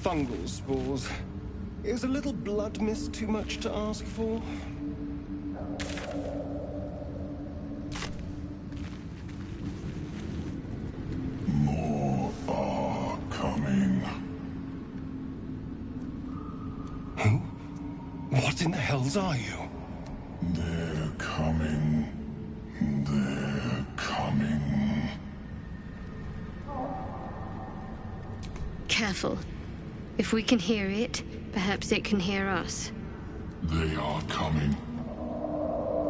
Fungal spores. Is a little blood mist too much to ask for? More are coming. Who? What in the hells are you? They're coming. They're coming. Careful. If we can hear it, perhaps it can hear us. They are coming.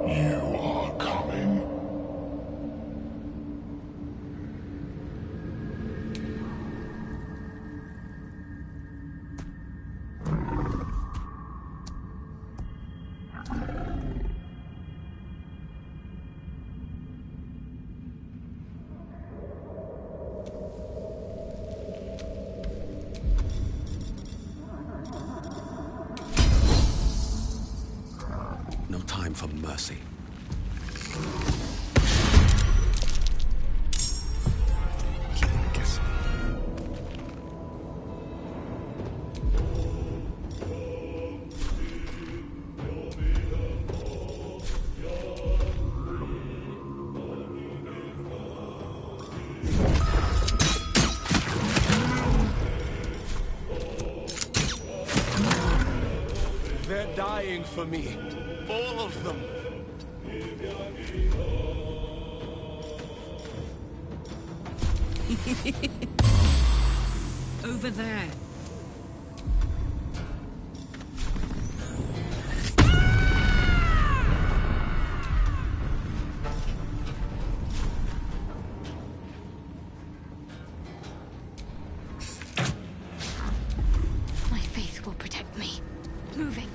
You are coming. No time for mercy. Keep guessing. They're dying for me. All of them. Over there. My faith will protect me. Moving.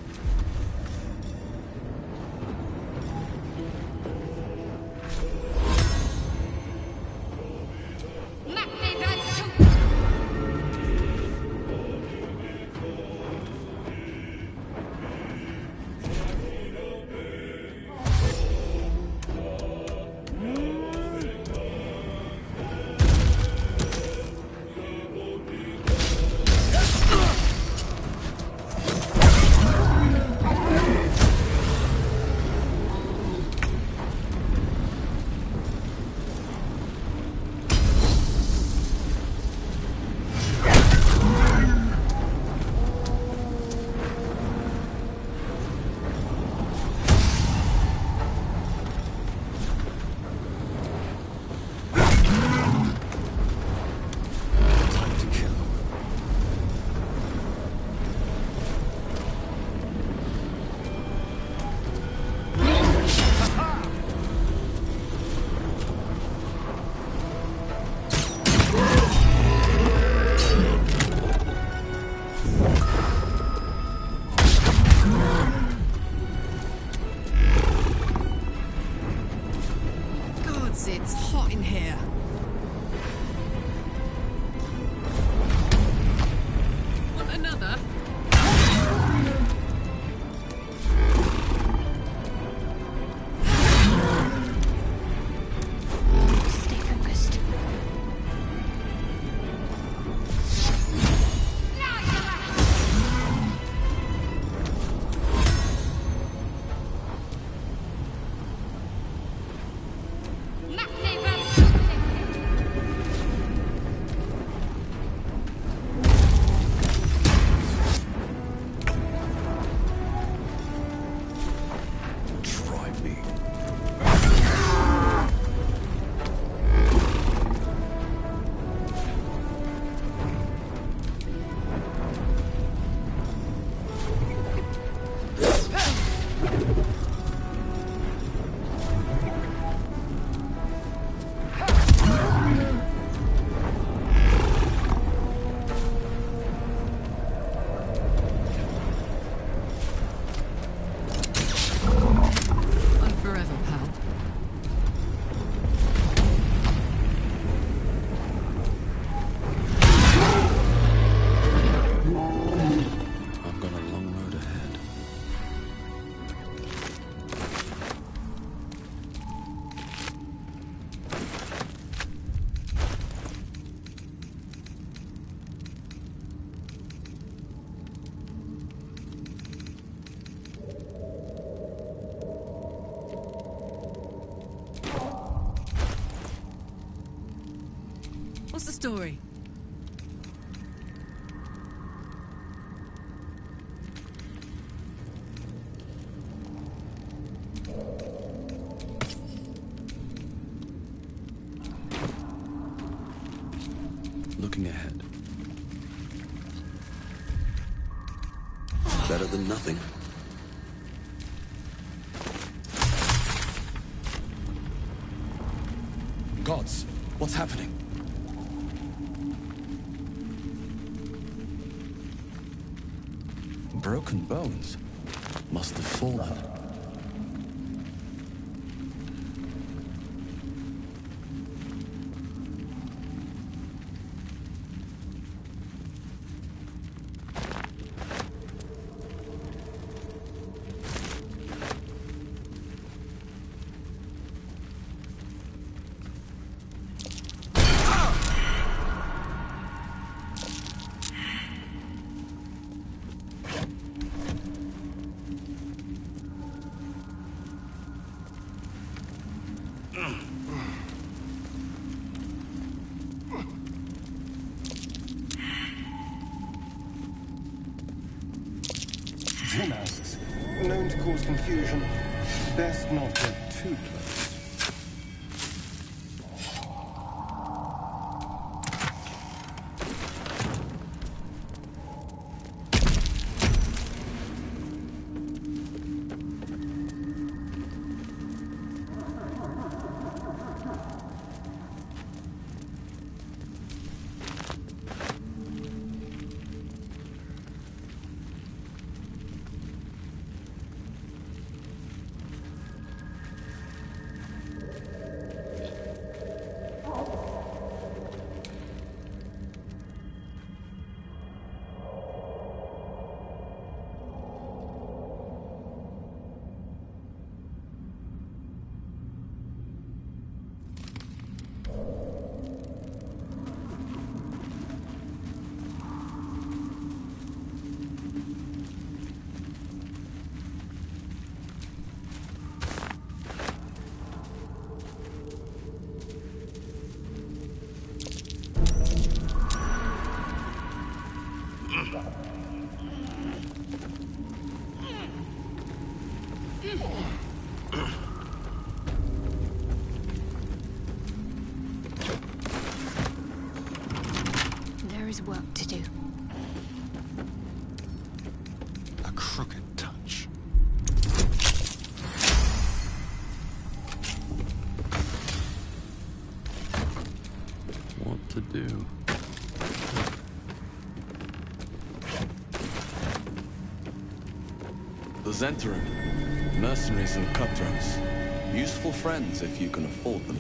story? Looking ahead. Better than nothing. Gods, what's happening? Broken bones. Must have fallen. Masks, known to cause confusion. Best not get too close. There is work to do. A crooked touch. What to do? The Zentarim, mercenaries and cutthroats. Useful friends if you can afford them.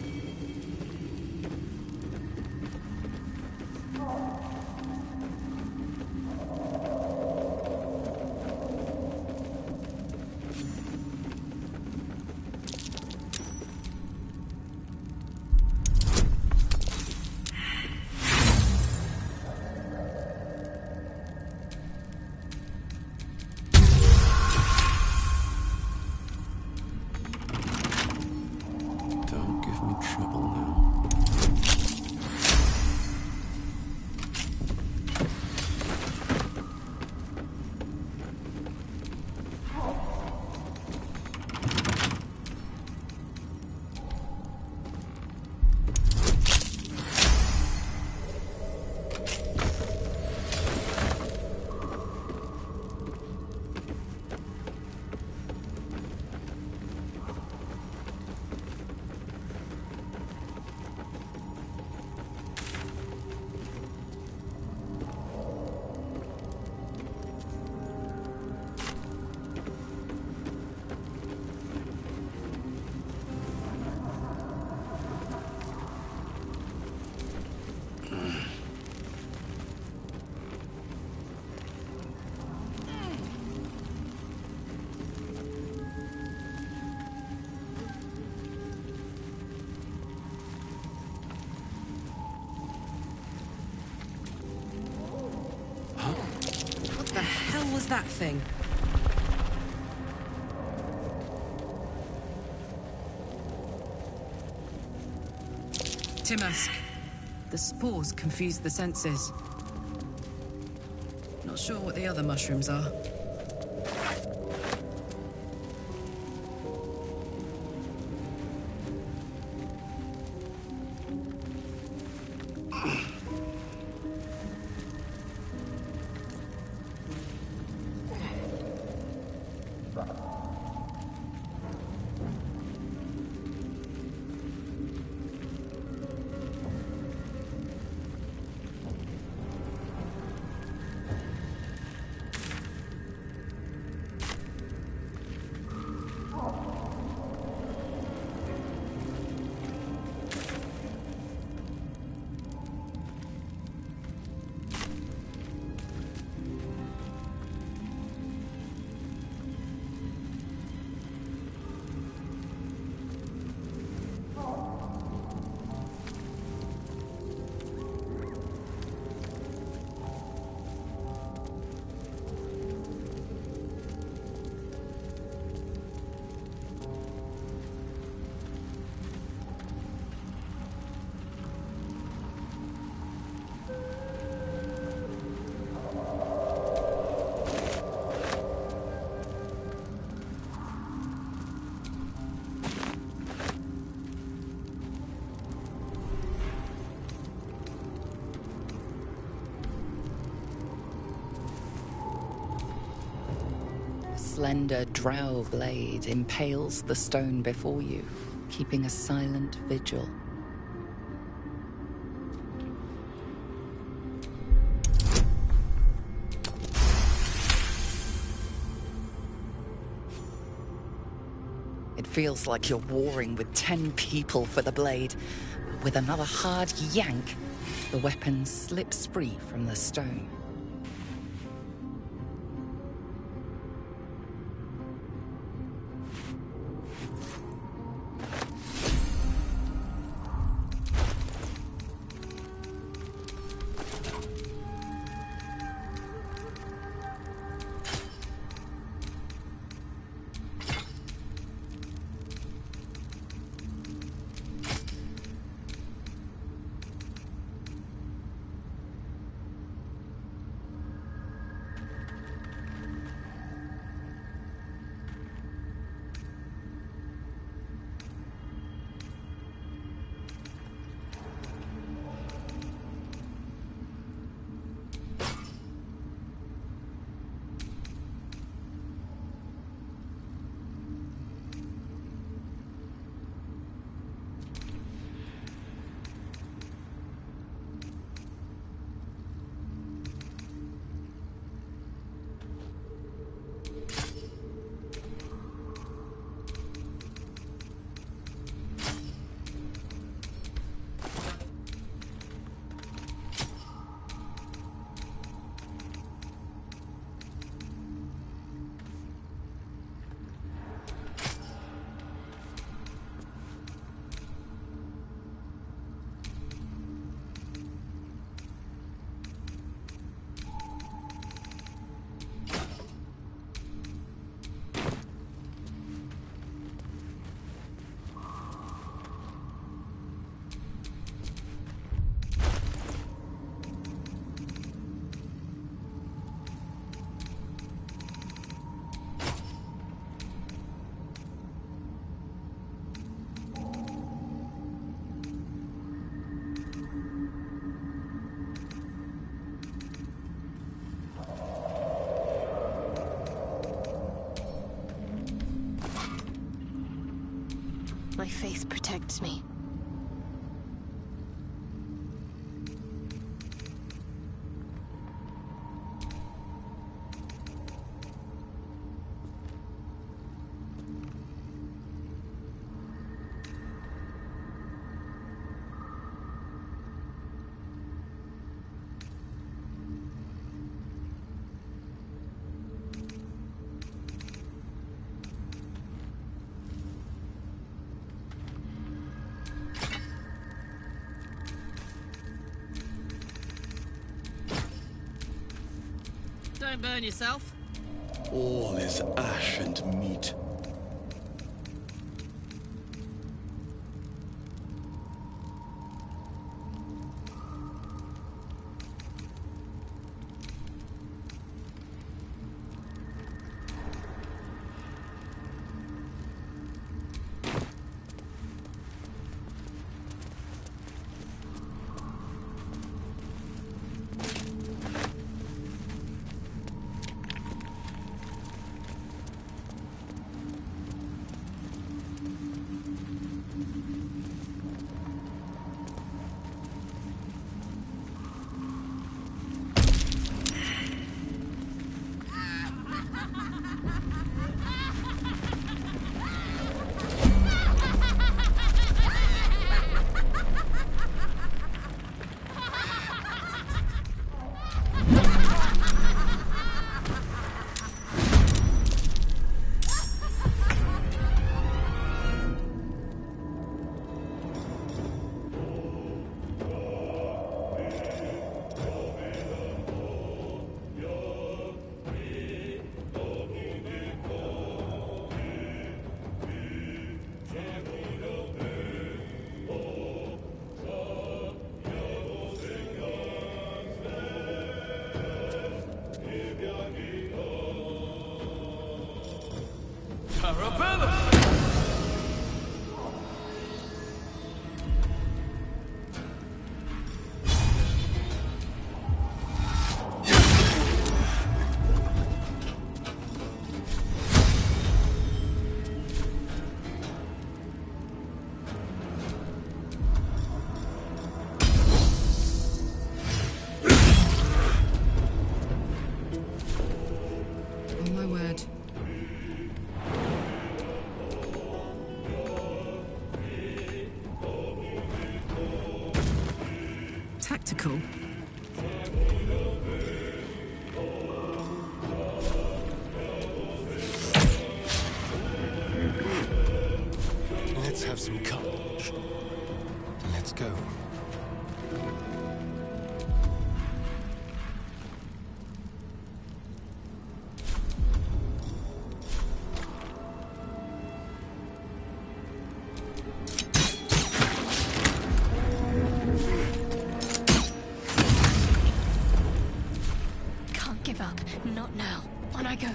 Don't give me trouble now. What the hell was that thing? Timask, The spores confuse the senses. Not sure what the other mushrooms are. Slender drow blade impales the stone before you, keeping a silent vigil. It feels like you're warring with 10 people for the blade. With another hard yank, the weapon slips free from the stone. My faith protects me. Don't burn yourself. All is ash and meat. Arabella! Oh my word. Tactical. Let's have some courage. Let's go. Can't give up. Not now. On I go.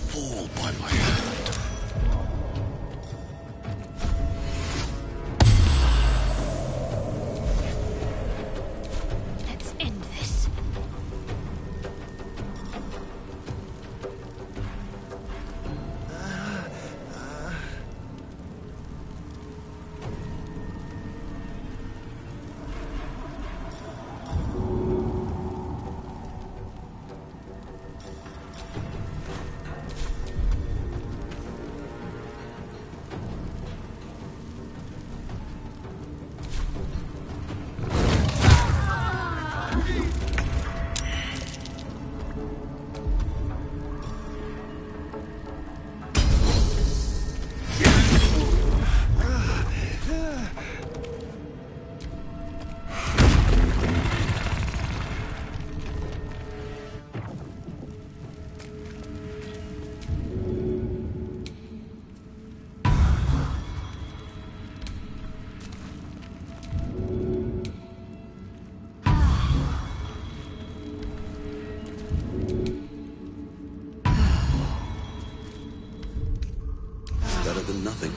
Fall by my hand. Let's end this. Better than nothing.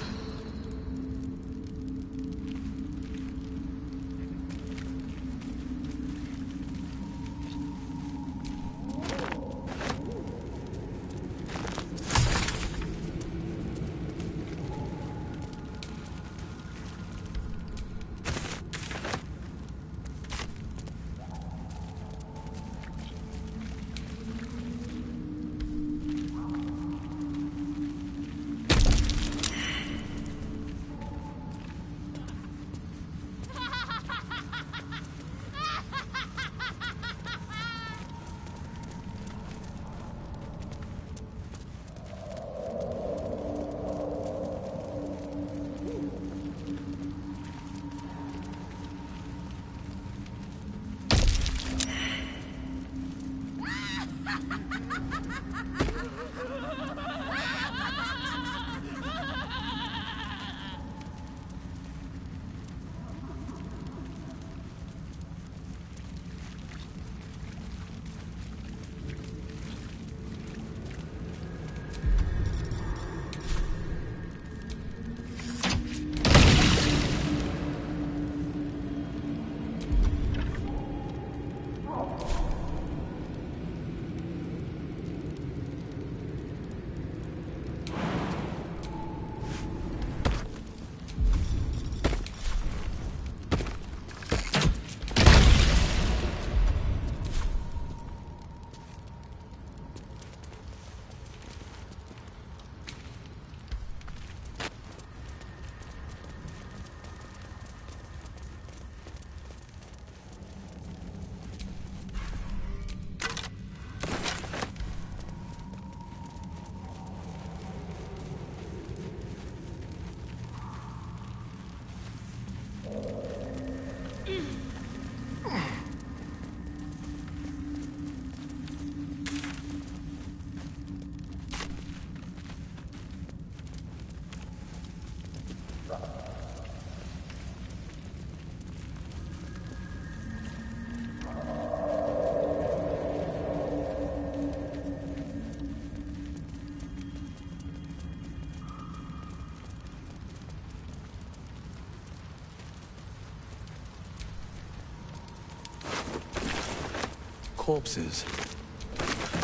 corpses.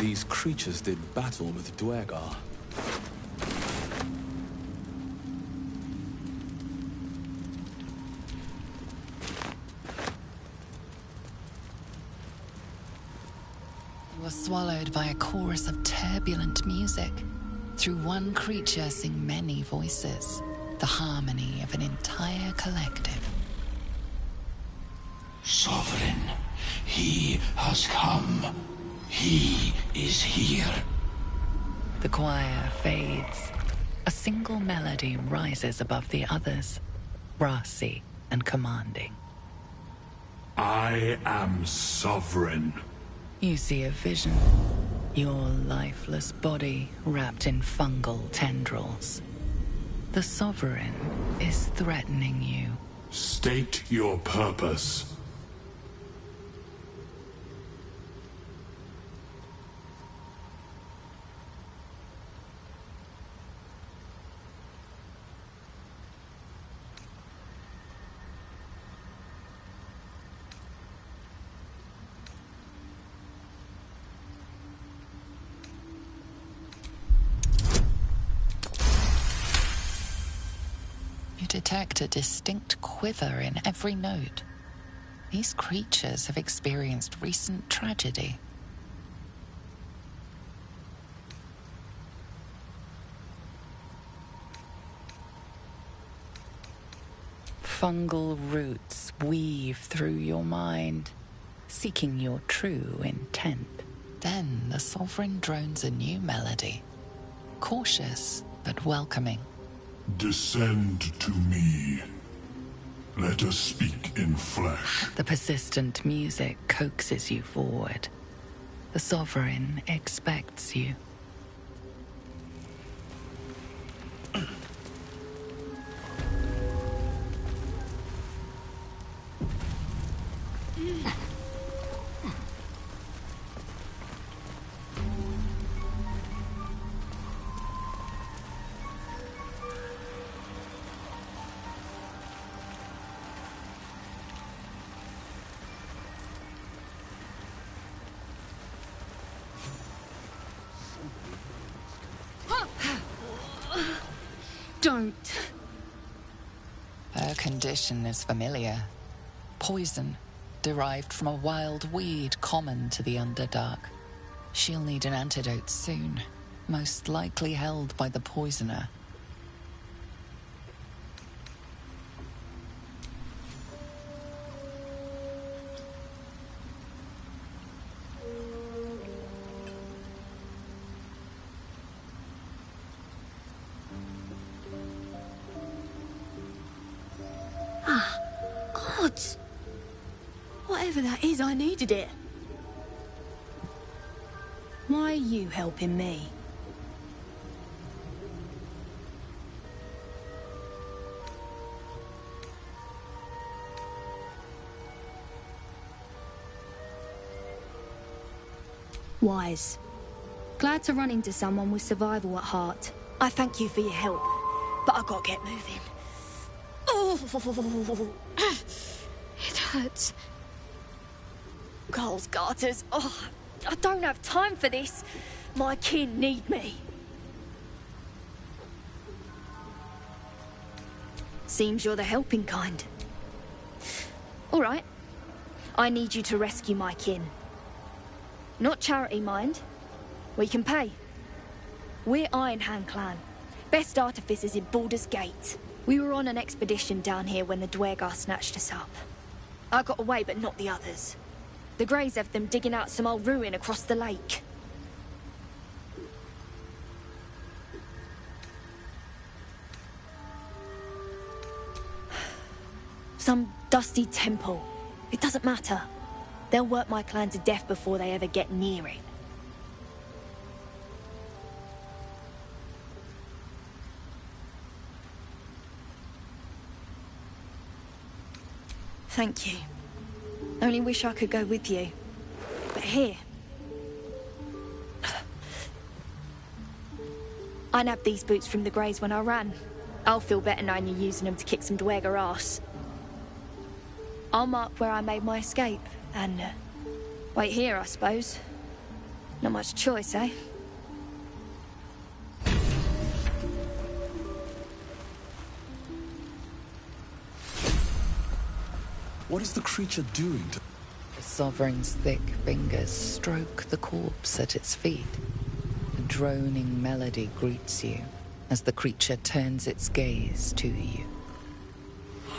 These creatures did battle with Duergar. You were swallowed by a chorus of turbulent music. Through one creature sing many voices, the harmony of an entire collective. Sovereign, he has come. He is here. The choir fades. A single melody rises above the others, brassy and commanding. I am sovereign. You see a vision. Your lifeless body wrapped in fungal tendrils. The Sovereign is threatening you. State your purpose. You detect a distinct quiver in every note. These creatures have experienced recent tragedy. Fungal roots weave through your mind, seeking your true intent. Then the Sovereign drones a new melody, cautious but welcoming. Descend to me. Let us speak in flesh. The persistent music coaxes you forward. The Sovereign expects you. Don't. Her condition is familiar. Poison, derived from a wild weed common to the Underdark. She'll need an antidote soon, most likely held by the poisoner. Gods! Whatever that is, I needed it. Why are you helping me? Wise. Glad to run into someone with survival at heart. I thank you for your help, but I gotta get moving. Oh, it hurts. Girls' garters. Oh, I don't have time for this. My kin need me. Seems you're the helping kind. All right. I need you to rescue my kin. Not charity, mind. We can pay. We're Iron Hand Clan. Best artificers in Baldur's Gate. We were on an expedition down here when the Duergar snatched us up. I got away, but not the others. The Greys have them digging out some old ruin across the lake. Some dusty temple. It doesn't matter. They'll work my clan to death before they ever get near it. Thank you. Only wish I could go with you. But here. I nabbed these boots from the Greys when I ran. I'll feel better knowing you're using them to kick some Duergar ass. I'll mark where I made my escape, and Wait here, I suppose. Not much choice, eh? What is the creature doing to... The Sovereign's thick fingers stroke the corpse at its feet. A droning melody greets you as the creature turns its gaze to you.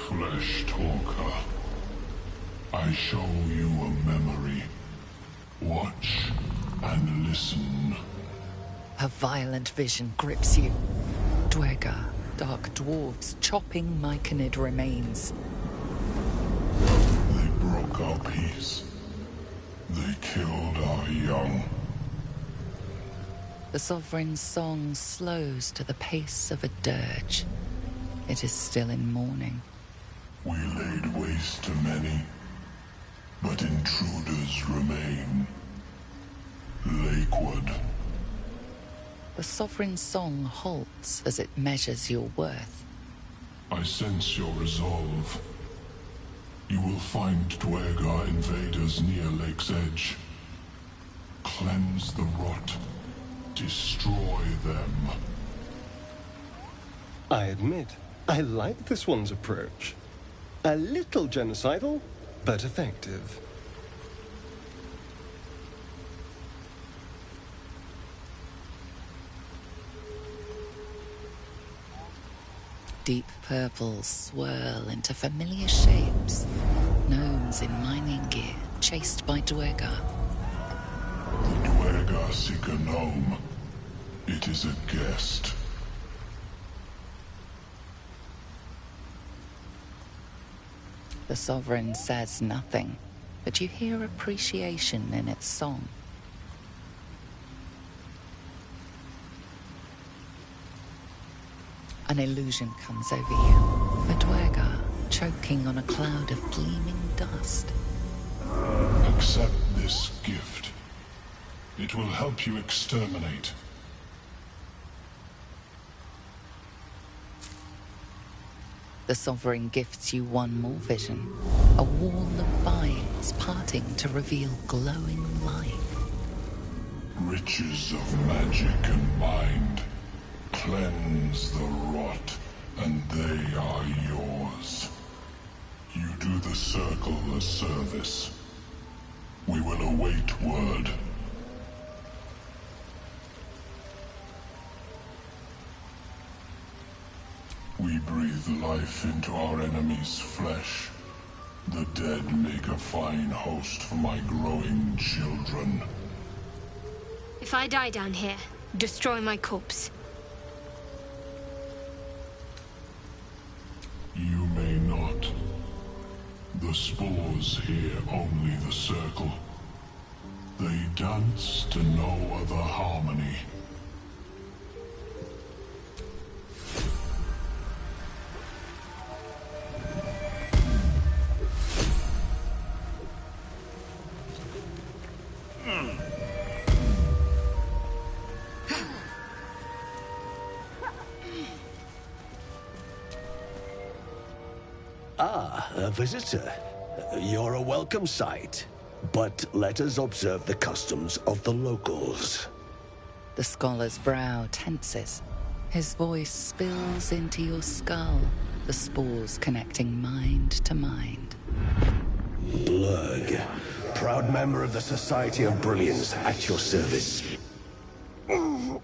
Flesh talker, I show you a memory. Watch and listen. A violent vision grips you. Dweger, dark dwarves chopping myconid remains. They broke our peace. They killed our young. The Sovereign's song slows to the pace of a dirge. It is still in mourning. We laid waste to many, but intruders remain. Lakewood. The Sovereign's song halts as it measures your worth. I sense your resolve. You will find Dweger invaders near Lake's Edge. Cleanse the rot. Destroy them. I admit, I like this one's approach. A little genocidal, but effective. Deep purples swirl into familiar shapes. Gnomes in mining gear, chased by Dweger. The Dweger seek a gnome. It is a guest. The Sovereign says nothing, but you hear appreciation in its song. An illusion comes over you. A Dweger choking on a cloud of gleaming dust. Accept this gift. It will help you exterminate. The Sovereign gifts you one more vision. A wall of vines parting to reveal glowing light. Riches of magic and mind. Cleanse the rot, and they are yours. You do the Circle a service. We will await word. We breathe life into our enemy's flesh. The dead make a fine host for my growing children. If I die down here, destroy my corpse. You may not. The spores hear only the Circle. They dance to no other harmony. A visitor. You're a welcome sight. But let us observe the customs of the locals. The scholar's brow tenses. His voice spills into your skull, the spores connecting mind to mind. Blurg, proud member of the Society of Brilliance, at your service. Or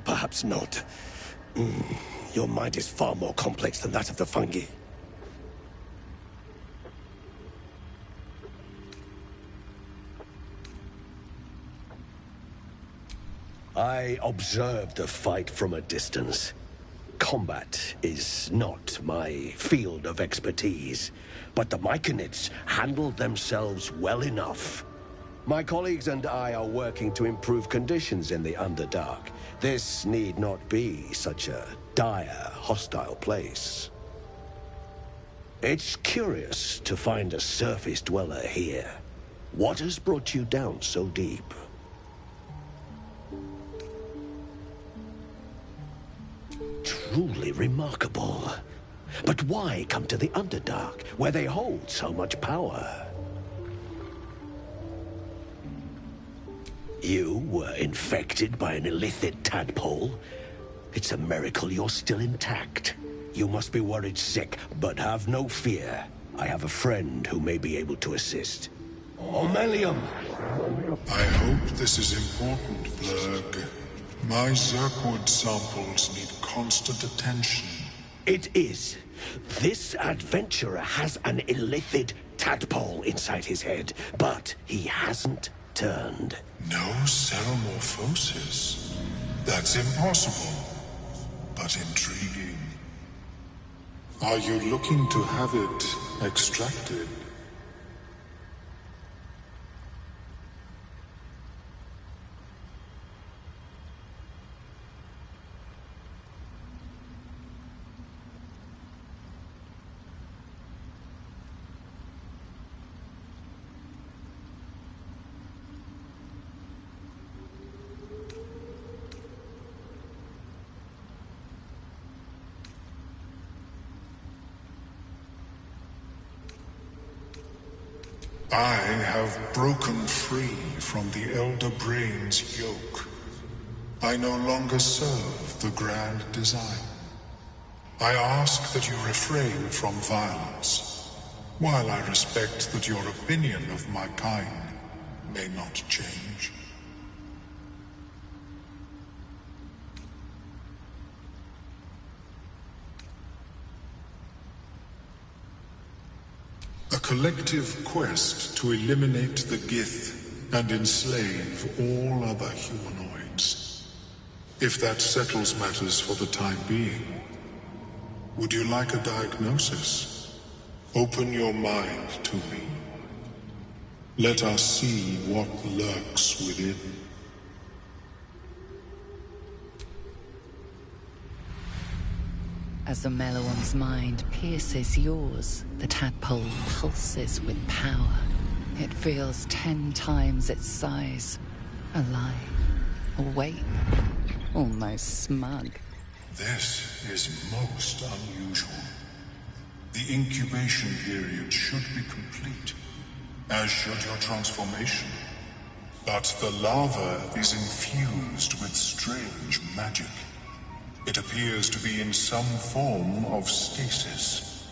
perhaps not. Your mind is far more complex than that of the fungi. I observed the fight from a distance. Combat is not my field of expertise, but the Myconids handled themselves well enough. My colleagues and I are working to improve conditions in the Underdark. This need not be such a dire, hostile place. It's curious to find a surface dweller here. What has brought you down so deep? Truly remarkable. But why come to the Underdark, where they hold so much power? You were infected by an illithid tadpole? It's a miracle you're still intact. You must be worried sick, but have no fear. I have a friend who may be able to assist. Omelium! I hope this is important, Blurg. My Zirkwood samples need constant attention. It is. This adventurer has an illithid tadpole inside his head, but he hasn't turned. No ceremorphosis. That's impossible, but intriguing. Are you looking to have it extracted? I have broken free from the Elder Brain's yoke. I no longer serve the grand design. I ask that you refrain from violence, while I respect that your opinion of my kind may not change. A collective quest to eliminate the Gith and enslave all other humanoids. If that settles matters for the time being, would you like a diagnosis? Open your mind to me. Let us see what lurks within. As Omeluum's mind pierces yours, the tadpole pulses with power. It feels 10 times its size. Alive, awake, almost smug. This is most unusual. The incubation period should be complete, as should your transformation. But the larva is infused with strange magic. It appears to be in some form of stasis.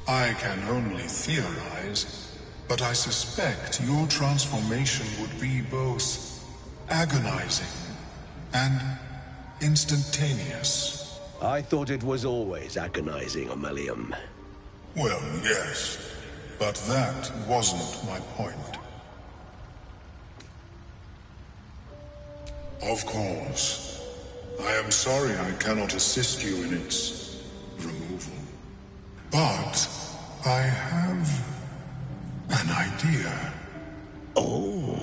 I can only theorize, but I suspect your transformation would be both agonizing and instantaneous. I thought it was always agonizing, Omelium. Well, yes. But that wasn't my point. Of course. I am sorry I cannot assist you in its removal. But I have an idea. Oh,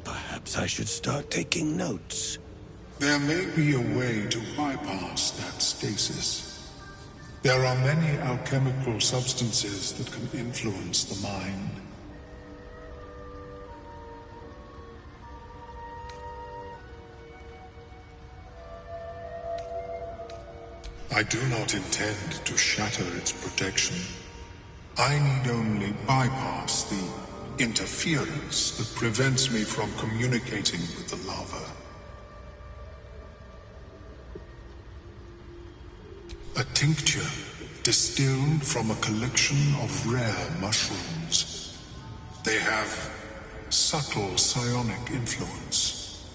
perhaps I should start taking notes. There may be a way to bypass that stasis. There are many alchemical substances that can influence the mind. I do not intend to shatter its protection. I need only bypass the interference that prevents me from communicating with the larva. A tincture distilled from a collection of rare mushrooms. They have subtle psionic influence.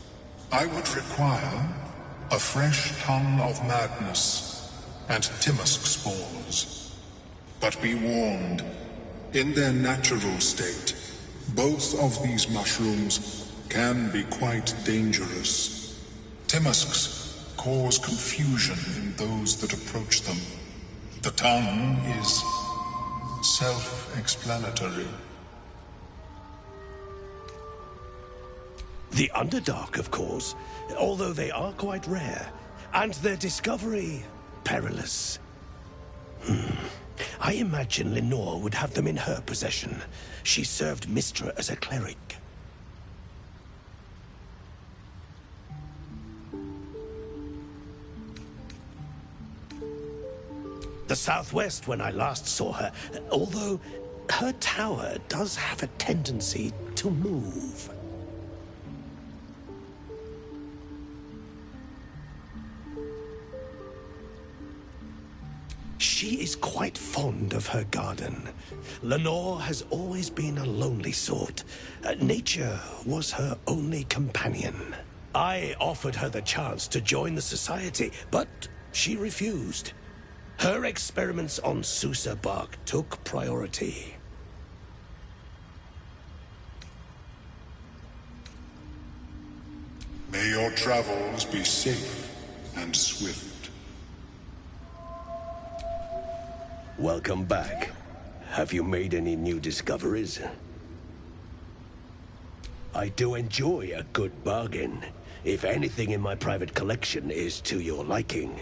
I would require a fresh tongue of madness and Timusk spores. But be warned, in their natural state, both of these mushrooms can be quite dangerous. Timusks cause confusion in those that approach them. The tongue is self-explanatory. The Underdark, of course, although they are quite rare, and their discovery perilous. I imagine Lenore would have them in her possession. She served Mystra as a cleric. the southwest when I last saw her, although her tower does have a tendency to move. She is quite fond of her garden. Lenore has always been a lonely sort. Nature was her only companion. I offered her the chance to join the society, but she refused. Her experiments on Susa bark took priority. May your travels be safe and swift. Welcome back. Have you made any new discoveries? I do enjoy a good bargain, if anything in my private collection is to your liking.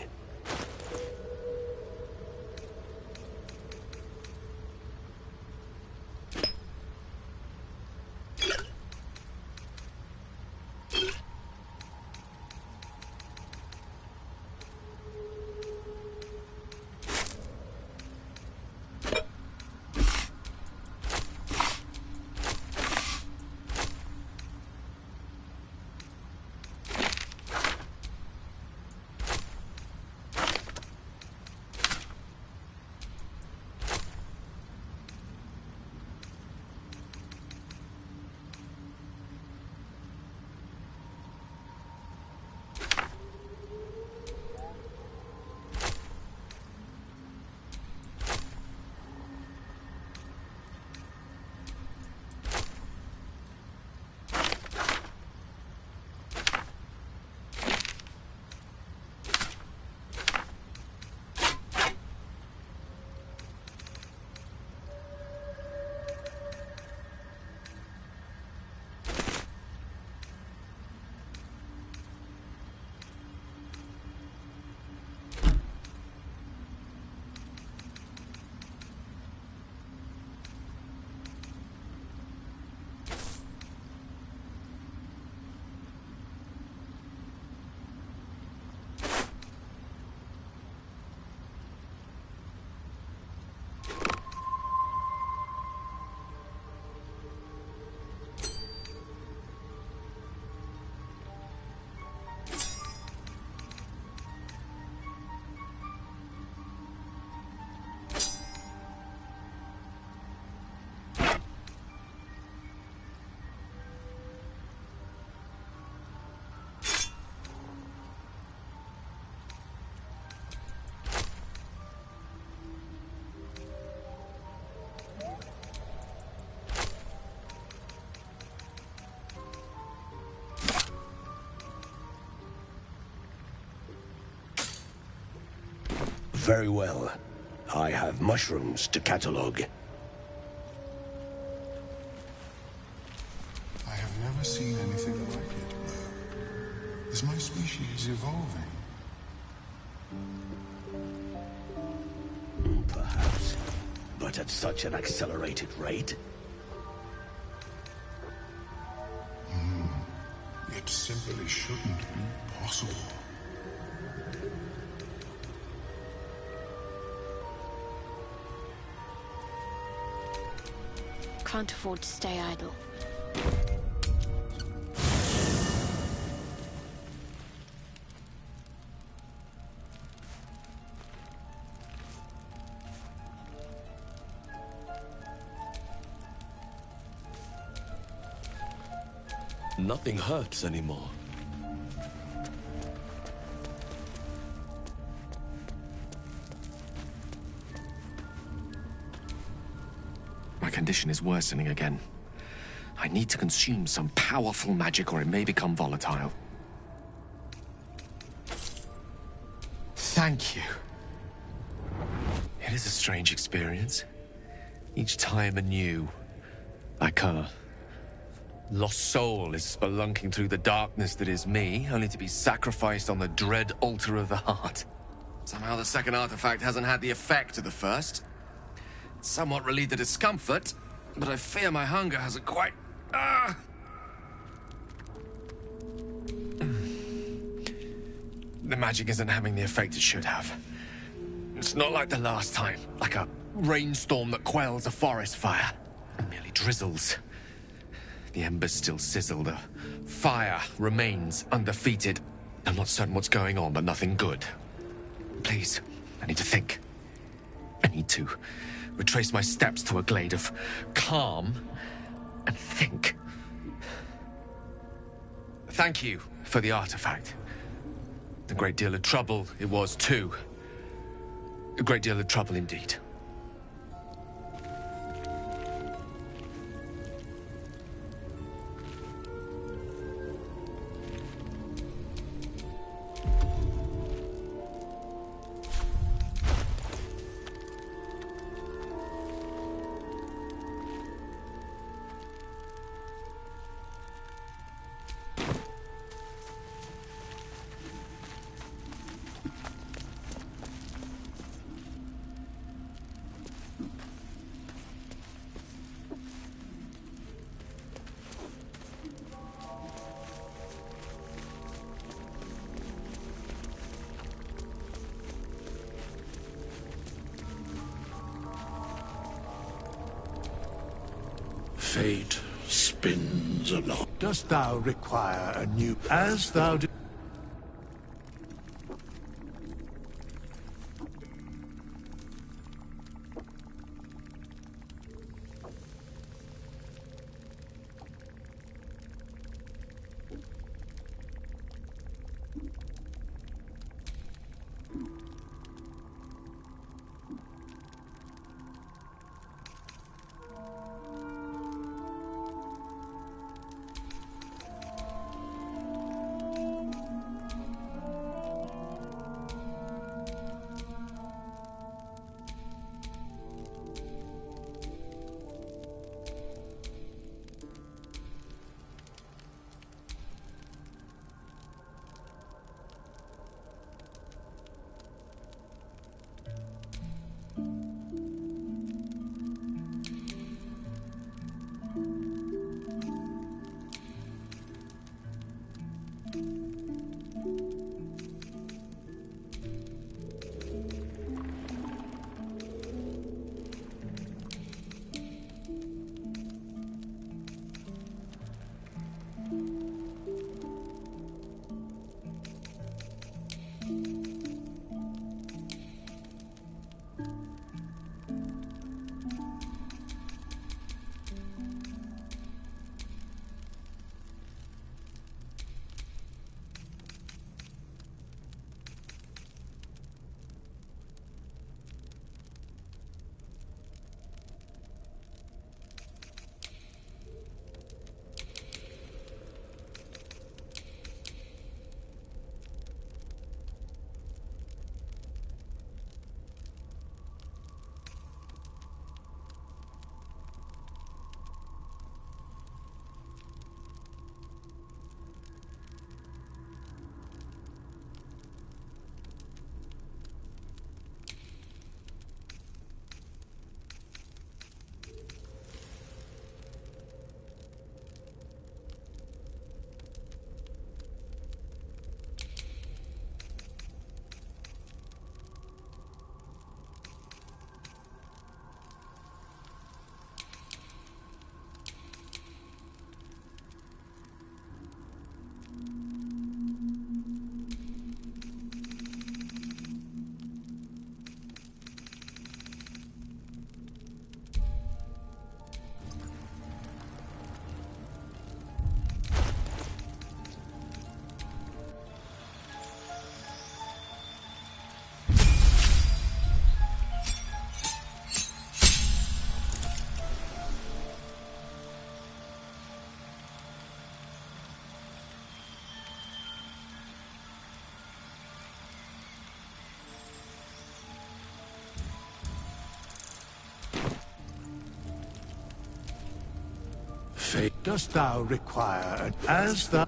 Very well. I have mushrooms to catalog. I have never seen anything like it. Is my species evolving? Perhaps. But at such an accelerated rate? It simply shouldn't be possible. Can't afford to stay idle. Nothing hurts anymore. My condition is worsening again. I need to consume some powerful magic or it may become volatile. Thank you. It is a strange experience. Each time anew. Like a lost soul is spelunking through the darkness that is me, only to be sacrificed on the dread altar of the heart. Somehow the second artifact hasn't had the effect of the first. It's somewhat relieved the discomfort, but I fear my hunger hasn't quite... The magic isn't having the effect it should have. It's not like the last time, like a rainstorm that quells a forest fire. It merely drizzles. The embers still sizzle, the fire remains undefeated. I'm not certain what's going on, but nothing good. Please, I need to think. I need to retrace my steps to a glade of calm and think. Thank you for the artifact. A great deal of trouble it was, too. A great deal of trouble indeed. Fate spins along. Dost thou require a new... As thou... Fate, dost thou require, as thou...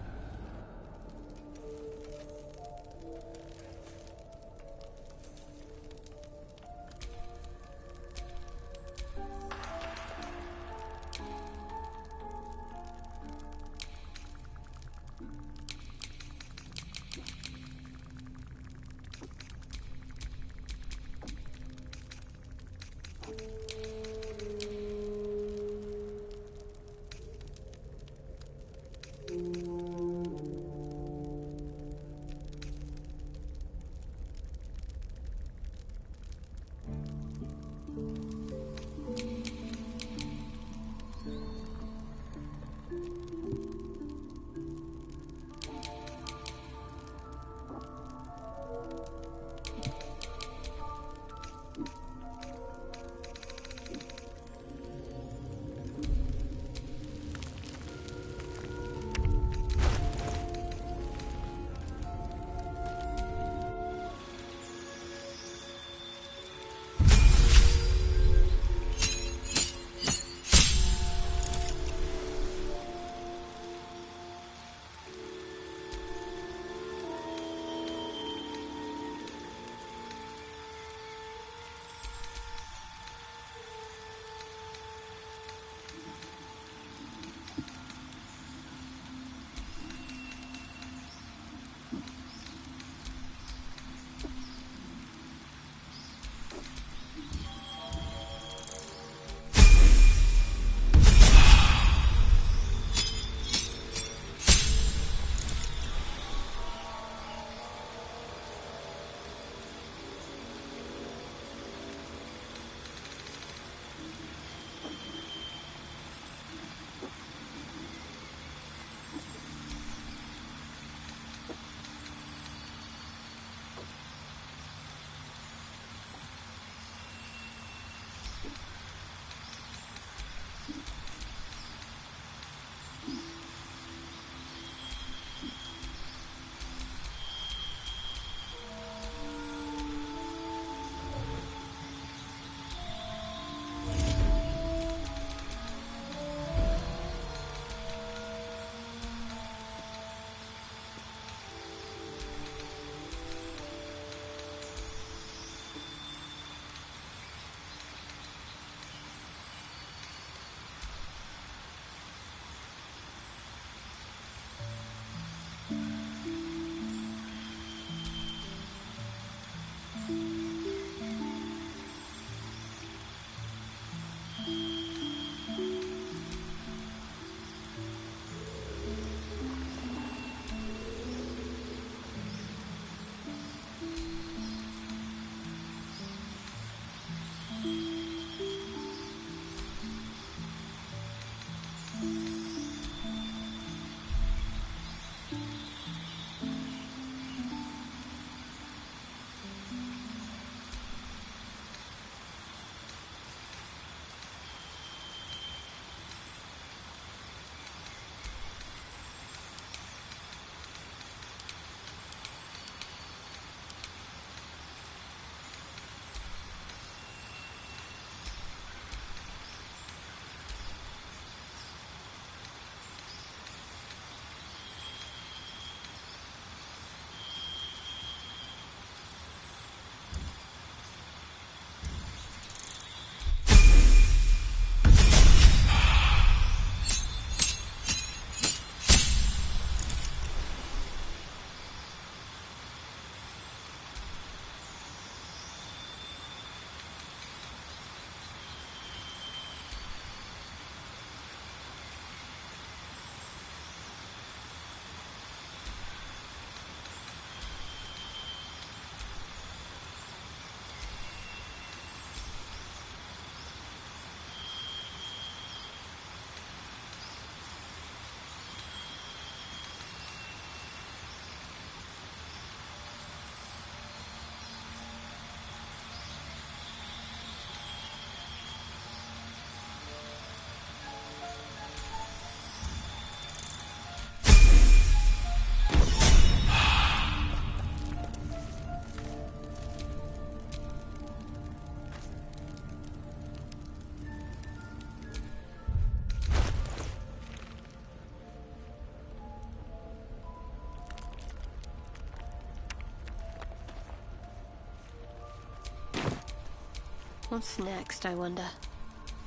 What's next, I wonder?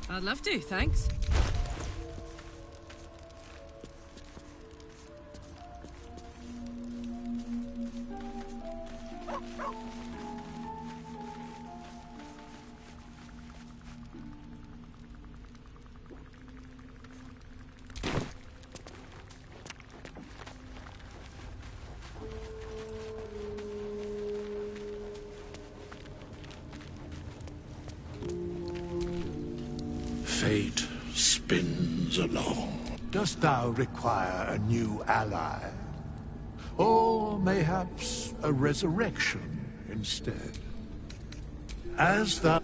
I'd love to, thanks. Fate spins along. Dost thou require a new ally? Or mayhaps a resurrection instead? As thou...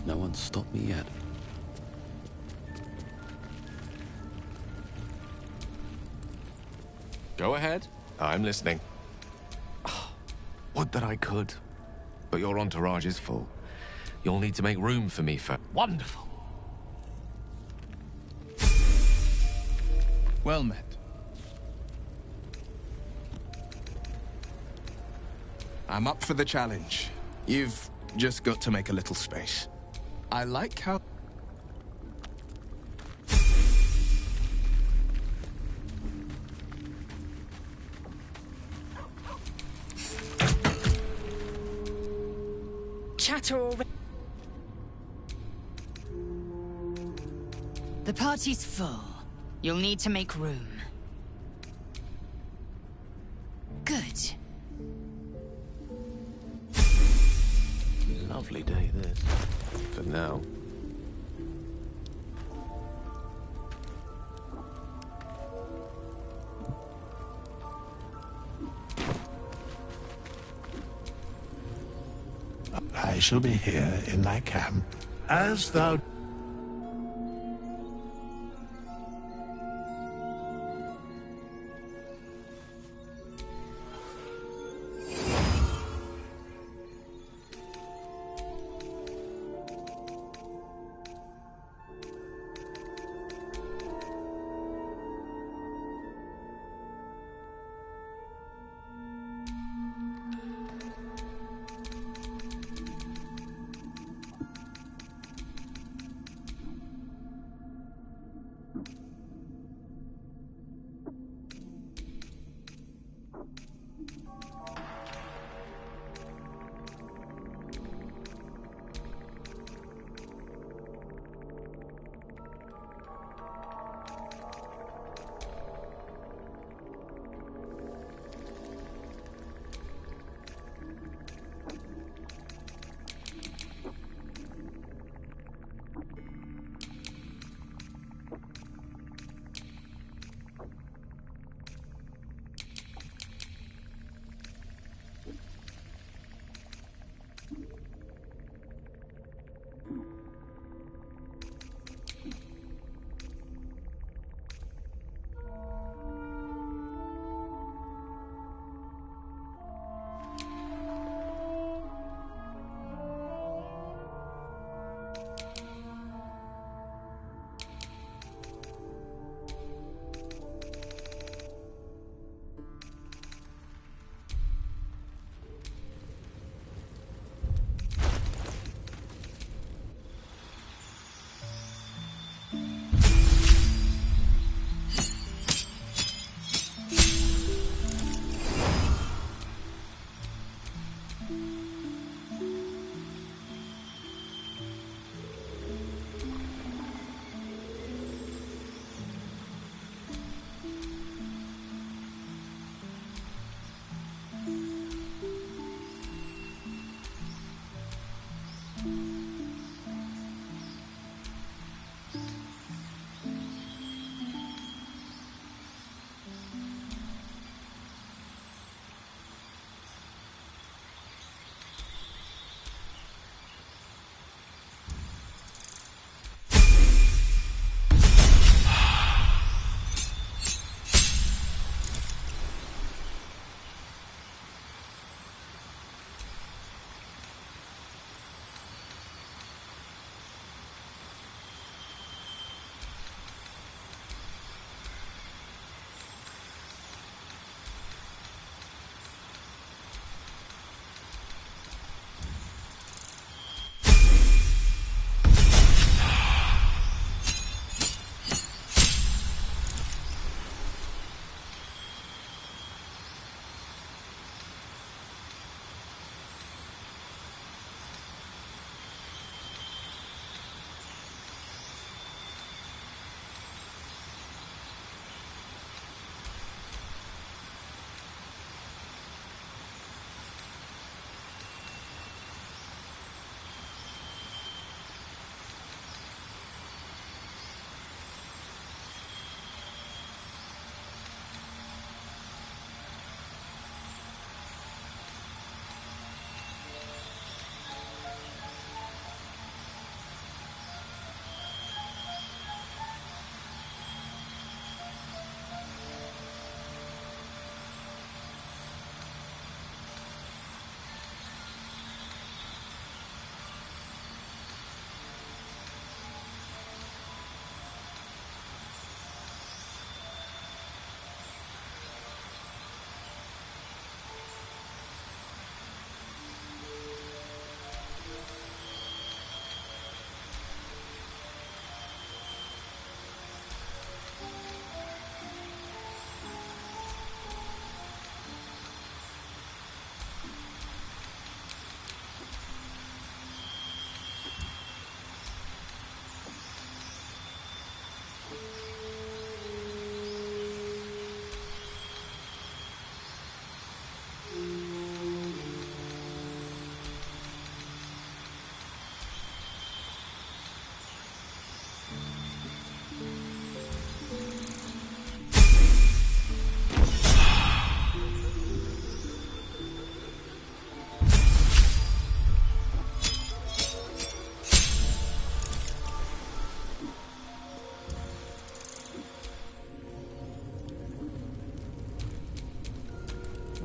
No one's stopped me yet. Go ahead. I'm listening. Would that I could. But your entourage is full. You'll need to make room for me for... Wonderful! Well met. I'm up for the challenge. You've just got to make a little space. I like how... Chatter already. The party's full. You'll need to make room. Good. Lovely day, this. For now. I shall be here in thy camp, as thou...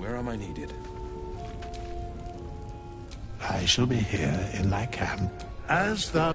Where am I needed? I shall be here in thy camp, as thou...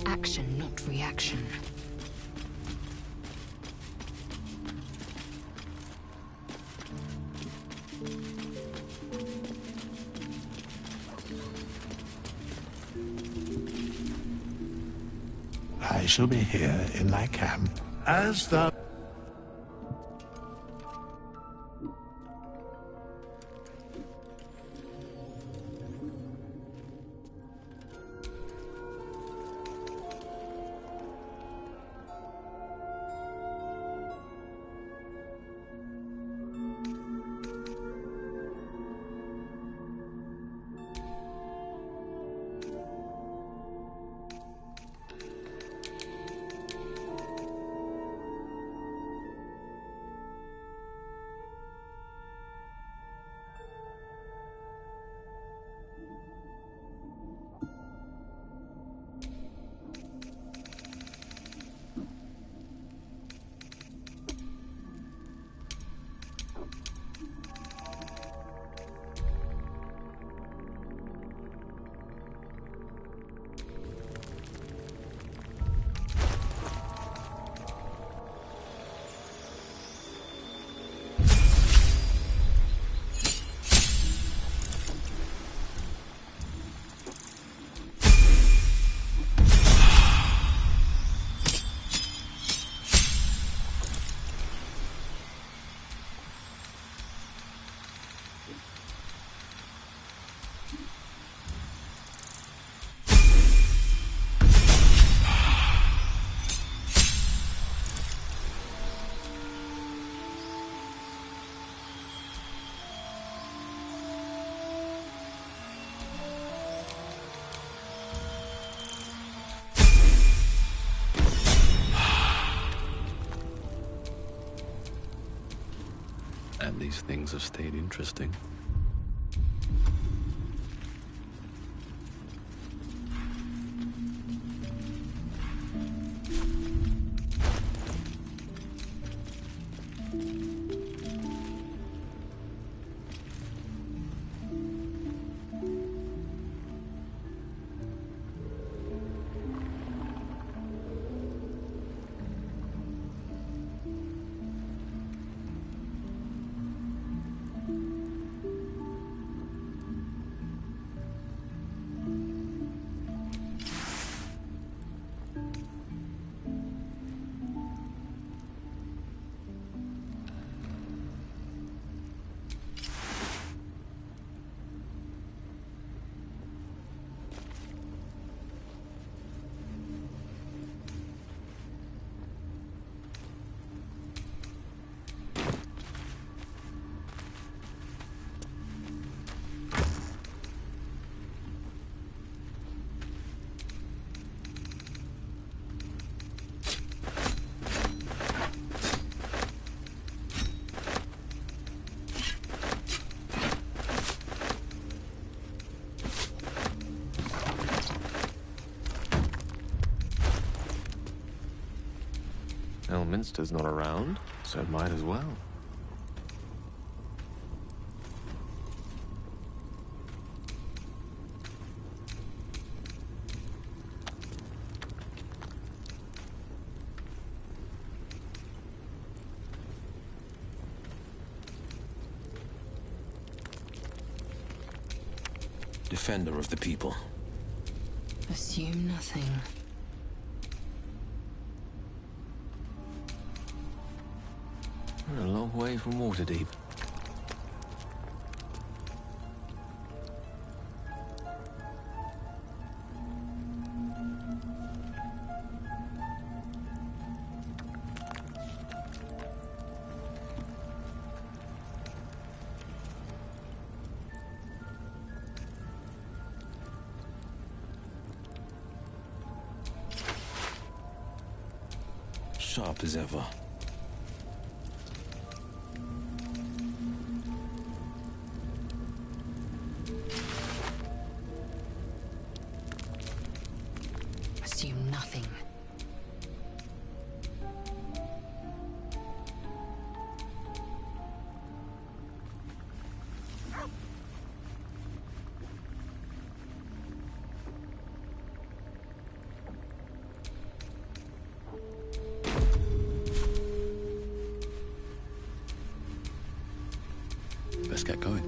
Action, not reaction. I shall be here in thy camp, as thou... glad these things have stayed interesting. Elminster's not around, so might as well. Defender of the people. Assume nothing. We're a long way from Waterdeep. Sharp as ever. Assume nothing. Let's get going.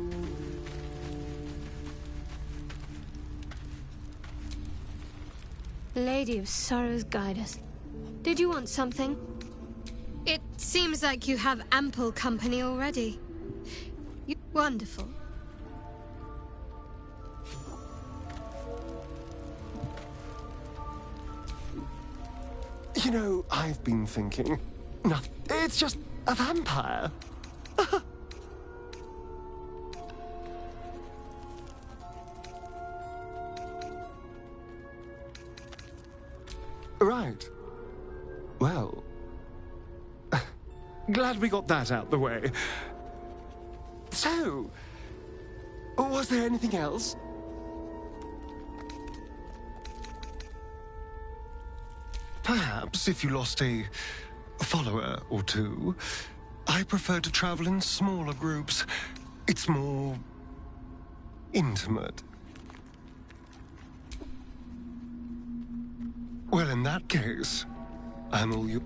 Lady of Sorrows, guide us. Did you want something? It seems like you have ample company already. Wonderful. You know, I've been thinking. Nothing. It's just a vampire. Right. Well, glad we got that out the way. So, was there anything else? Perhaps if you lost a follower or two, I prefer to travel in smaller groups. It's more intimate. Well, in that case, I'm all you.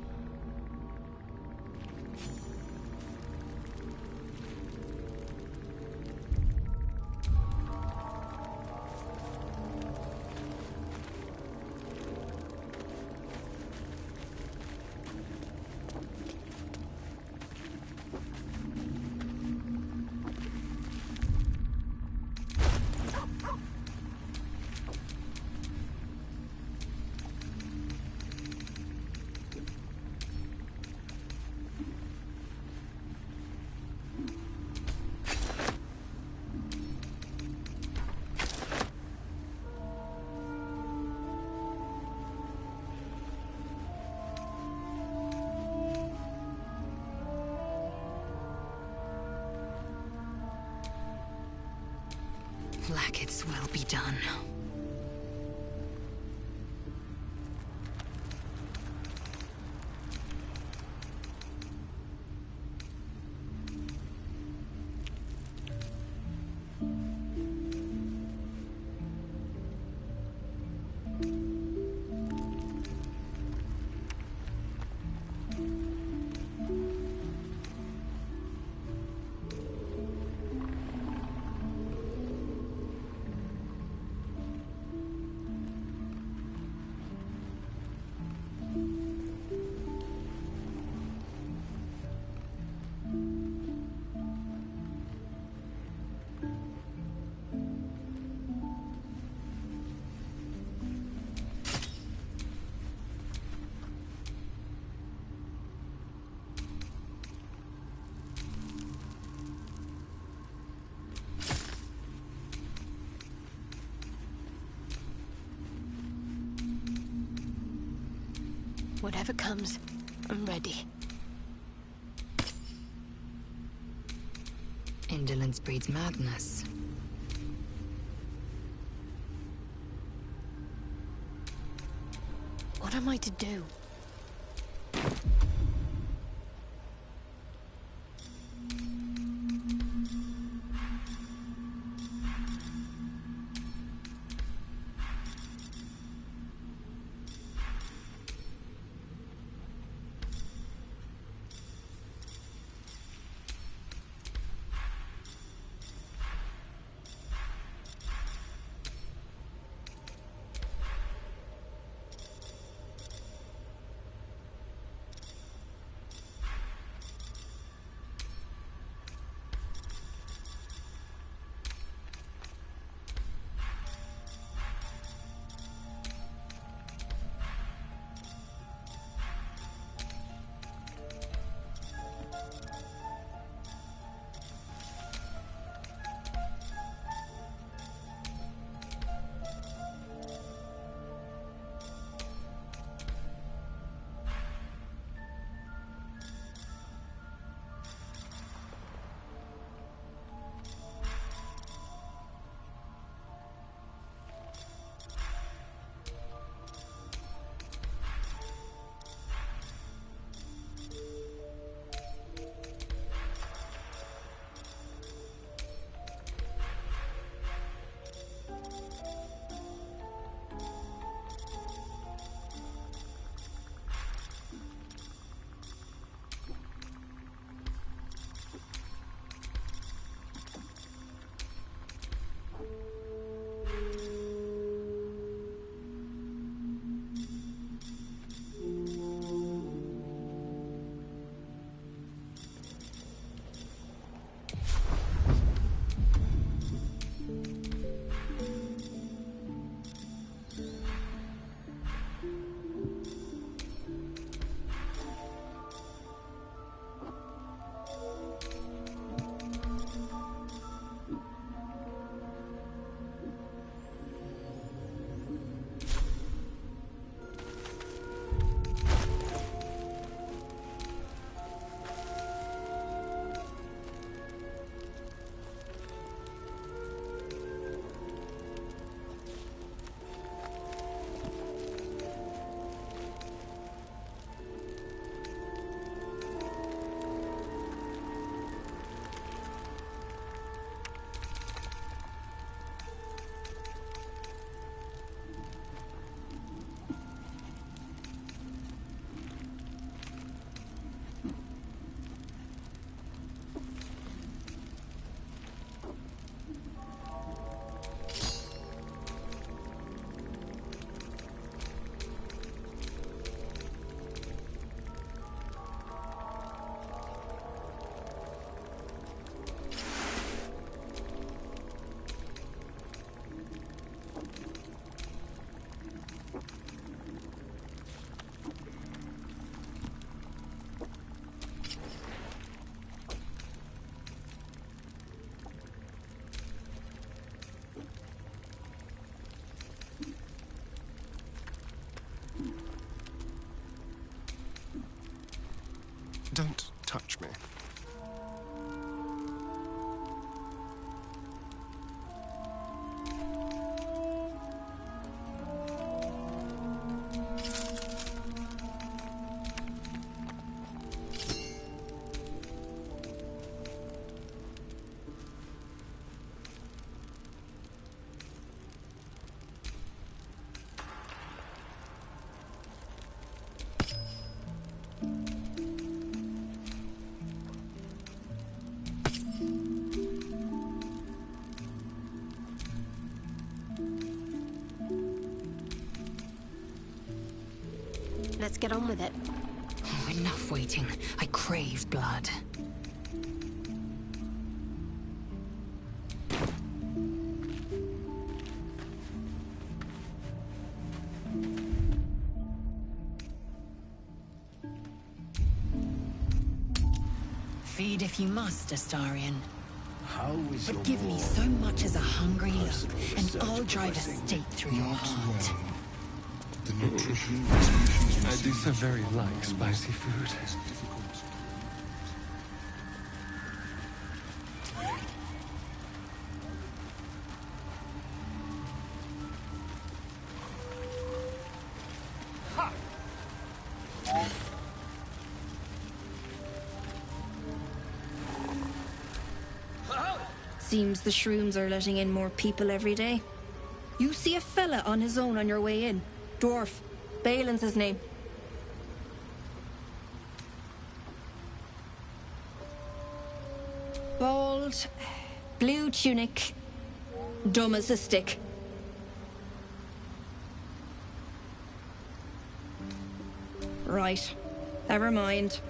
Hackett's will be done. Whatever comes, I'm ready. Indolence breeds madness. What am I to do? Don't touch me. Let's get on with it. Oh, enough waiting. I crave blood. Feed if you must, Astarion. How is But your give me war so much as a hungry look, personally and research I'll drive a progressing? stake through your heart. The nutrition the species I do so receives very from like spicy food. is difficult. Seems the shrooms are letting in more people every day. You see a fella on his own on your way in. Dwarf. Balin's his name. Bald, blue tunic, dumb as a stick. Right, never mind.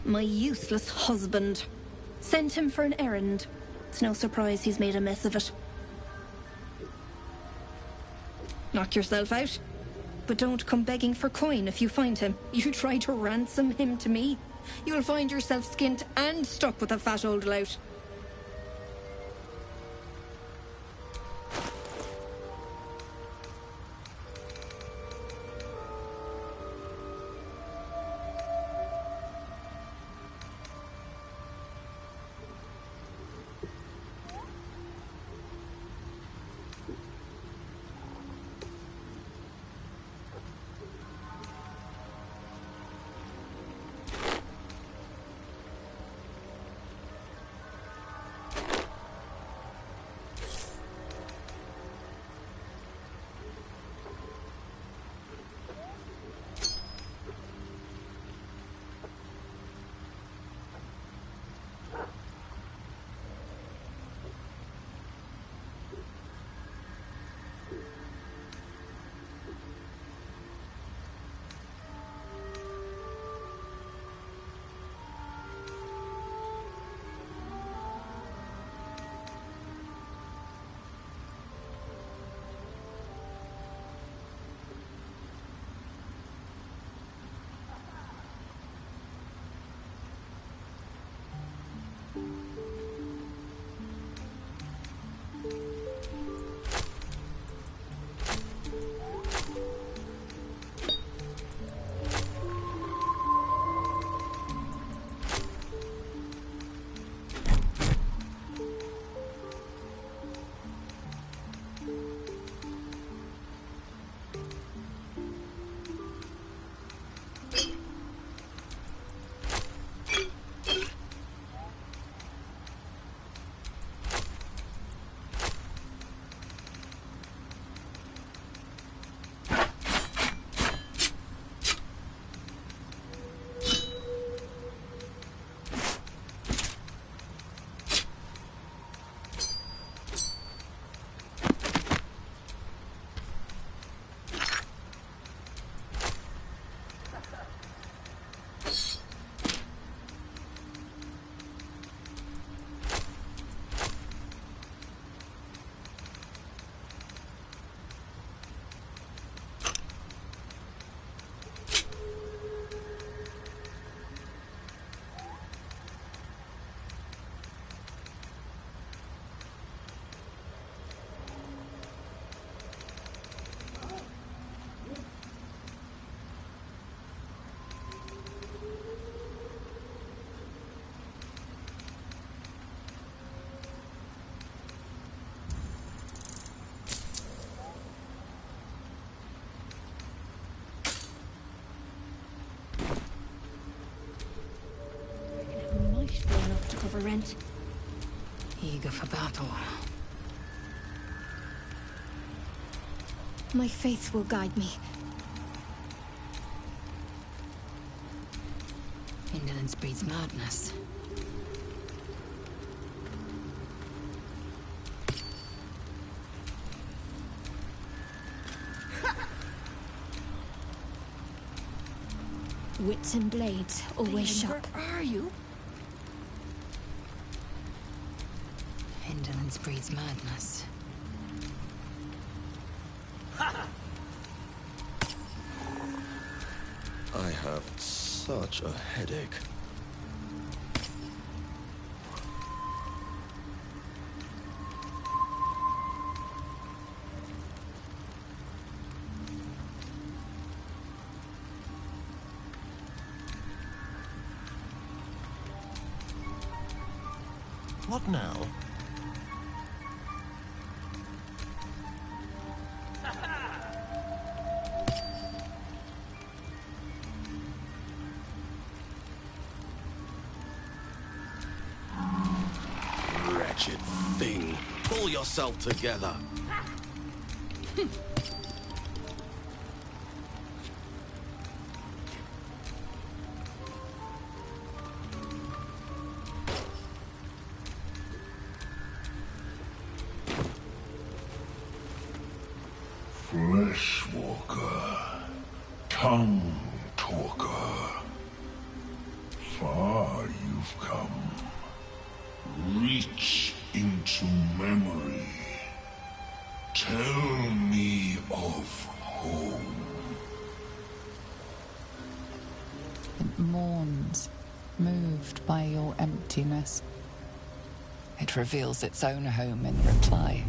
My useless husband. Sent him for an errand. It's no surprise he's made a mess of it. Knock yourself out. But don't come begging for coin if you find him. You try to ransom him to me, you'll find yourself skint and stuck with a fat old lout. Enough to cover rent. Eager for battle. My faith will guide me. Indolence breeds madness. Wits and blades, always sharp. Where are you? Indolence breeds madness. I have such a headache. What now? Wretched thing. Pull yourself together. Fleshwalker, tongue talker. Far you've come. Reach into memory. Tell me of home. It mourns, moved by your emptiness. It reveals its own home in reply.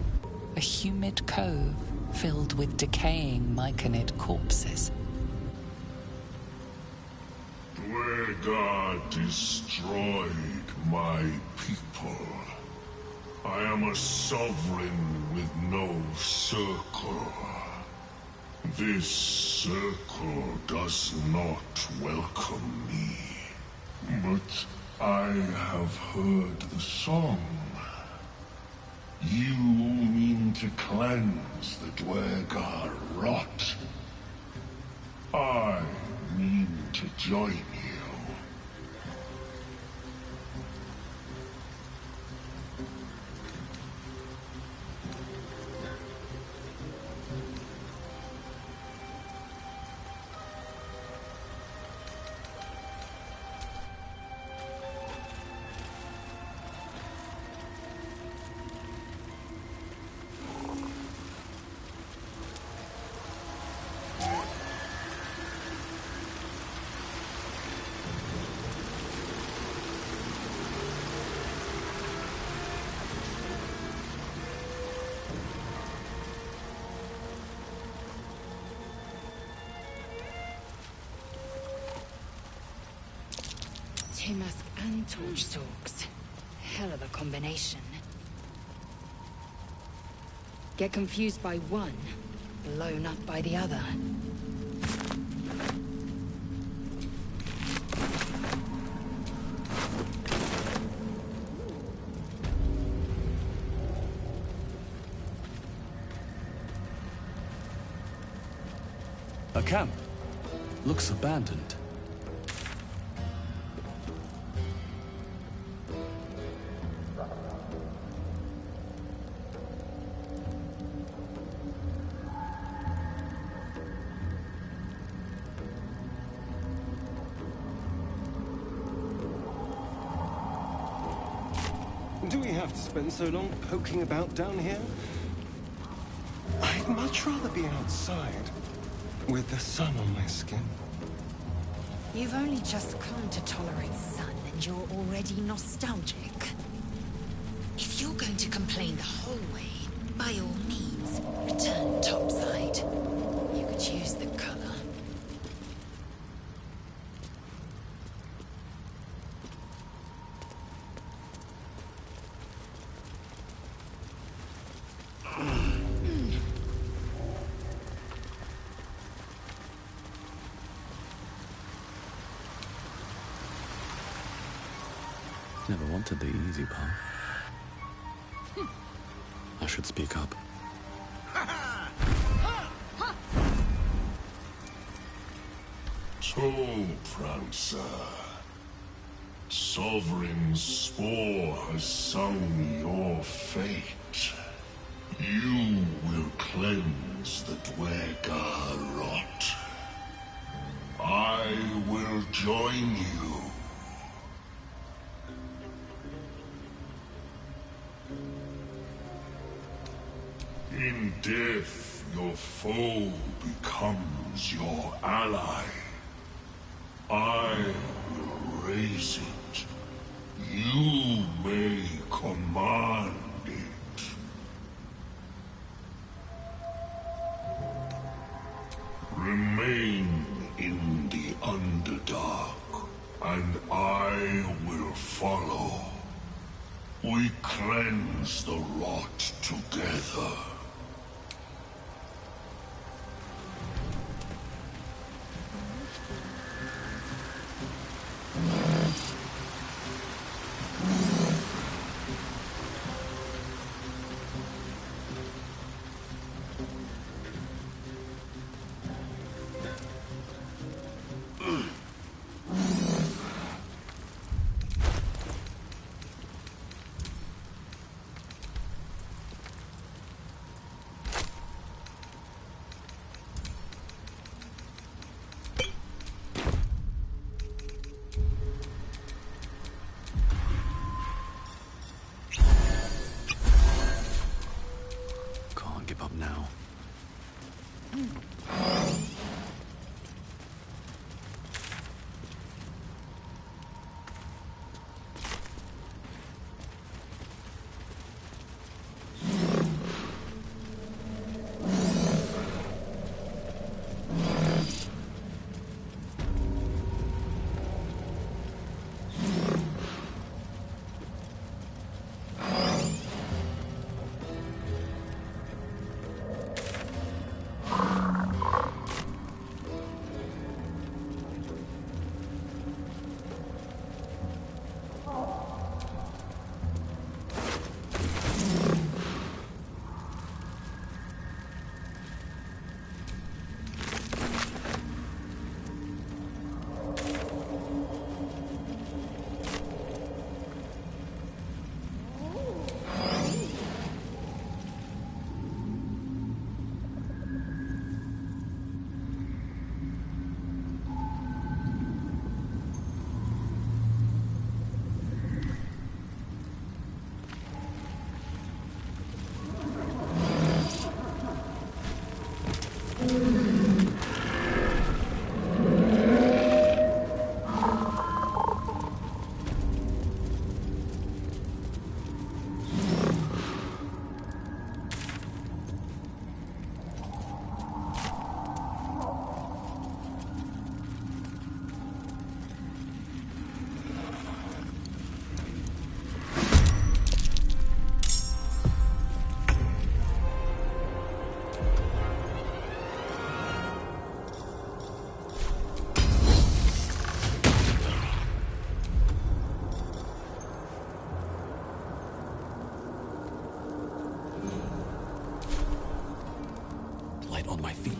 A humid cove filled with decaying myconid corpses. Duergar destroyed my people. I am a sovereign with no circle. This circle does not welcome me. But I have heard the song. You mean to cleanse the Duergar rot. I mean to join you. Timask and torch stalks. Hell of a combination. Get confused by one, blown up by the other. A camp. Looks abandoned. Do we have to spend so long poking about down here? I'd much rather be outside, with the sun on my skin. You've only just come to tolerate sun and you're already nostalgic. If you're going to complain the whole way, by all means, return topside. You could use the color. Never wanted the easy path. I should speak up. Toe Prancer. Sovereign Spore has sung your fate. You will cleanse the Duergar rot. I will join you. In death, your foe becomes your ally. I will raise it. You may command it. Remain in the Underdark, and I will follow. We cleanse the rot together. Give up now. On my feet.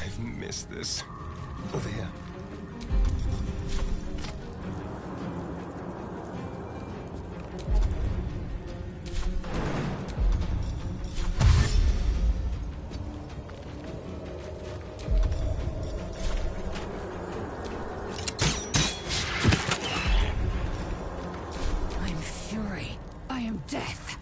I've missed this. Over here. I'm fury. I am death.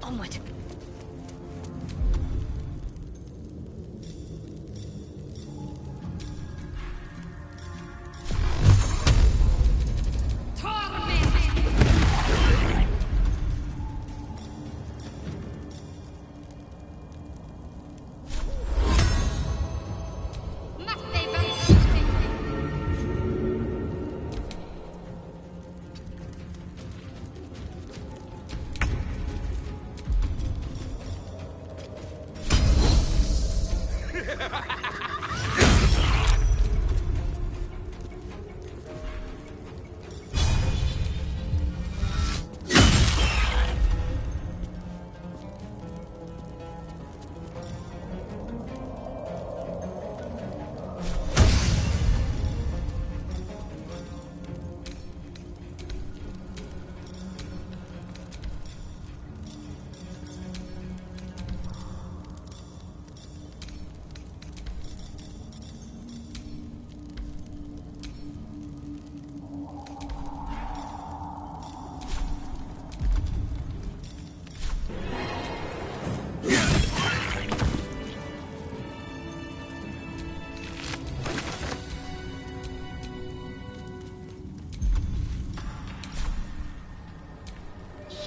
Onward.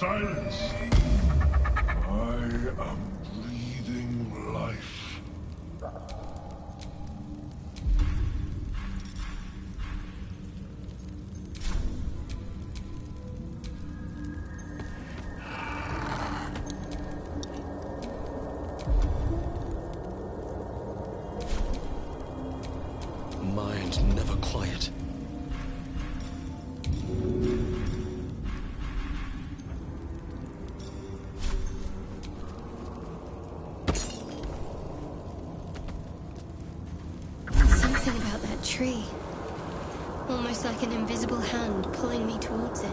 Silence! I am breathing life. Mind never quiet. Something about that tree. Almost like an invisible hand pulling me towards it.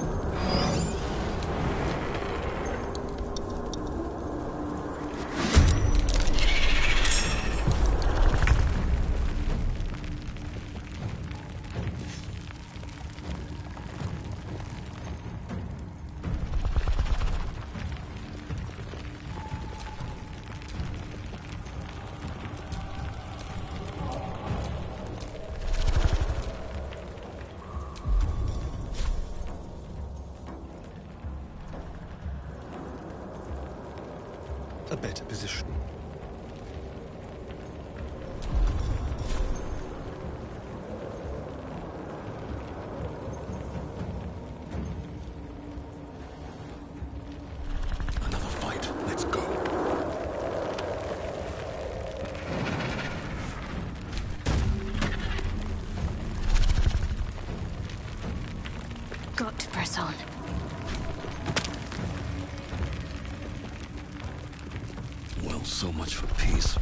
A better position. Another fight. Let's go. Got to press on. Well, so much for peace.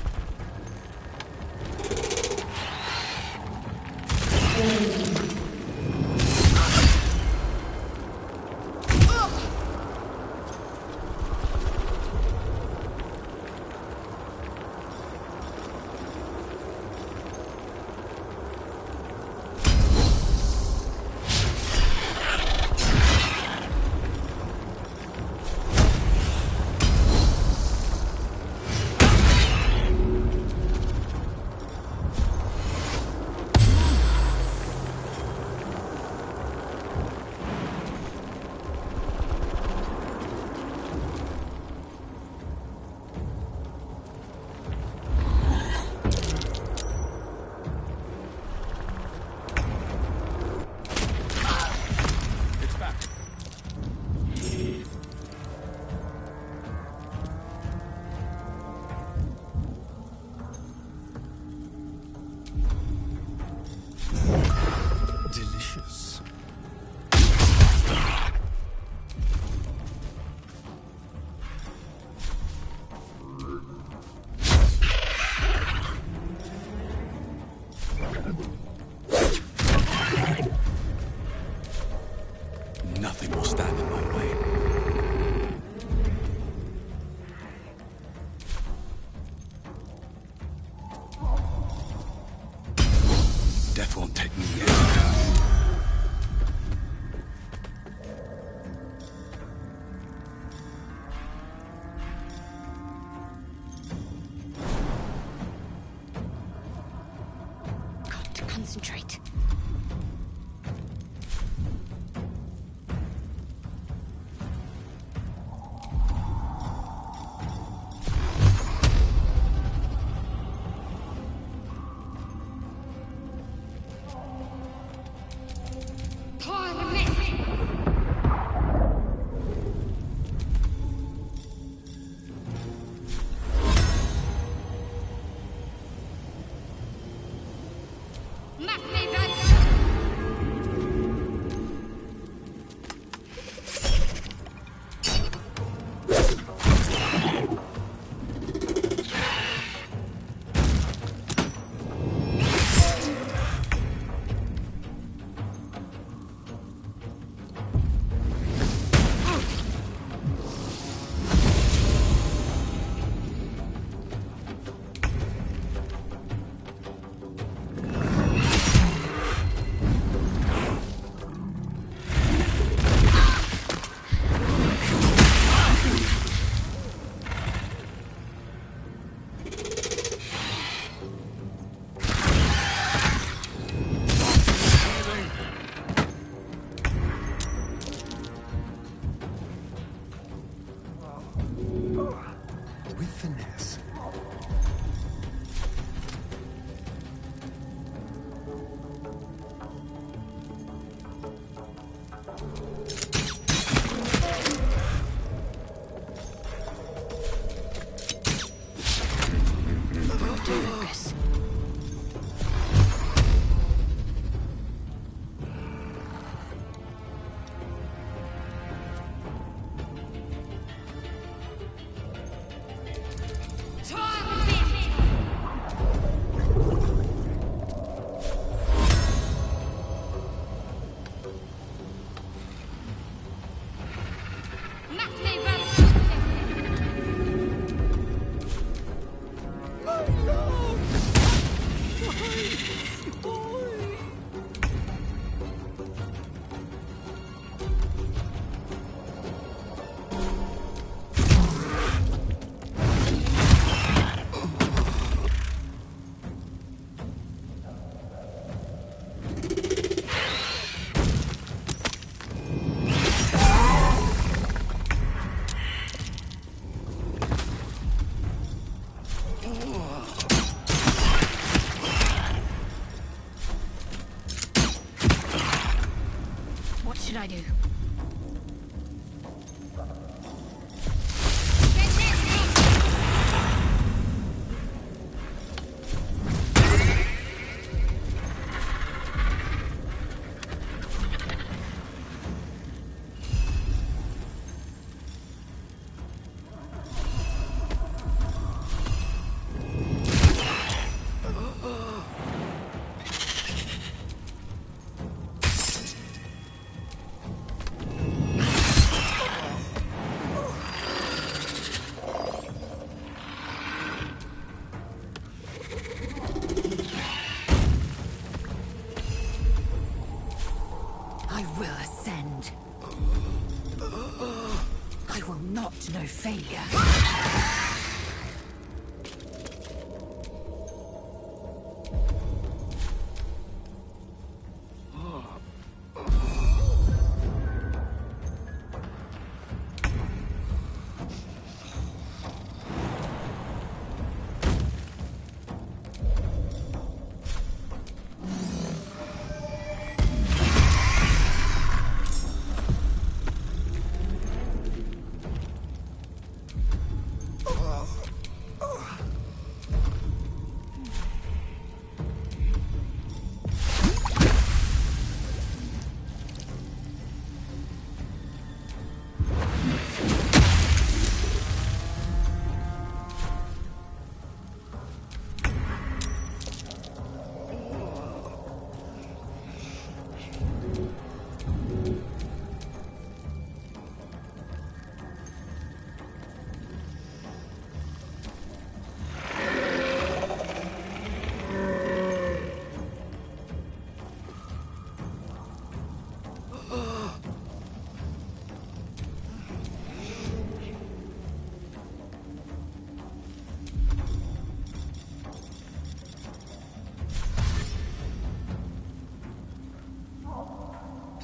failure.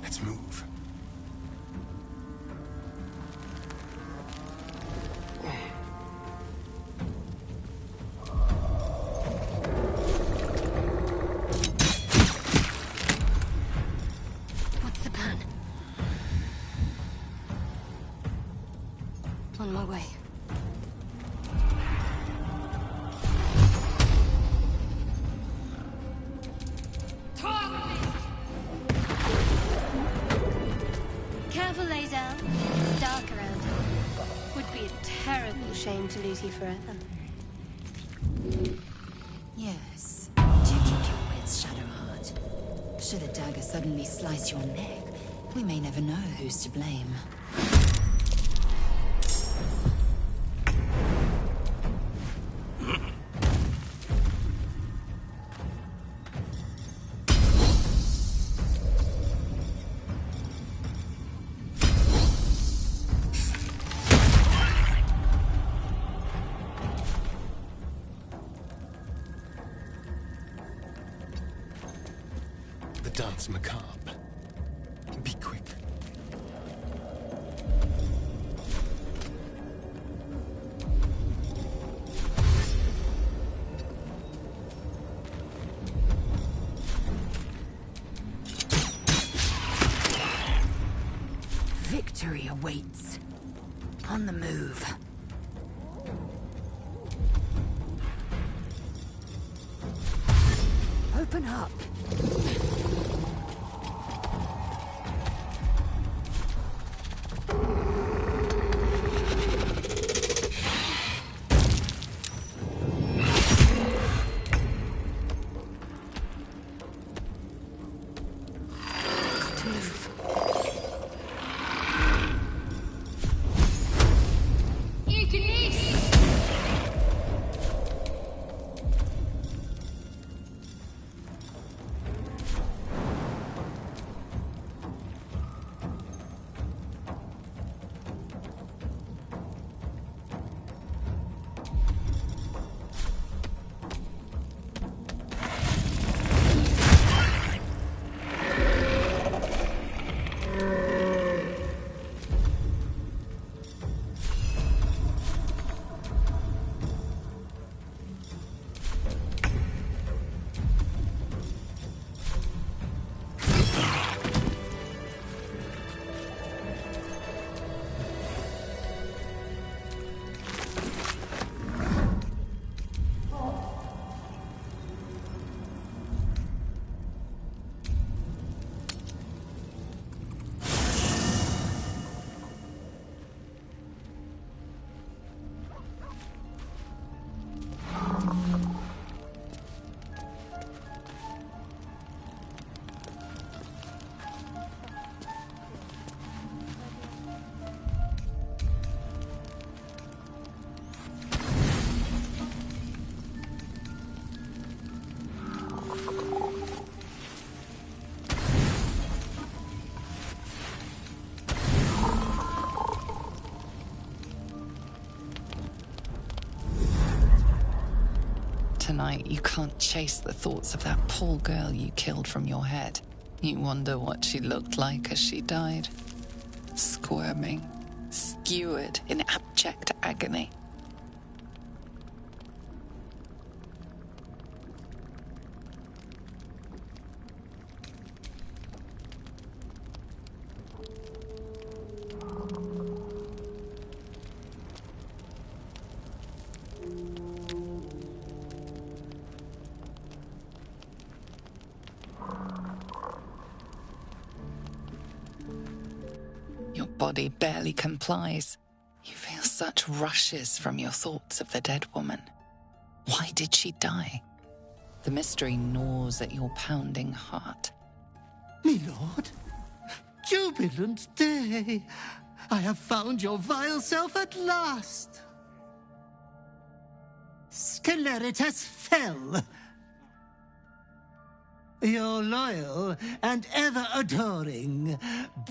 Let's move. What's the plan? On my way. Careful, Lae'zel. It's dark around here. Would be a terrible shame to lose you forever. Yes. Do keep your wits, Shadowheart. Should a dagger suddenly slice your neck, we may never know who's to blame. The dance macabre. Be quick. Victory awaits. On the move. Open up. Tonight, you can't chase the thoughts of that poor girl you killed from your head. You wonder what she looked like as she died. Squirming, skewered in abject agony. Your body barely complies. You feel such rushes from your thoughts of the dead woman. Why did she die? The mystery gnaws at your pounding heart. Me lord, jubilant day! I have found your vile self at last! Sceleritas fell! Your loyal and ever-adoring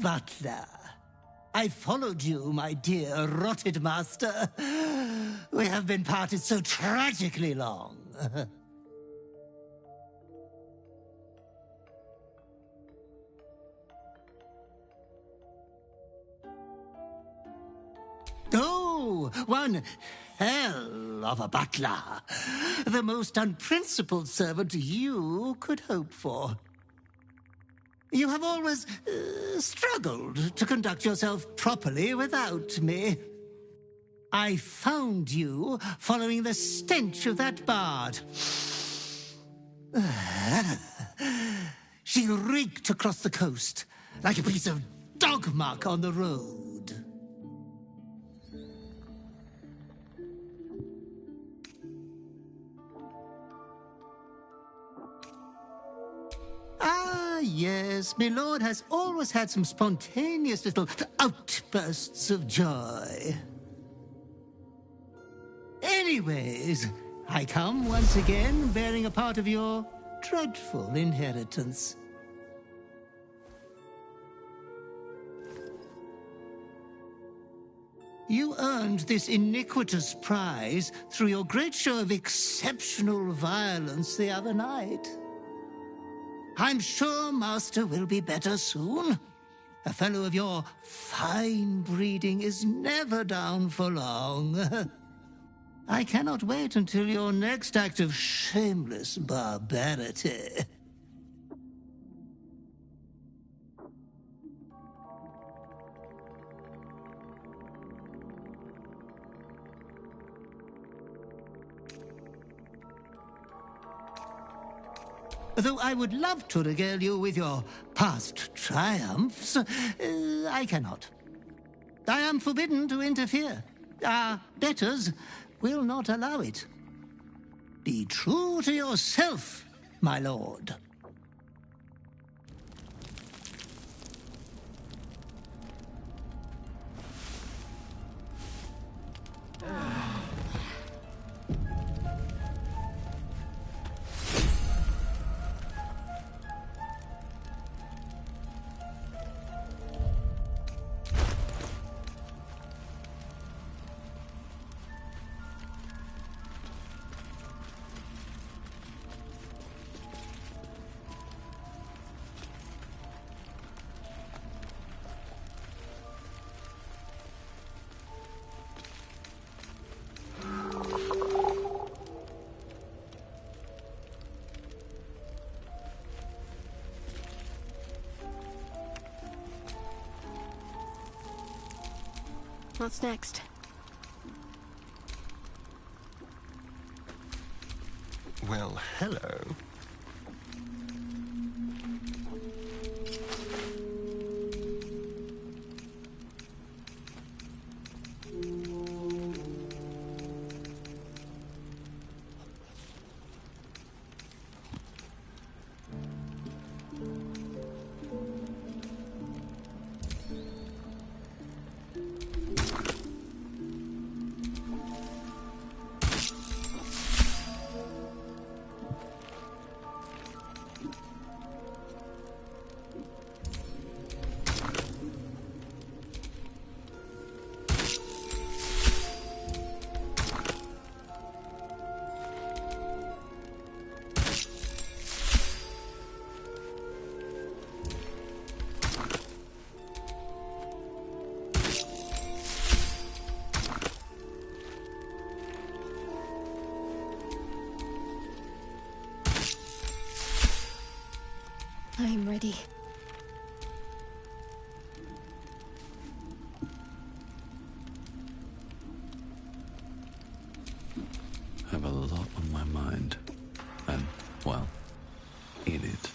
butler. I followed you, my dear rotted master. We have been parted so tragically long. Oh, one hell of a butler. The most unprincipled servant you could hope for. You have always struggled to conduct yourself properly without me. I found you following the stench of that bard. She reeked across the coast like a piece of dog muck on the road. Ah, yes, my lord has always had some spontaneous little outbursts of joy. Anyways, I come once again bearing a part of your dreadful inheritance. You earned this iniquitous prize through your great show of exceptional violence the other night. I'm sure Master will be better soon. A fellow of your fine breeding is never down for long. I cannot wait until your next act of shameless barbarity. Though I would love to regale you with your past triumphs, I cannot. I am forbidden to interfere. Our betters will not allow it. Be true to yourself, my lord. What's next? Well, hello. I'm ready. I have a lot on my mind. And, well, in it.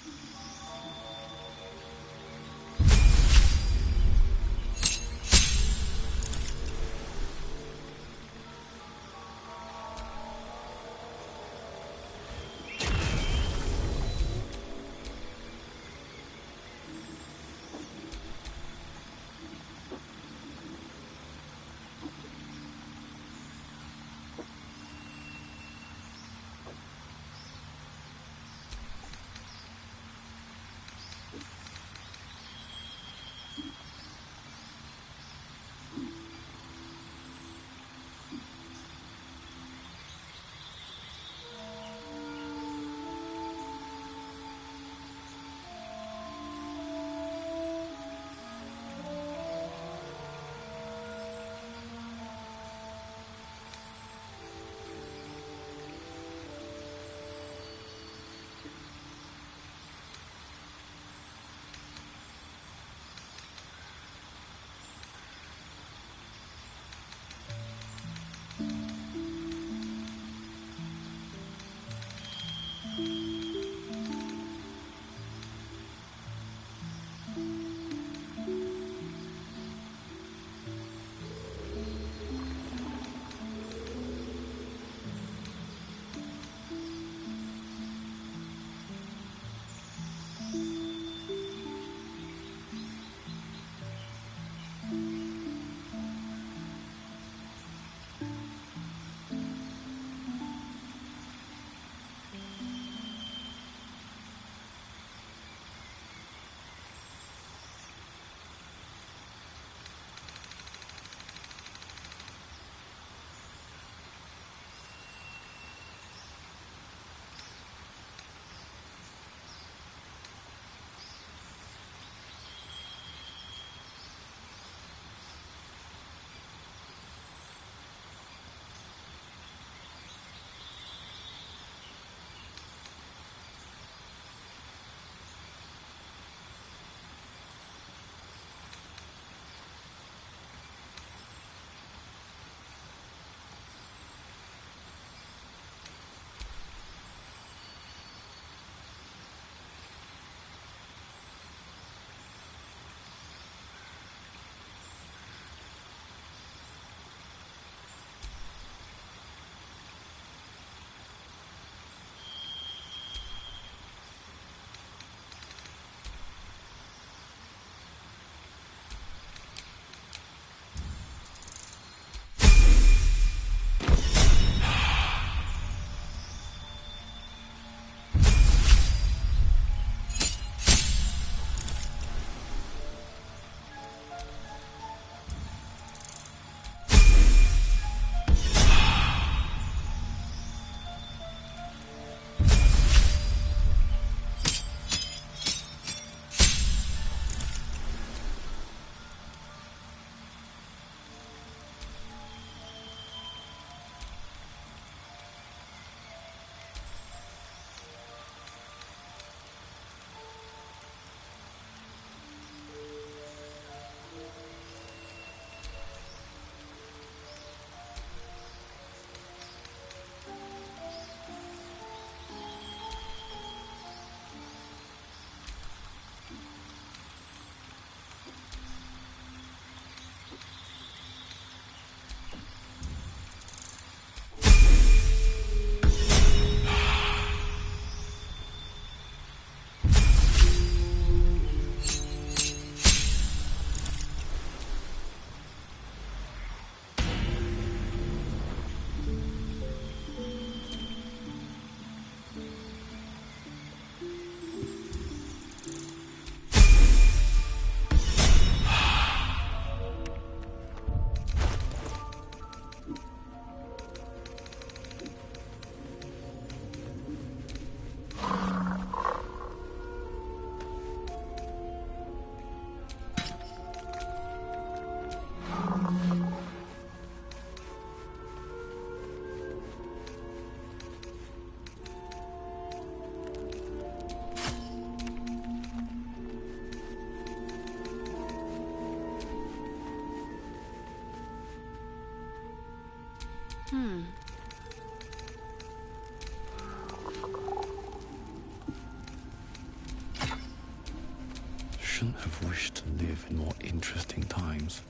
Shouldn't have wished to live in more interesting times.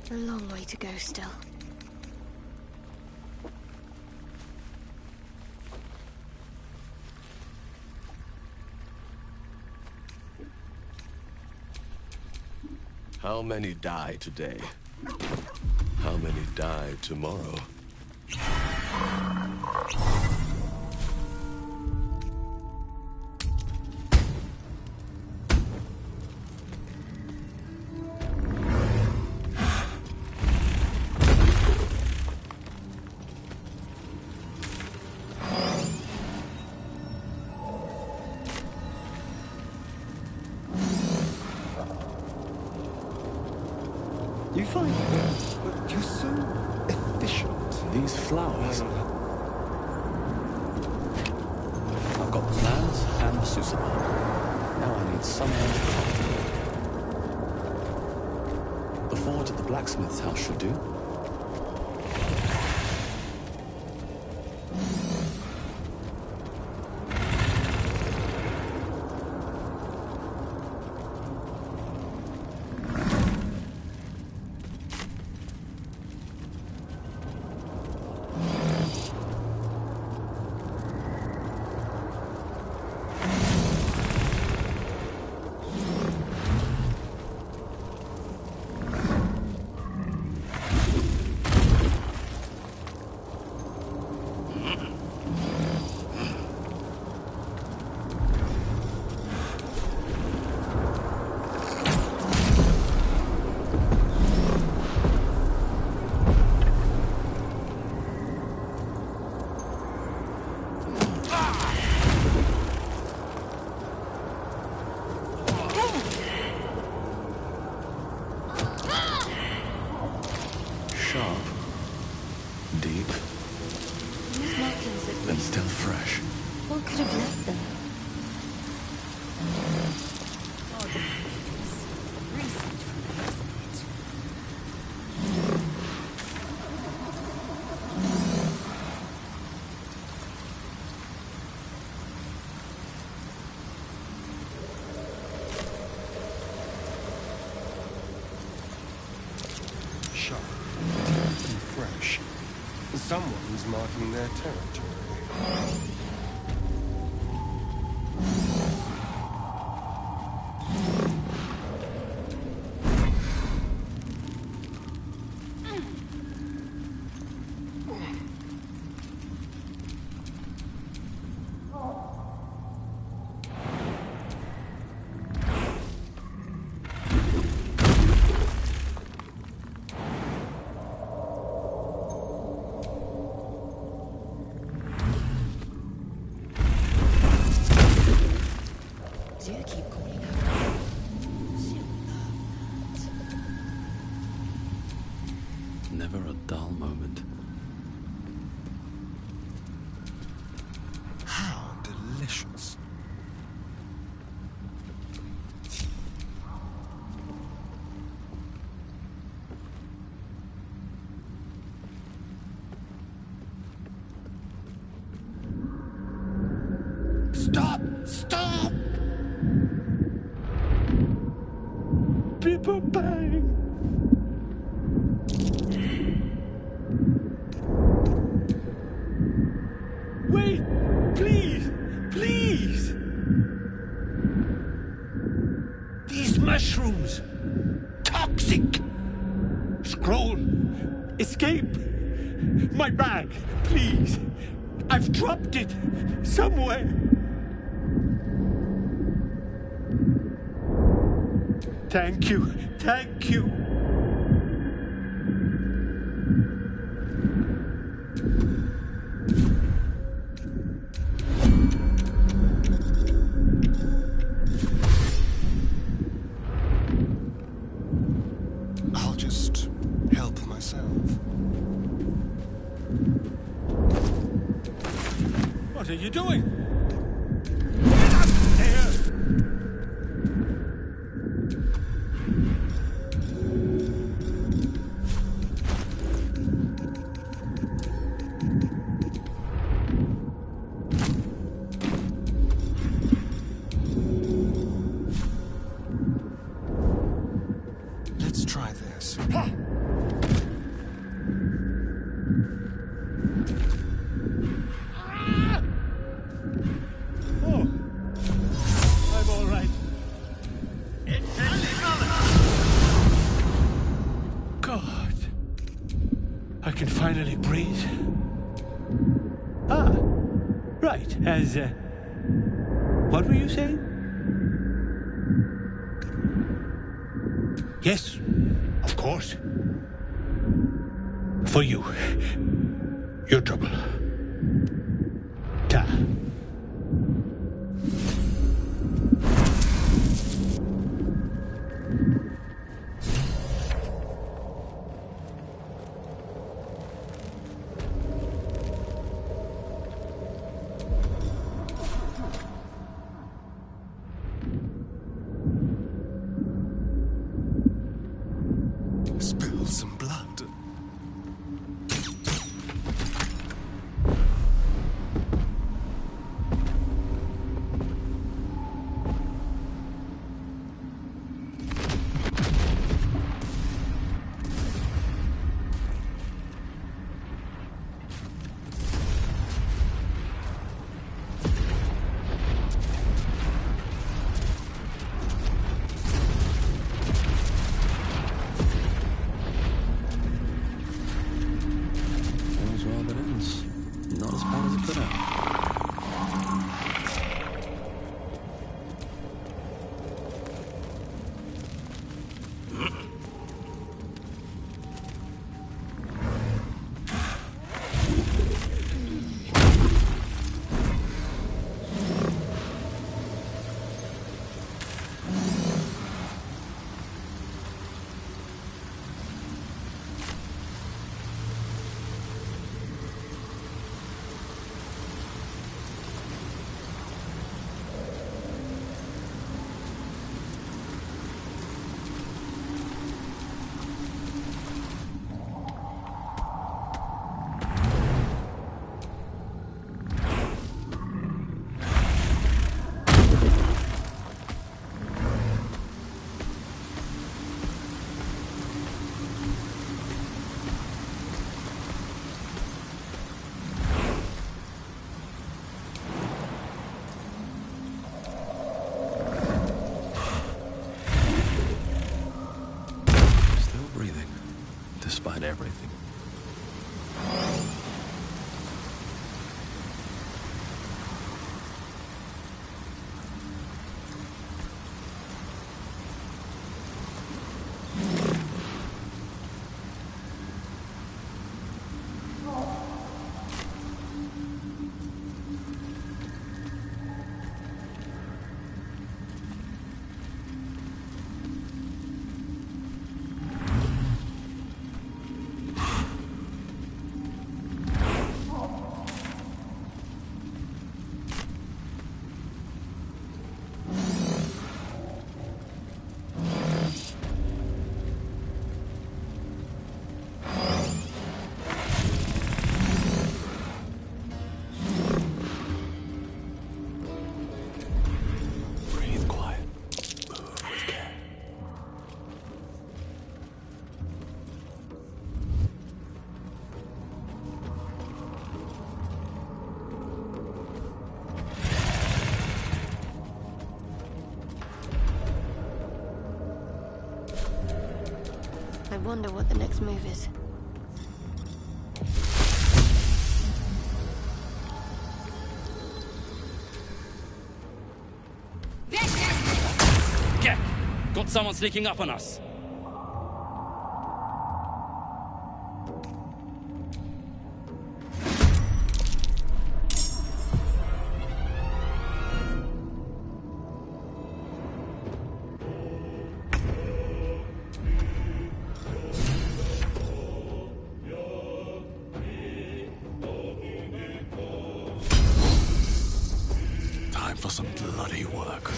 A long way to go still. How many die today? How many die tomorrow? You find that you're so efficient. These flowers. I've got the plans and the Susama. Now I need someone to craft them. The forge at the blacksmith's house should do. Fresh. Someone's marking their territory. Never a dull moment. How delicious. Stop! Stop! People bang! Wait! Please! Please! These mushrooms! Toxic! Scroll! Escape! My bag! Please! I've dropped it! Somewhere! Thank you! Thank you! can finally breathe. Ah, right, as, what were you saying? Yes, of course. For you. Your trouble. Ta. Spill some blood. Not as bad as it could have. Despite everything. I wonder what the next move is. Get! Got someone sneaking up on us. For some bloody work.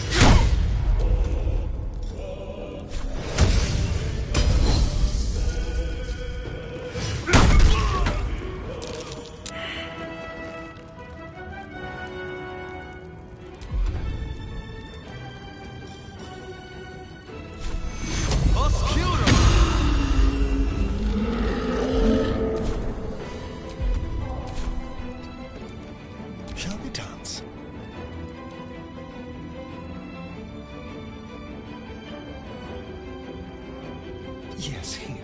Shall we dance? Yes, here.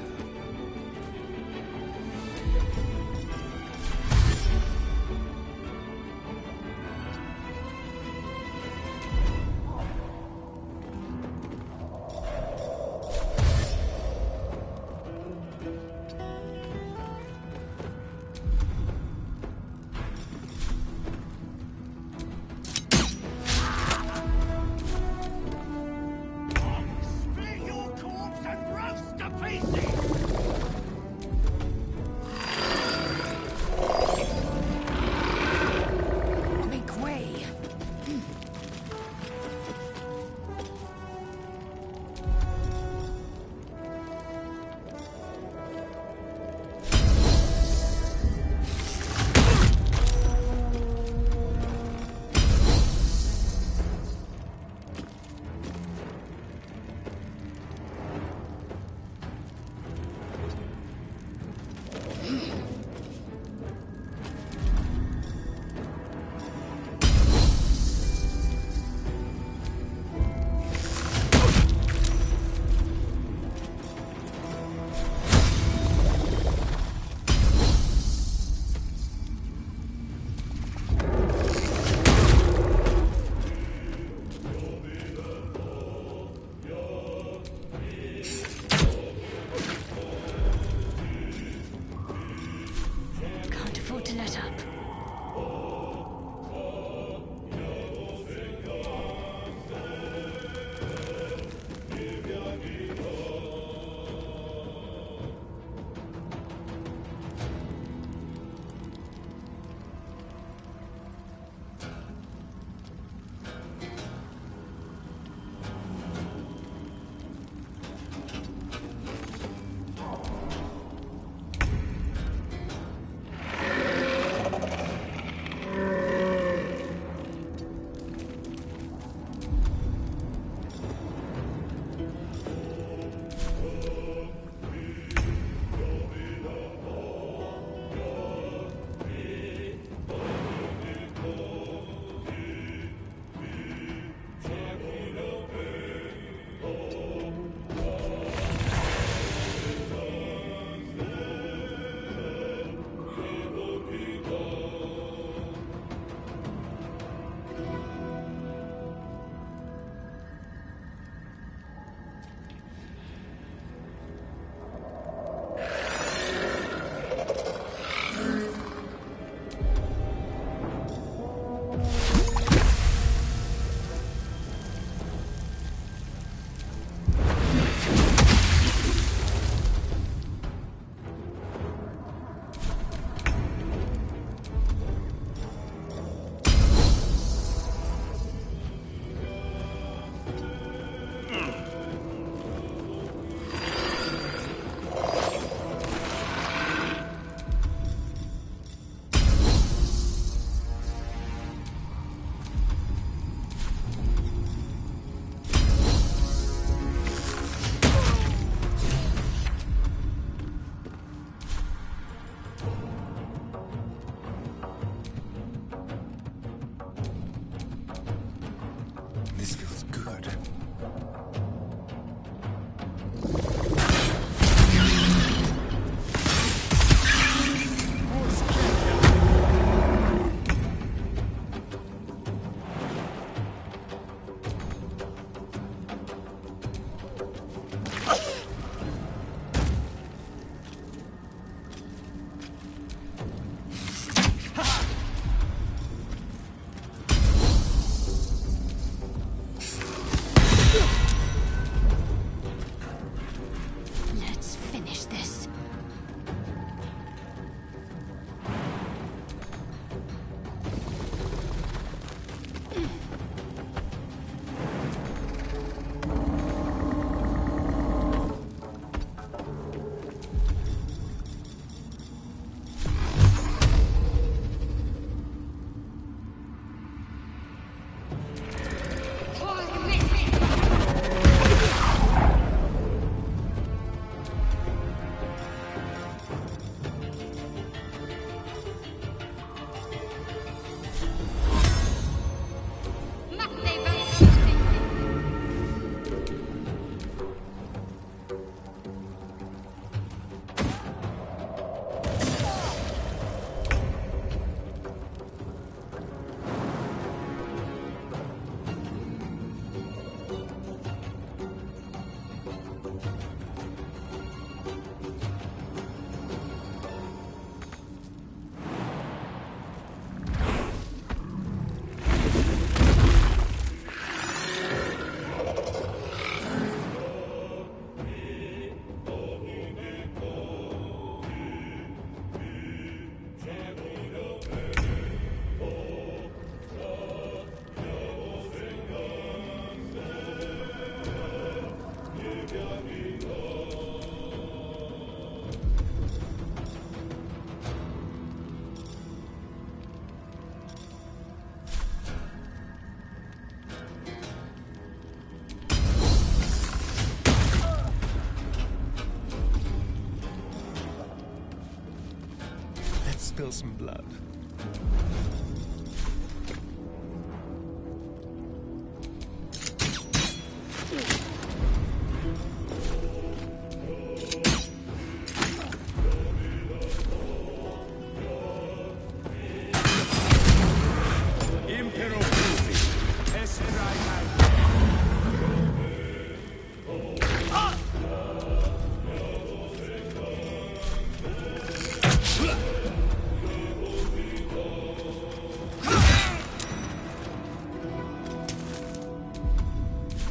spill some blood.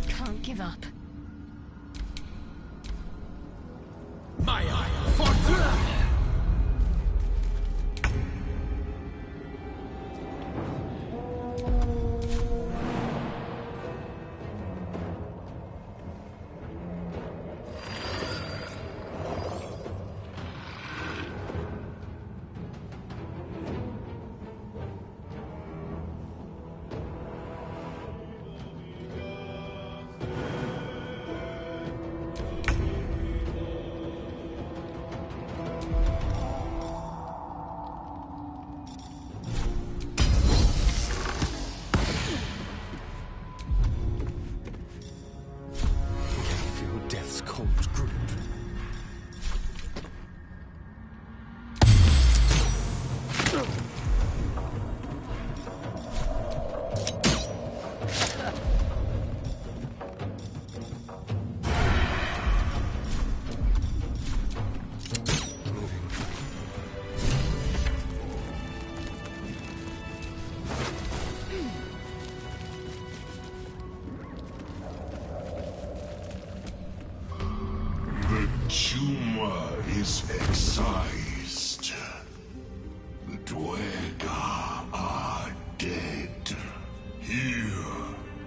Can't give up. Maya, Fortuna! Feel death's cold grip. The tumor is excised. The Duergar are dead. Here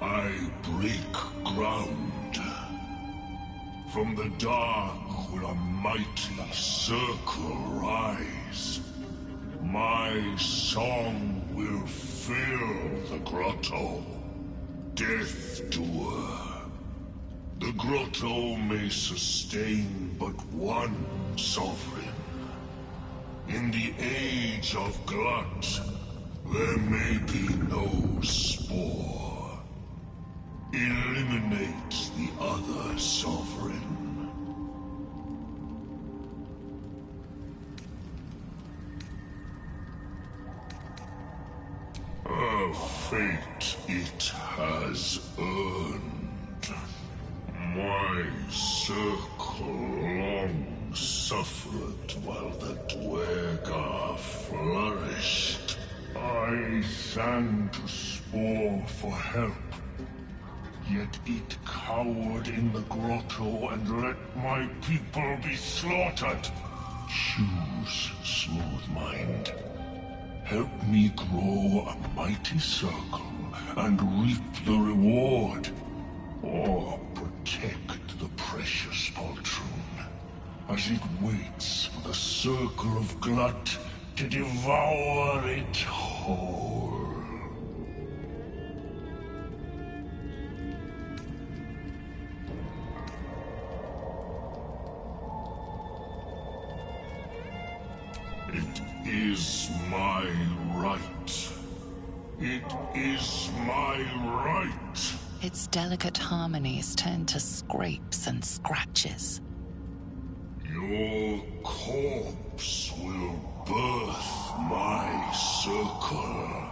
I break ground. From the dark will a mighty circle rise. My song will fill the grotto. Death Doer. The grotto may sustain but one sovereign. In the age of glut, there may be no spore. Eliminate the other sovereign. A fate it has earned. My circle long suffered while the Duergar flourished. I sang to Spore for help, yet it cowered in the grotto and let my people be slaughtered. Choose, Smooth Mind. Help me grow a mighty circle and reap the reward. Or protect the precious poltroon as it waits for the circle of glut to devour it whole. It is my right. It is my right. Its delicate harmonies turn to scrapes and scratches. Your corpse will birth my circle.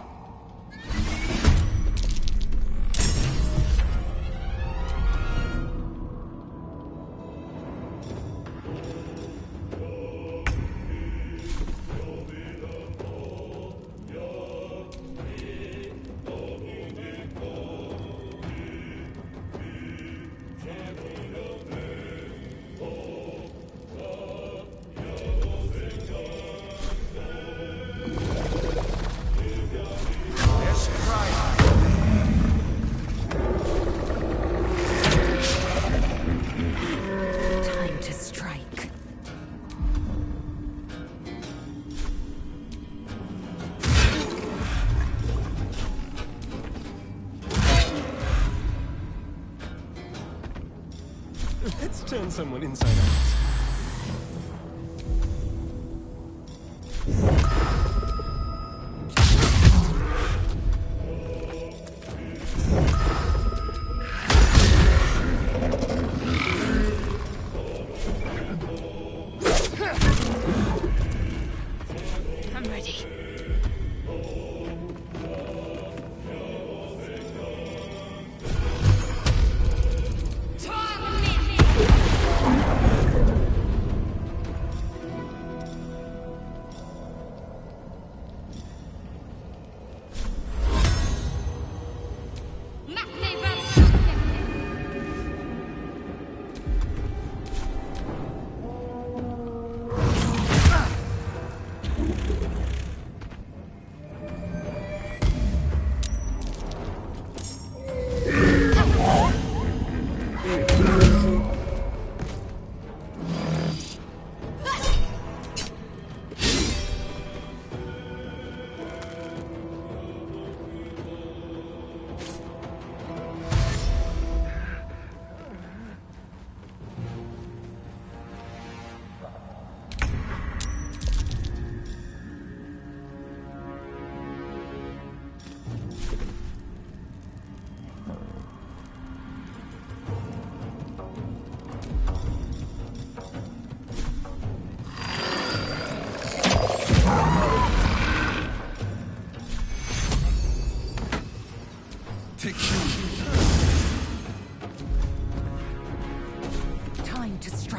Time to strike. Let's turn someone inside out.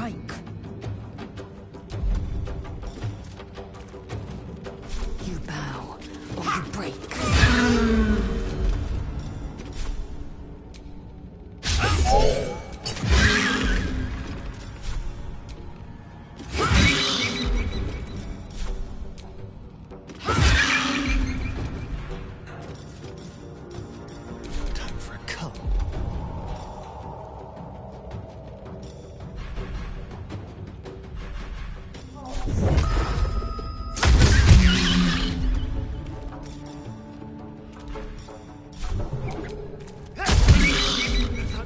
strike. You bow, or you break.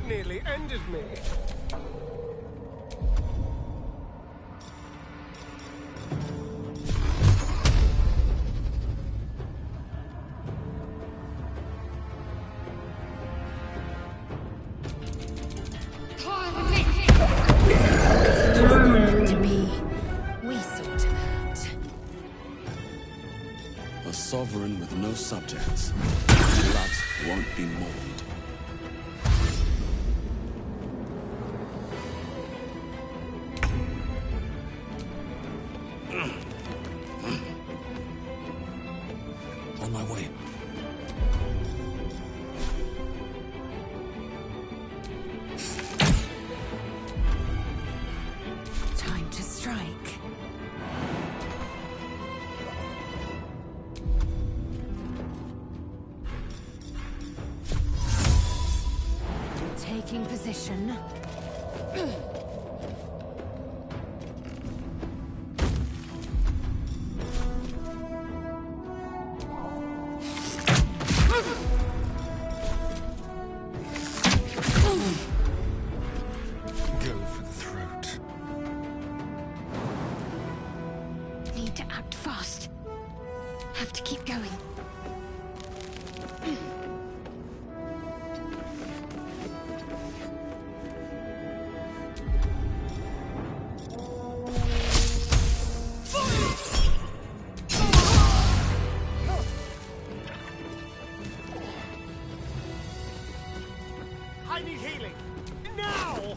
Nearly ended me. To be, we sort him out. A sovereign with no subjects. Blood won't be mourned. On my way. Time to strike. Taking position. Go for the throat. Need to act fast. Have to keep going. I need healing. Now!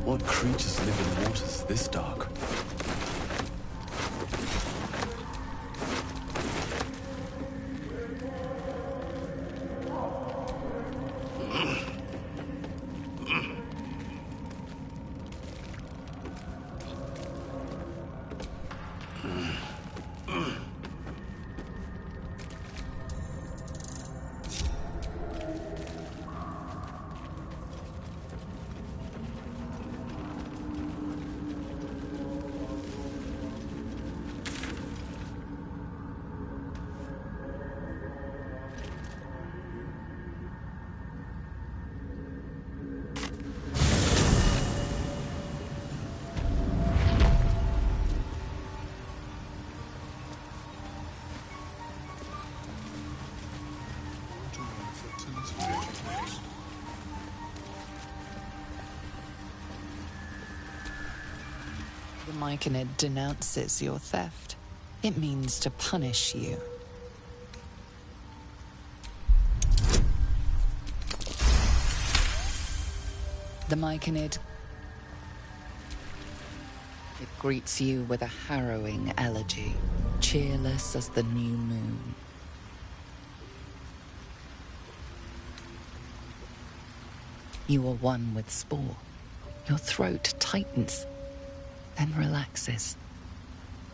What creatures live in waters this dark? The Myconid denounces your theft. It means to punish you. The Myconid It greets you with a harrowing elegy, cheerless as the new moon. You are one with Spore. Your throat tightens, then relaxes.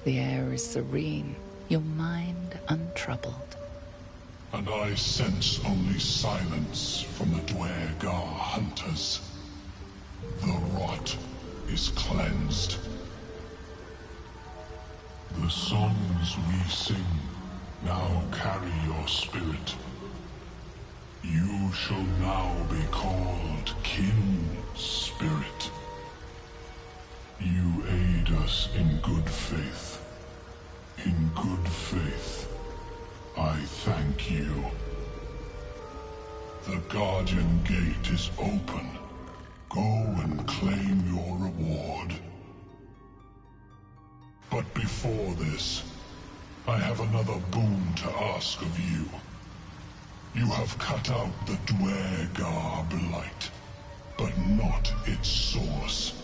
The air is serene, your mind untroubled. And I sense only silence from the Duergar hunters. The rot is cleansed. The songs we sing now carry your spirit. You shall now be called Kin Spirit. You aid us in good faith. In good faith, I thank you. The Guardian Gate is open. Go and claim your reward. But before this, I have another boon to ask of you. You have cut out the Duergar blight, but not its source.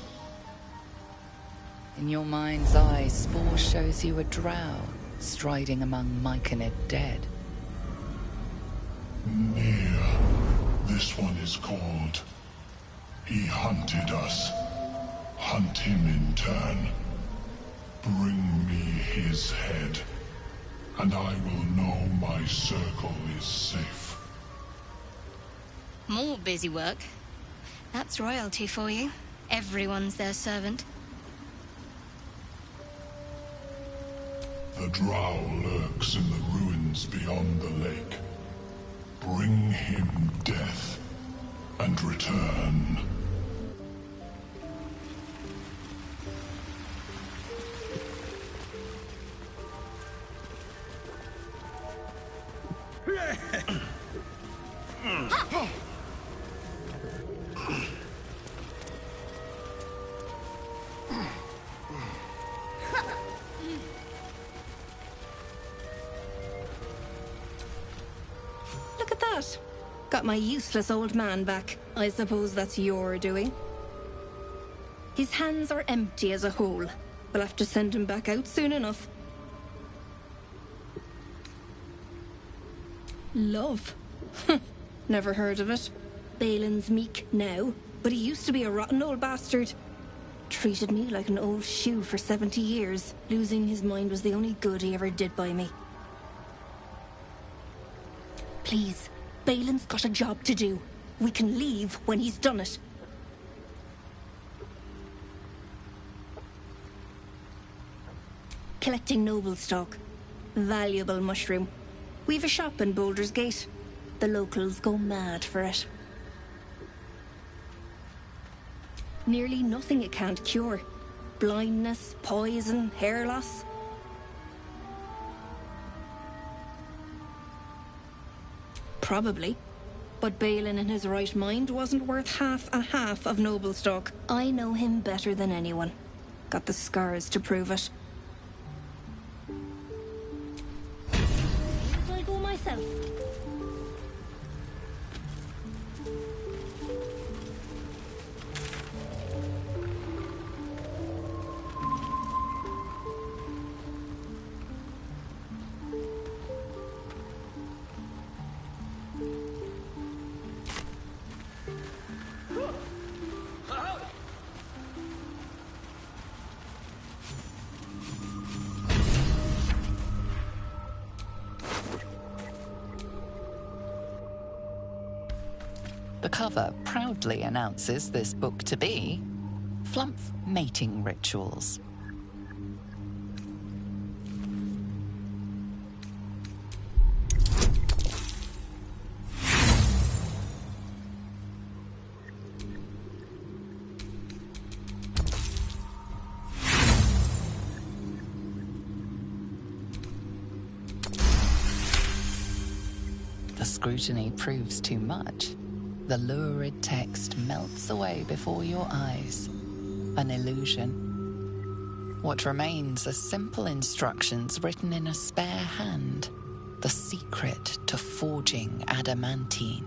In your mind's eye, Spore shows you a drow striding among Myconid dead. Near. This one is called. He hunted us. Hunt him in turn. Bring me his head, and I will know my circle is safe. More busy work. That's royalty for you. Everyone's their servant. The drow lurks in the ruins beyond the lake. Bring him death, and return. Look at that. Got my useless old man back. I suppose that's your doing. His hands are empty as a whole. We'll have to send him back out soon enough. Love? Never heard of it. Balin's meek now, but he used to be a rotten old bastard. Treated me like an old shoe for 70 years. Losing his mind was the only good he ever did by me. Please, Balin's got a job to do. We can leave when he's done it. Collecting noble stock. Valuable mushroom. We've a shop in Baldurs Gate. The locals go mad for it. Nearly nothing it can't cure. Blindness, poison, hair loss. Probably. But Balin in his right mind wasn't worth half a half of noble stock. I know him better than anyone. Got the scars to prove it. I'll go myself. The cover proudly announces this book to be Flumph Mating Rituals. The scrutiny proves too much. The lurid text melts away before your eyes. An illusion. What remains are simple instructions written in a spare hand. The secret to forging adamantine.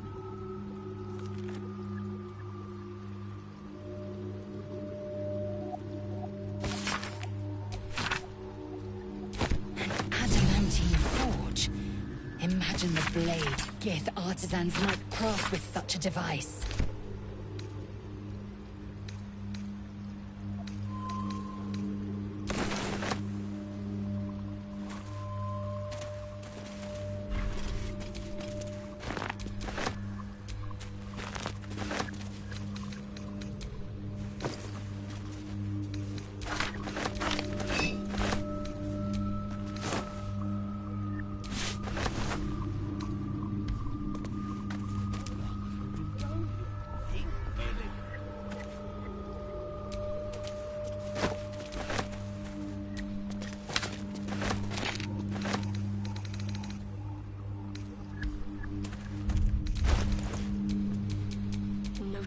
Imagine the blade Gith artisans might craft with such a device.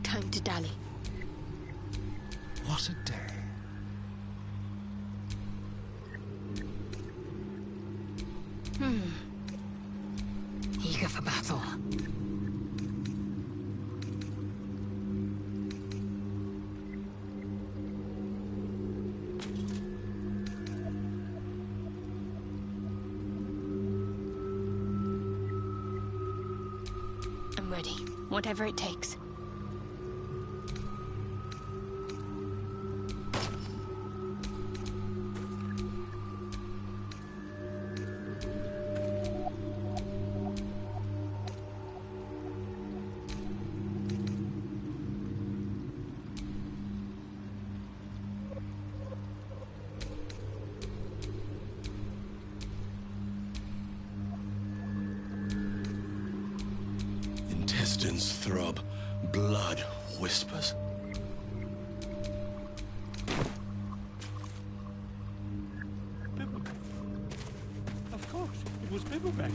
Time to dally. What a day. Eager for battle. I'm ready. Whatever it takes. Intestines throb, blood whispers. Paperback. Of course, it was paperback.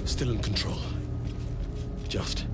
Still in control. Just.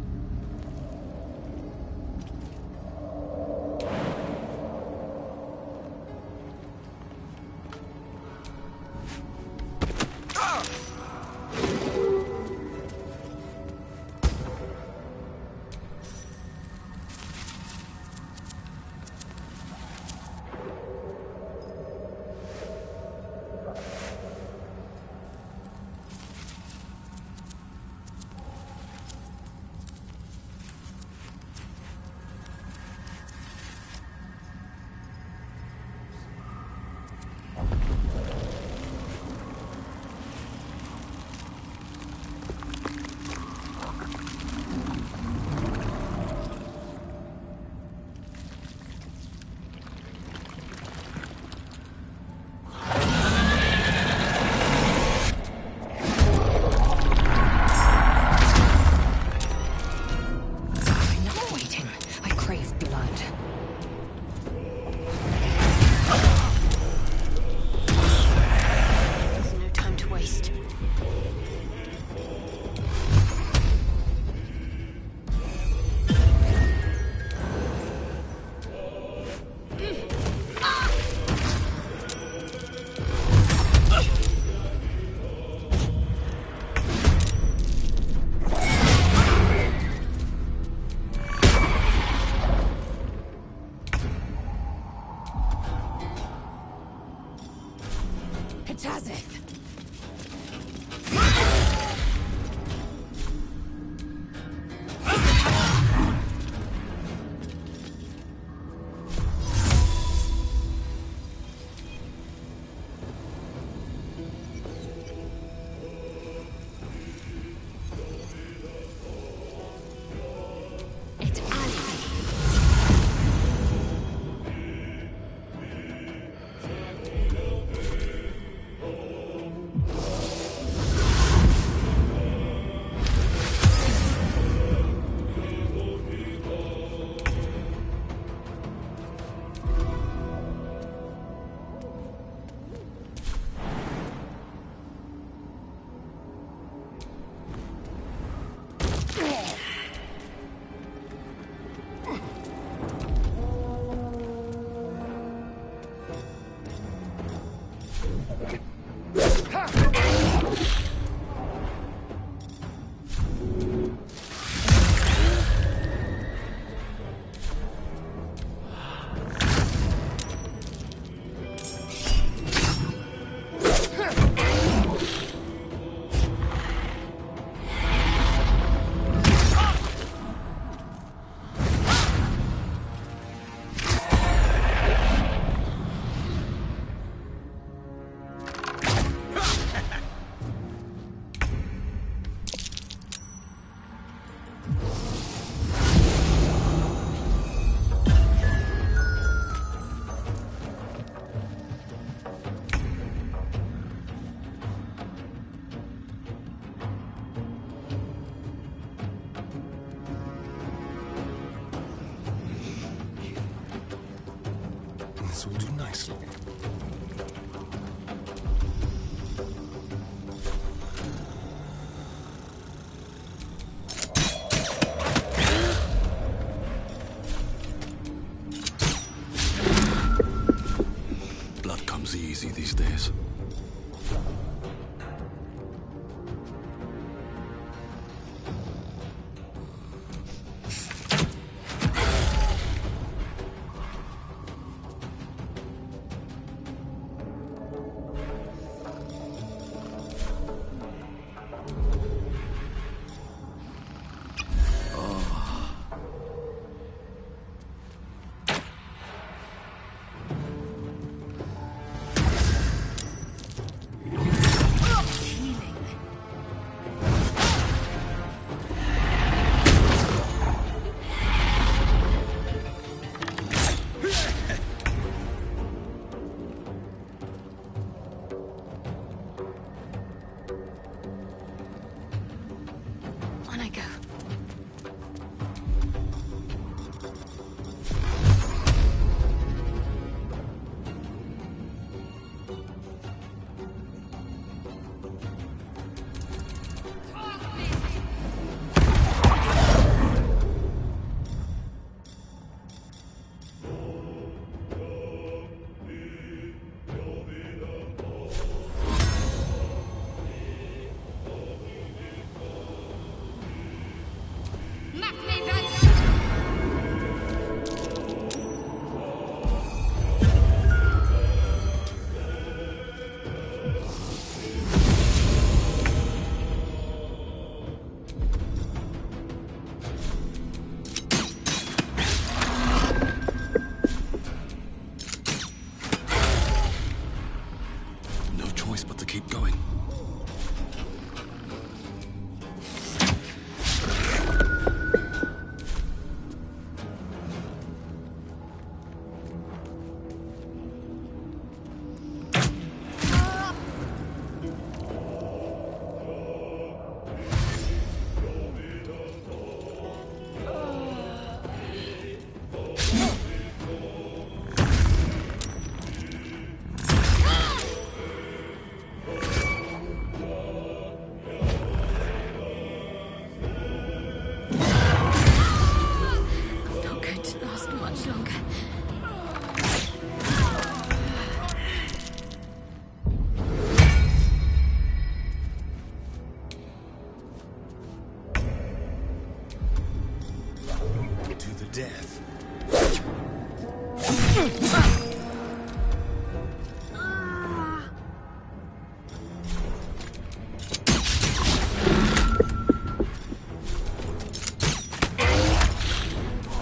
This will do nicely. Blood comes easy these days. On I go. No choice but to keep going. Not going to last much longer. To the death.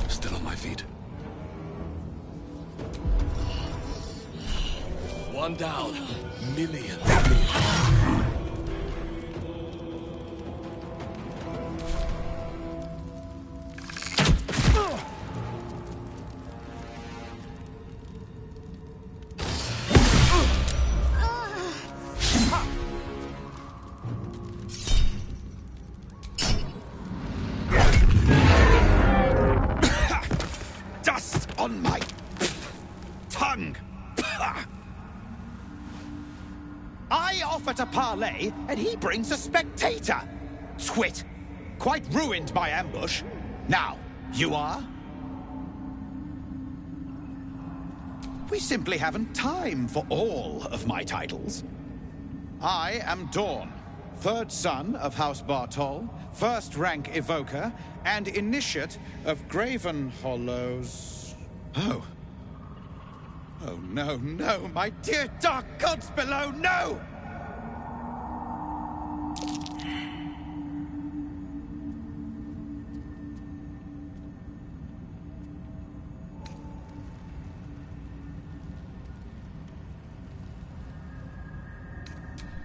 Still on my feet. One down. Millions. Dust on my tongue. I offer to parley, and he brings a spectator. Twit. Quite ruined my ambush. Now, you are? We simply haven't time for all of my titles. I am Dawn, third son of House Bartol, first rank evoker, and initiate of Graven Hollows. Oh. Oh, no, no, my dear dark gods below, no!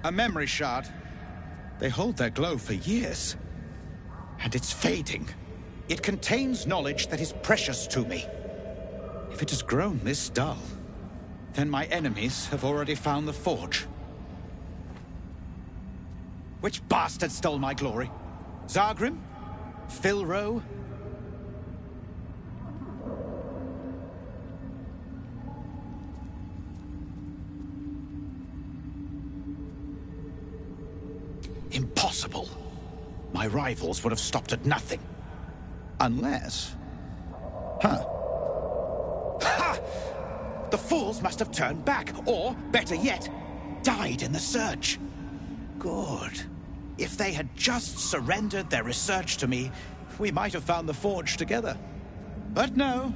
A memory shard. They hold their glow for years. And it's fading. It contains knowledge that is precious to me. If it has grown this dull, then my enemies have already found the forge. Which bastard stole my glory? Zargrim? Philro? impossible. My rivals would have stopped at nothing. Unless... Huh. Ha! The fools must have turned back, or, better yet, died in the search. Good. If they had just surrendered their research to me, we might have found the forge together. But no,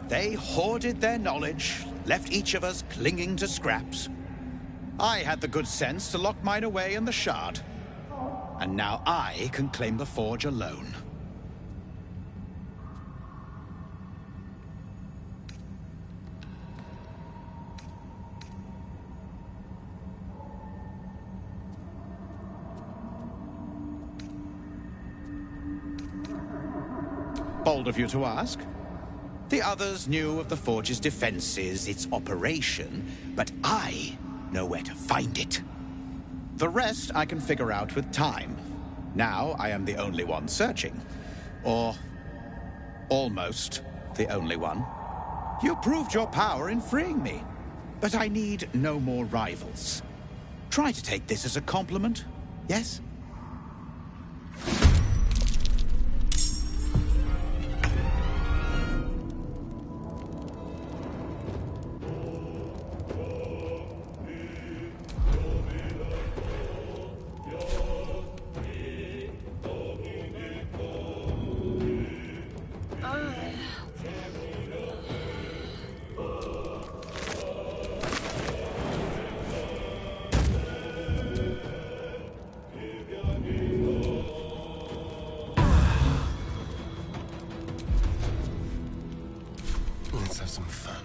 they hoarded their knowledge, left each of us clinging to scraps. I had the good sense to lock mine away in the shard. And now I can claim the forge alone. Bold of you to ask. The others knew of the forge's defenses, its operation, but I know where to find it. The rest I can figure out with time. Now I am the only one searching. Or almost the only one. You proved your power in freeing me, but I need no more rivals. Try to take this as a compliment, yes? Let's have some fun.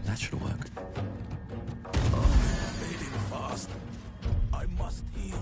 That should work. Fading fast. I must heal.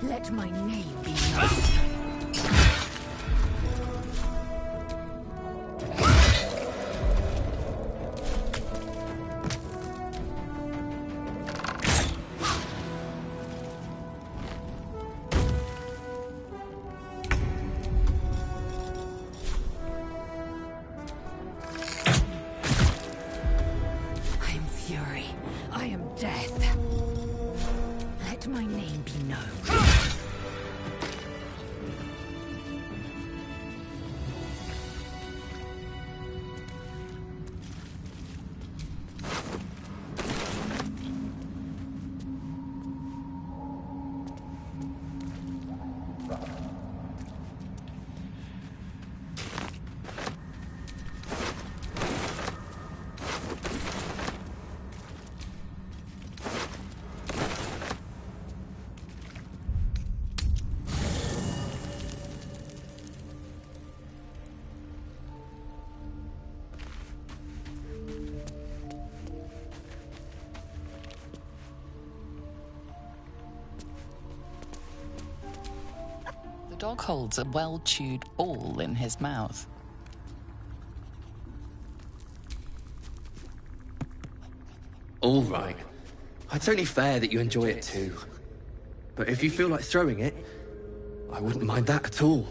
Let my name be known. I am fury. I am death. Let my name be known. The dog holds a well-chewed ball in his mouth. All right. It's only fair that you enjoy it too. But if you feel like throwing it, I wouldn't mind that at all.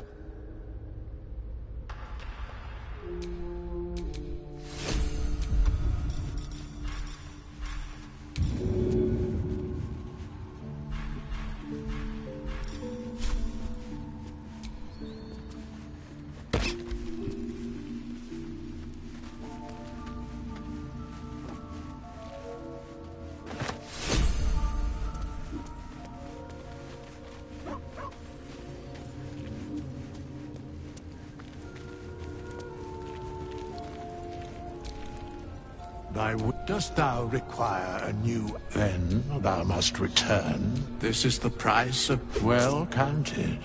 Dost thou require a new... Then thou must return. This is the price of... Well counted.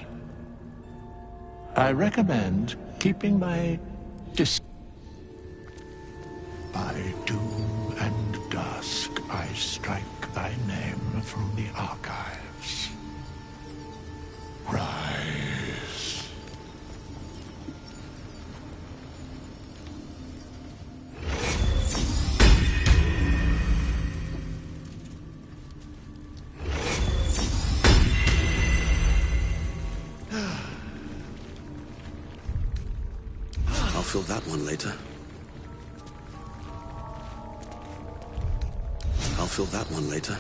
I recommend keeping my... By doom and dusk, I strike thy name from the archives. Rise. I'll fill that one later. I'll fill that one later.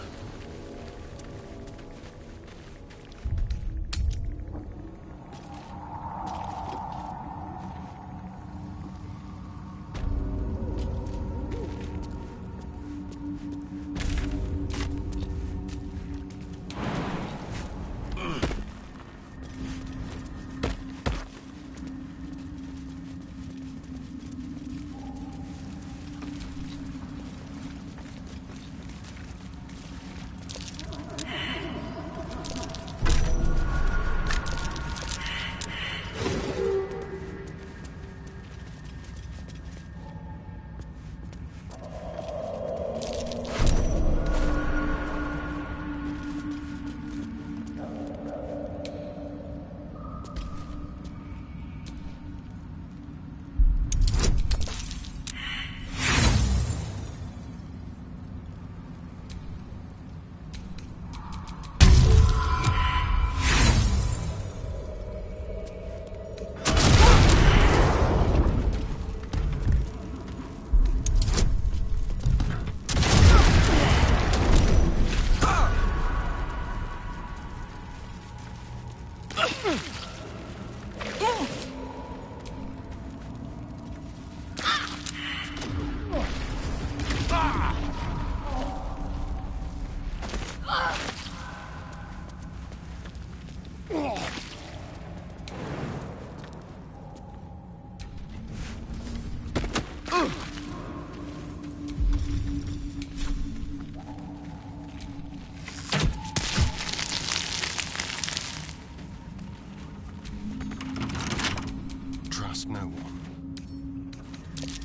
Trust no one.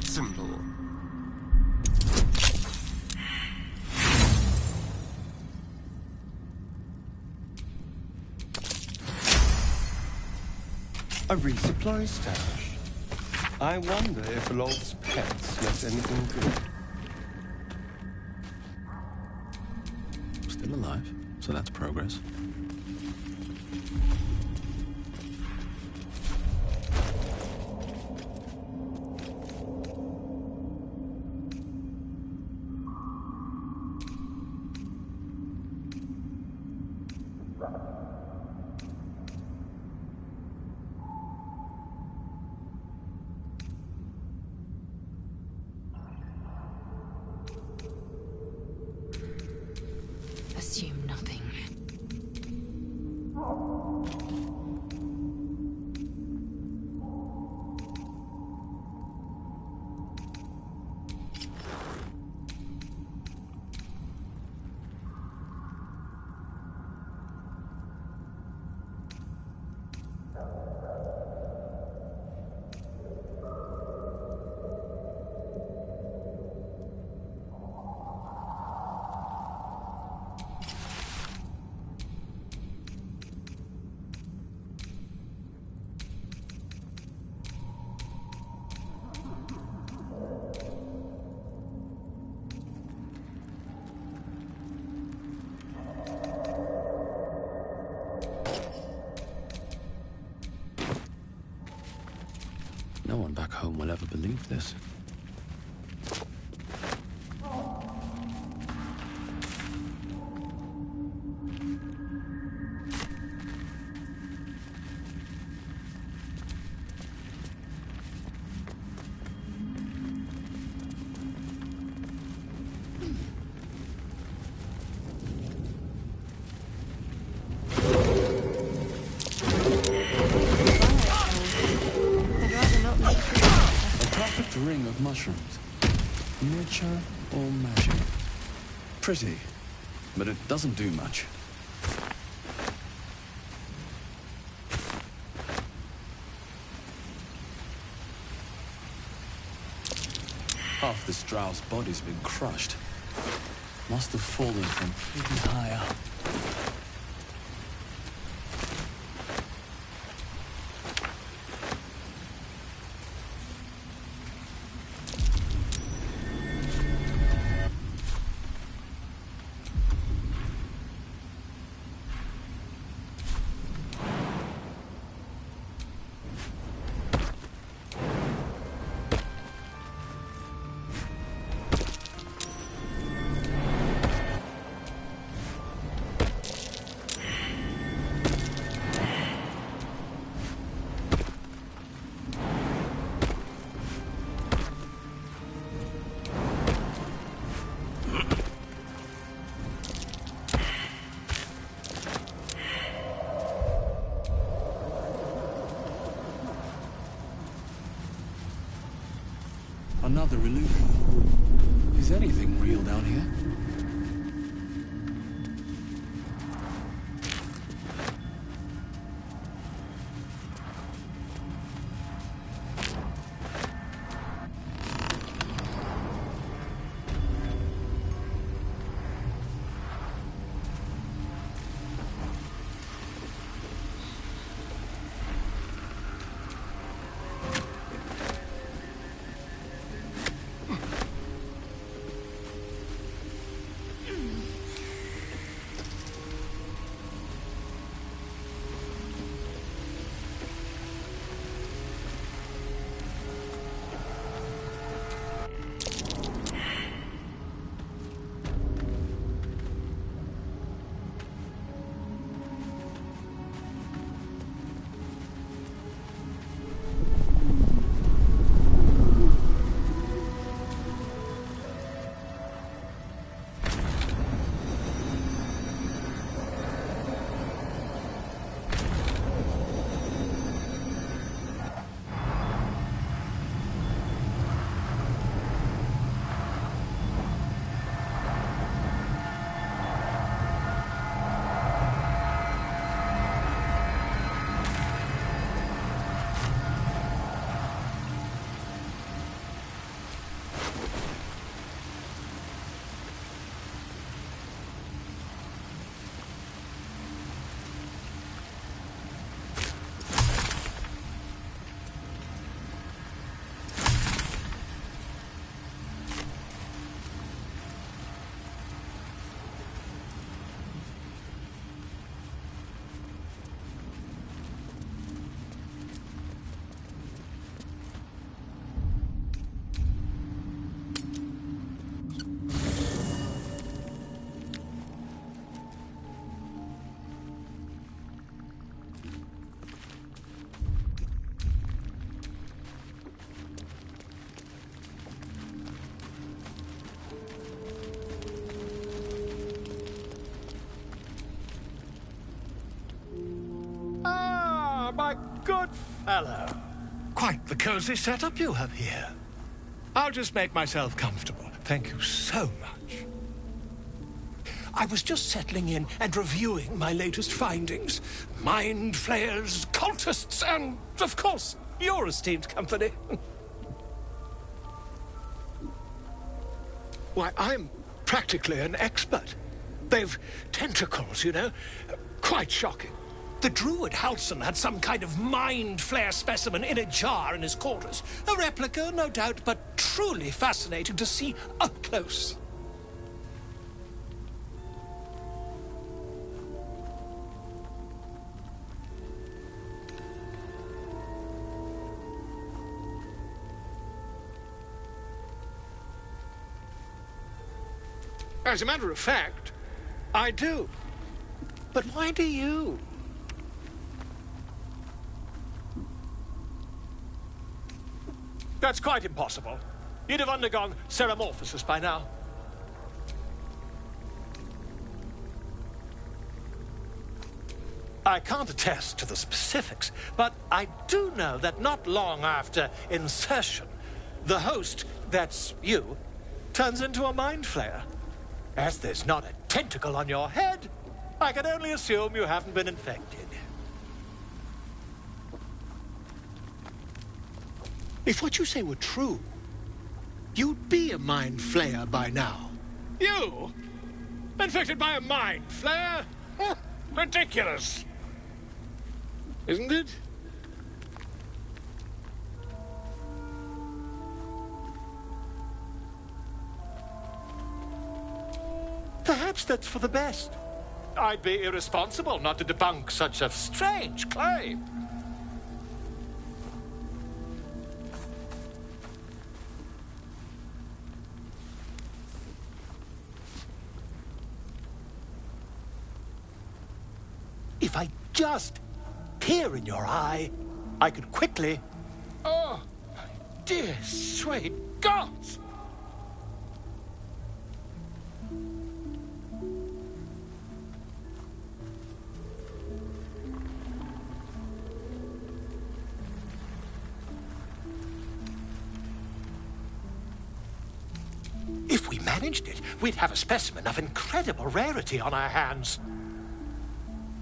Simple. A resupply stash. I wonder if Lord's pets left anything good. Still alive, so that's progress. Assume nothing. No one back home will ever believe this. Ring of mushrooms. Nurture or magic. Pretty, but it doesn't do much. Half this drow's body's been crushed. Must have fallen from pretty high up. Another illusion. Is anything real down here? My good fellow. Quite the cozy setup you have here. I'll just make myself comfortable. Thank you so much. I was just settling in and reviewing my latest findings. Mind flayers, cultists, and, of course, your esteemed company. Why, I'm practically an expert. They've tentacles, you know. Quite shocking. The druid Halson had some kind of mind flare specimen in a jar in his quarters. A replica, no doubt, but truly fascinating to see up close. As a matter of fact, I do. But why do you? That's quite impossible. You'd have undergone ceramorphosis by now. I can't attest to the specifics, but I do know that not long after insertion, the host, that's you, turns into a mind flayer. As there's not a tentacle on your head, I can only assume you haven't been infected. If what you say were true, you'd be a mind flayer by now. You? Infected by a mind flare? Huh, ridiculous. Isn't it? Perhaps that's for the best. I'd be irresponsible not to debunk such a strange claim. If I just peer in your eye, I could quickly... Oh, my dear sweet gods! If we managed it, we'd have a specimen of incredible rarity on our hands.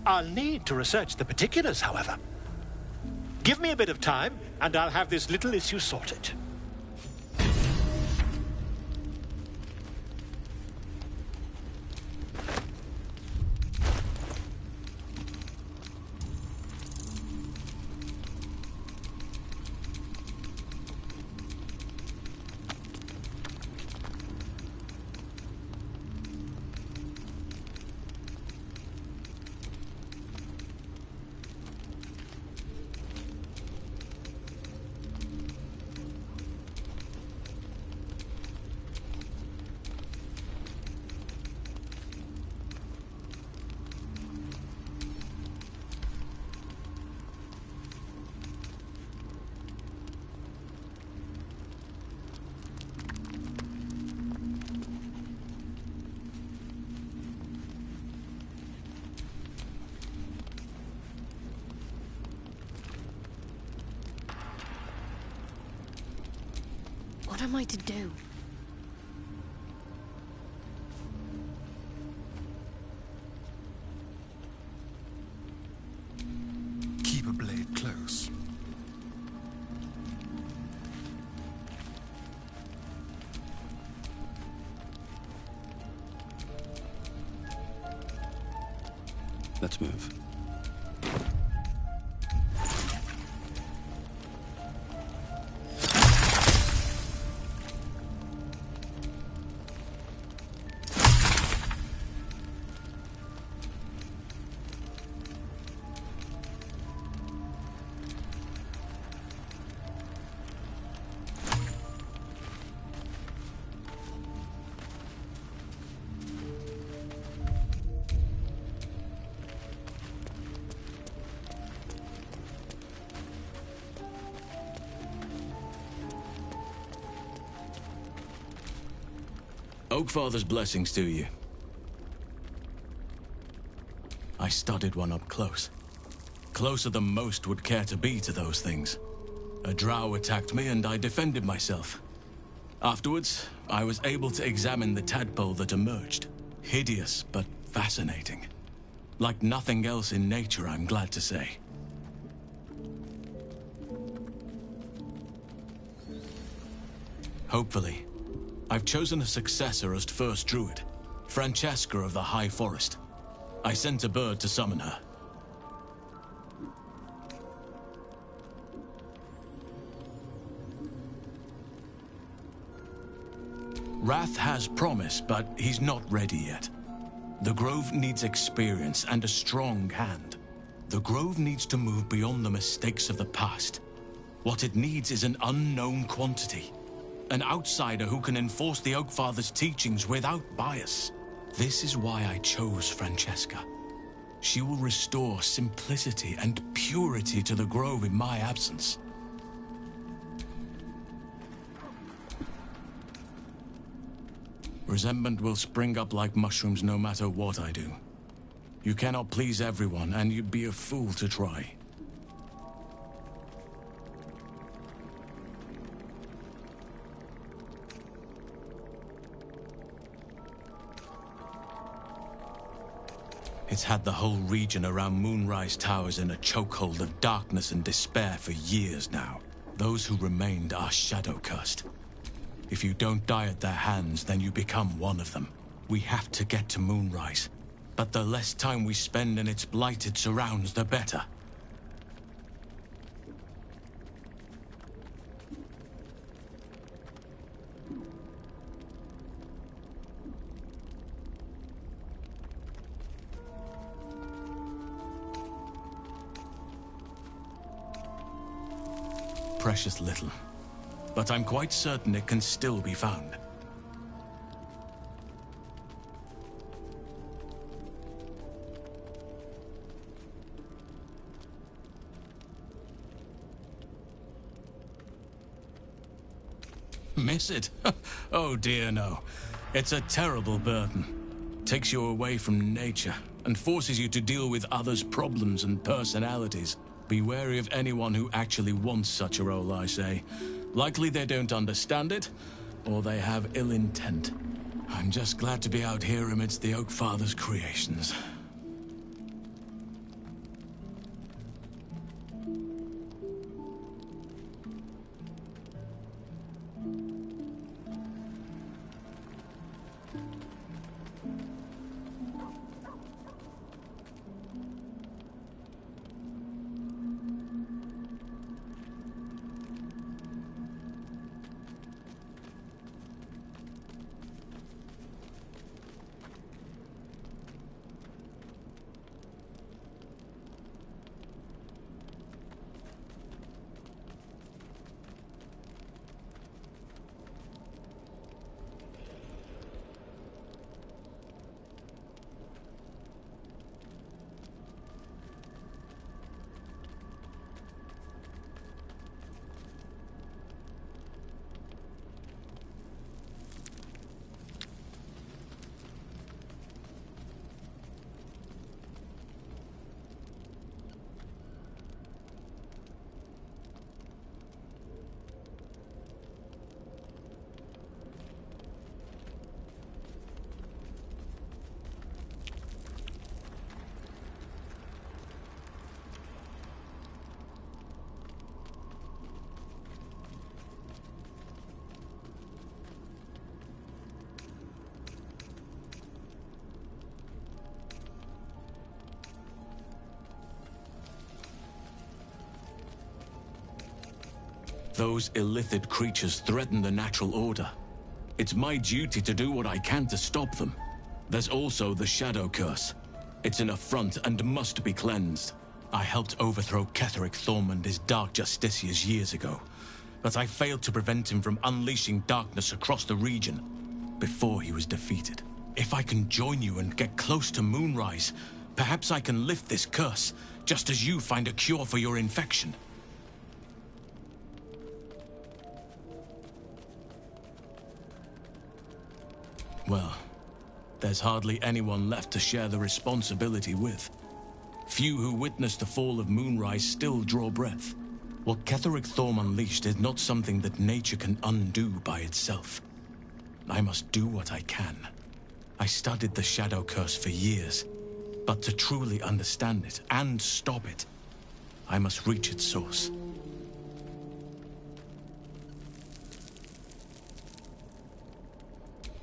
I'll need to research the particulars, however. Give me a bit of time, and I'll have this little issue sorted. What am I to do? Keep a blade close. Let's move. Oakfather's blessings to you. I studied one up close. Closer than most would care to be to those things. A drow attacked me and I defended myself. Afterwards, I was able to examine the tadpole that emerged. Hideous, but fascinating. Like nothing else in nature, I'm glad to say. Hopefully, I've chosen a successor as first druid, Francesca of the High Forest. I sent a bird to summon her. Wrath has promise, but he's not ready yet. The Grove needs experience and a strong hand. The Grove needs to move beyond the mistakes of the past. What it needs is an unknown quantity. An outsider who can enforce the Oakfather's teachings without bias. This is why I chose Francesca. She will restore simplicity and purity to the Grove in my absence. Resentment will spring up like mushrooms no matter what I do. You cannot please everyone, and you'd be a fool to try. It's had the whole region around Moonrise Towers in a chokehold of darkness and despair for years now. Those who remained are shadow-cursed. If you don't die at their hands, then you become one of them. We have to get to Moonrise, but the less time we spend in its blighted surrounds, the better. Precious little, but I'm quite certain it can still be found. Miss it? Oh dear, no. It's a terrible burden. Takes you away from nature and forces you to deal with others' problems and personalities. Be wary of anyone who actually wants such a role, I say. Likely they don't understand it, or they have ill intent. I'm just glad to be out here amidst the Oak Father's creations. Those illithid creatures threaten the natural order. It's my duty to do what I can to stop them. There's also the Shadow Curse. It's an affront and must be cleansed. I helped overthrow Ketheric Thorm and his Dark Justiciars years ago, but I failed to prevent him from unleashing darkness across the region before he was defeated. If I can join you and get close to Moonrise, perhaps I can lift this curse, just as you find a cure for your infection. Well, there's hardly anyone left to share the responsibility with. Few who witnessed the fall of Moonrise still draw breath. What Ketheric Thorm unleashed is not something that nature can undo by itself. I must do what I can. I studied the Shadow Curse for years, but to truly understand it and stop it, I must reach its source.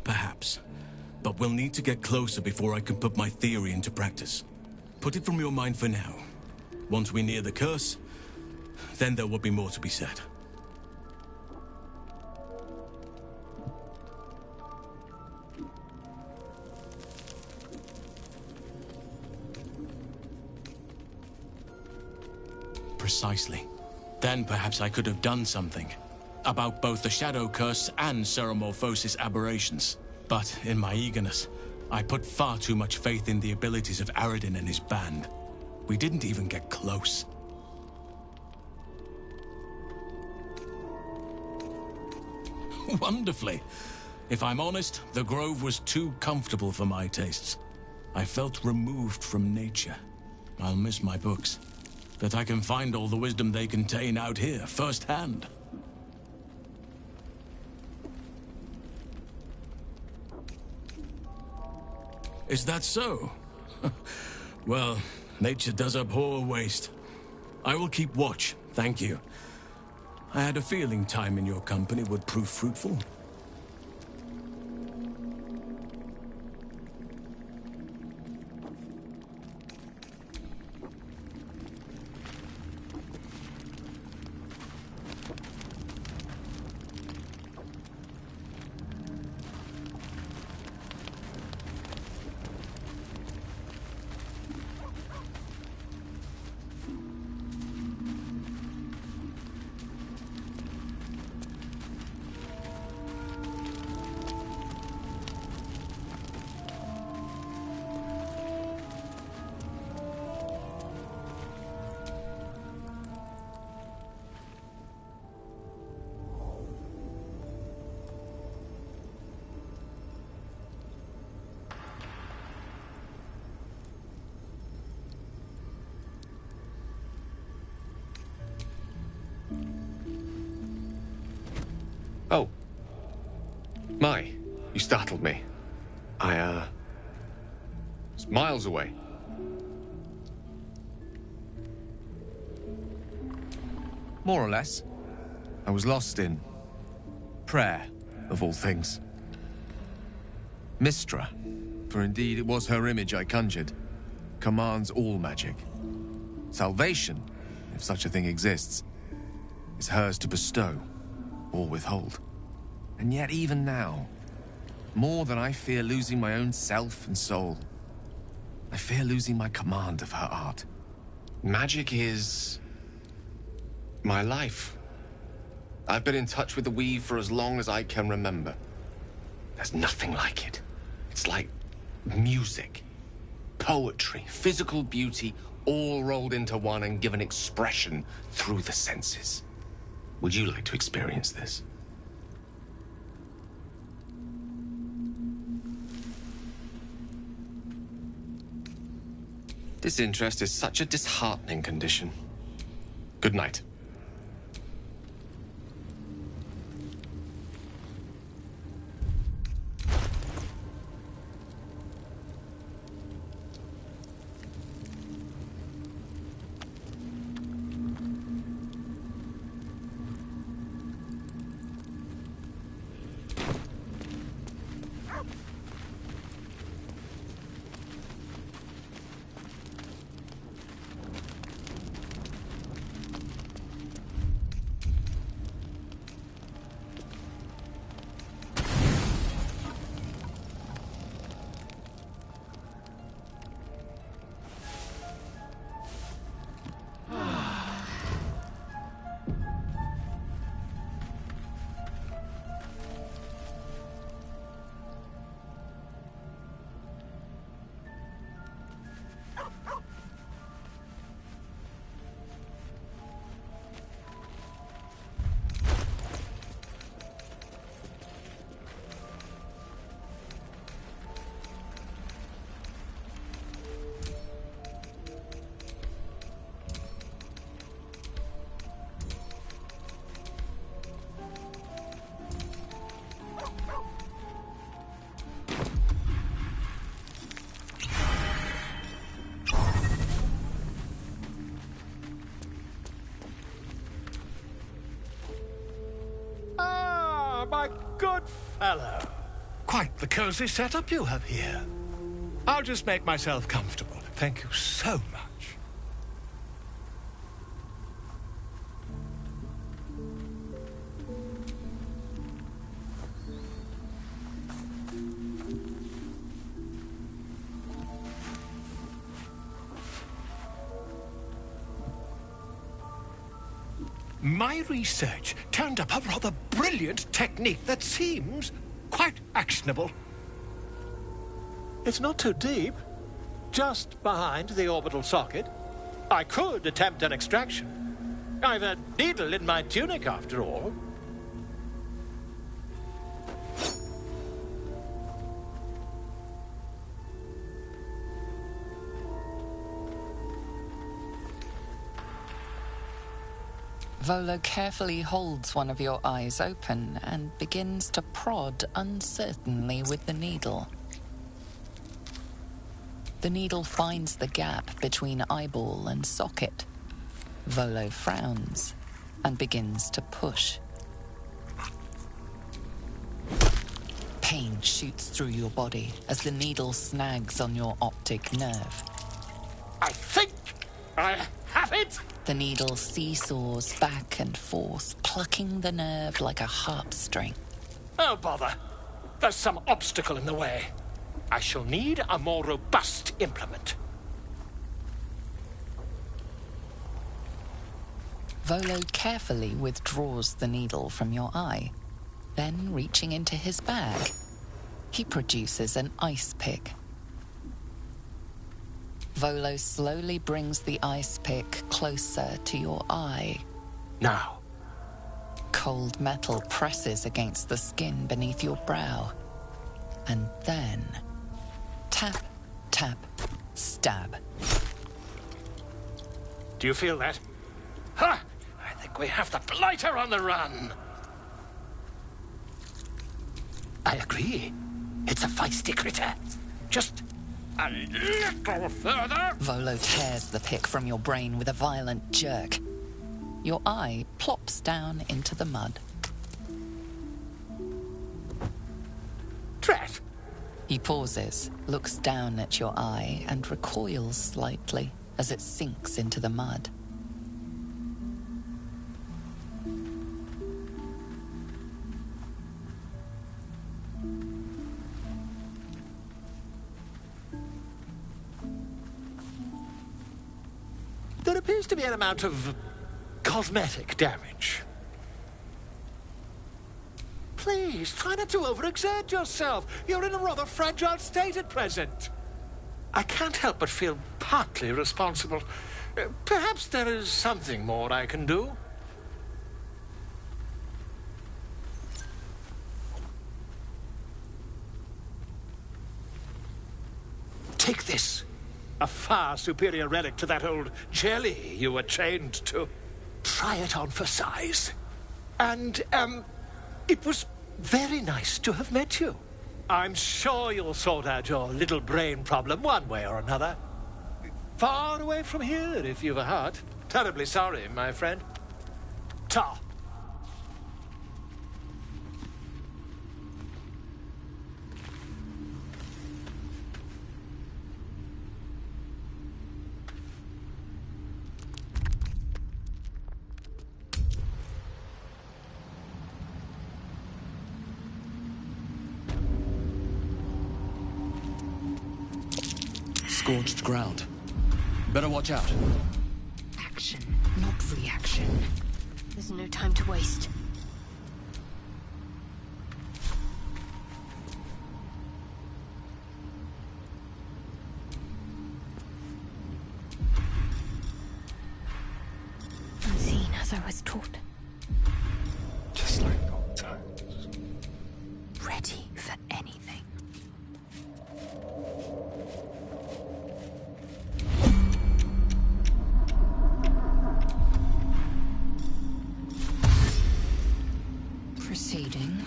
Perhaps. But we'll need to get closer before I can put my theory into practice. Put it from your mind for now. Once we near the curse, then there will be more to be said. Precisely. Then perhaps I could have done something about both the Shadow Curse and Ceremorphosis aberrations. But in my eagerness, I put far too much faith in the abilities of Aradin and his band. We didn't even get close. Wonderfully. If I'm honest, the Grove was too comfortable for my tastes. I felt removed from nature. I'll miss my books, but I can find all the wisdom they contain out here, firsthand. Is that so? Well, nature does abhor waste. I will keep watch, thank you. I had a feeling time in your company would prove fruitful. Oh. My, you startled me. It's miles away. More or less. I was lost in prayer, of all things. Mistra, for indeed it was her image I conjured, commands all magic. Salvation, if such a thing exists, is hers to bestow or withhold. And yet even now, more than I fear losing my own self and soul, I fear losing my command of her art. Magic is my life. I've been in touch with the weave for as long as I can remember. There's nothing like it. It's like music, poetry, physical beauty, all rolled into one and given expression through the senses. Would you like to experience this? Disinterest is such a disheartening condition. Good night. My good fellow. Quite the cozy setup you have here. I'll just make myself comfortable. Thank you so much. My research turned up a rather brilliant technique that seems quite actionable. It's not too deep, just behind the orbital socket. I could attempt an extraction. I've a needle in my tunic, after all. Volo carefully holds one of your eyes open and begins to prod uncertainly with the needle. The needle finds the gap between eyeball and socket. Volo frowns and begins to push. Pain shoots through your body as the needle snags on your optic nerve. I think I have it! The needle seesaws back and forth, plucking the nerve like a harp string. Oh, bother. There's some obstacle in the way. I shall need a more robust implement. Volo carefully withdraws the needle from your eye. Then, reaching into his bag, he produces an ice pick. Volo slowly brings the ice pick closer to your eye. Now. Cold metal presses against the skin beneath your brow. And then, tap, tap, stab. Do you feel that? Ha! I think we have the blighter on the run. I agree. It's a feisty critter. Just a little further. Volo tears the pick from your brain with a violent jerk. Your eye plops down into the mud. Drat! He pauses, looks down at your eye, and recoils slightly as it sinks into the mud. There appears to be an amount of cosmetic damage. Please, try not to overexert yourself. You're in a rather fragile state at present. I can't help but feel partly responsible. Perhaps there is something more I can do. Take this. A far superior relic to that old jelly you were chained to. Try it on for size. And, it was very nice to have met you. I'm sure you'll sort out your little brain problem one way or another. Far away from here, if you've a heart. Terribly sorry, my friend. Ta. Scorched ground. Better watch out. Action, not reaction. There's no time to waste. Unseen as I was taught. Just like old times. Ready for anything. Proceeding.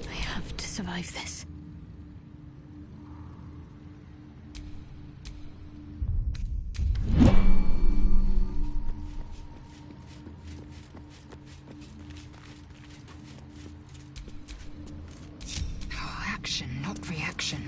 I have to survive this. Action, not reaction.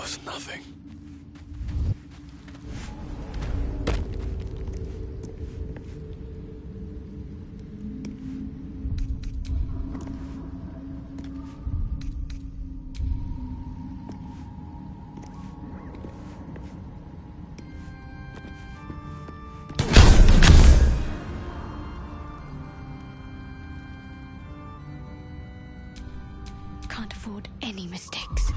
was nothing. Can't afford any mistakes.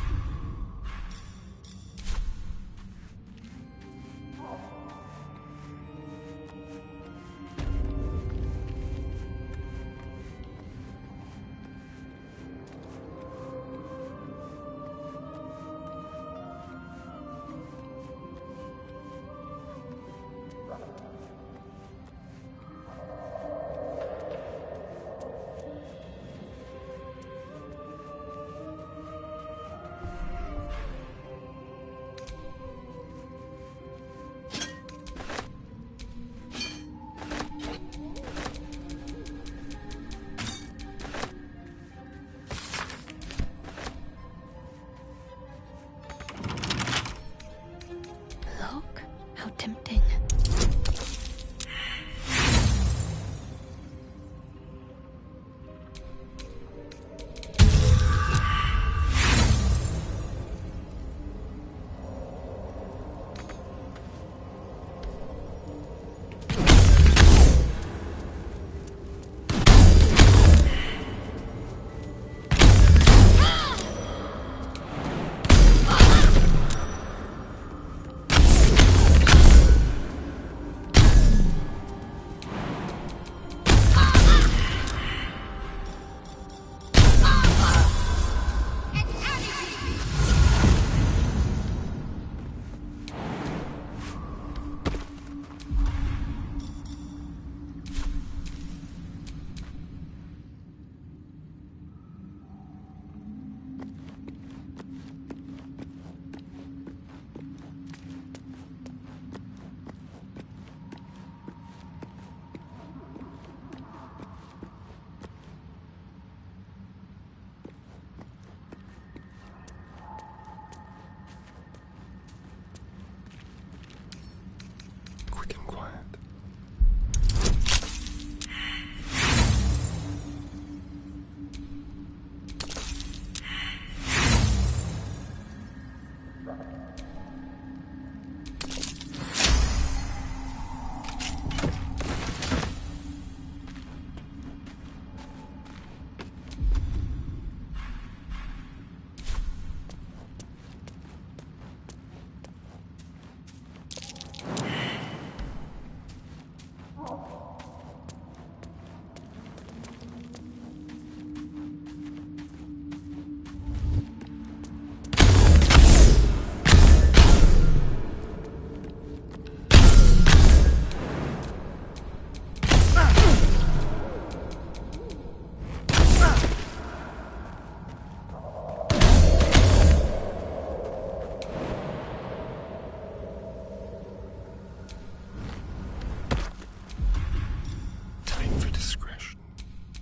Look, how tempting. Quick and quiet.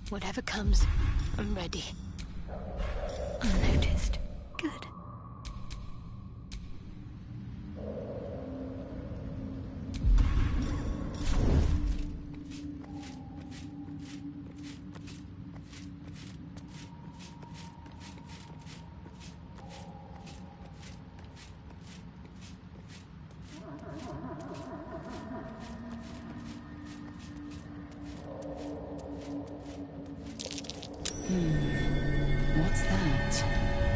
Whatever comes, I'm ready. Unnoticed. Good. What's that?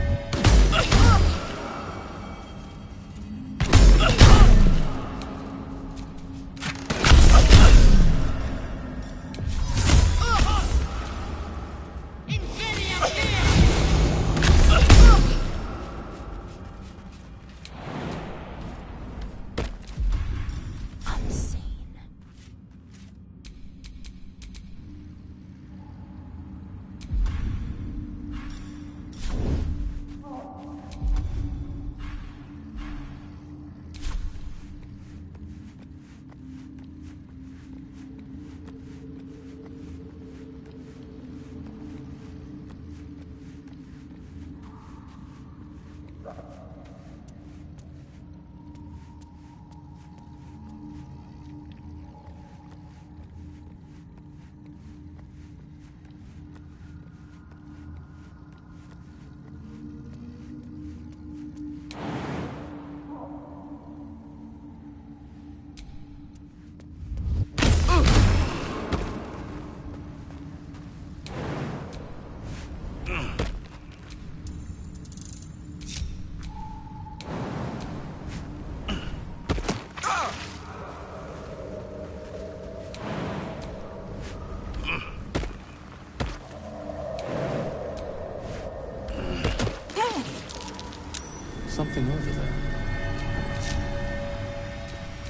something over there.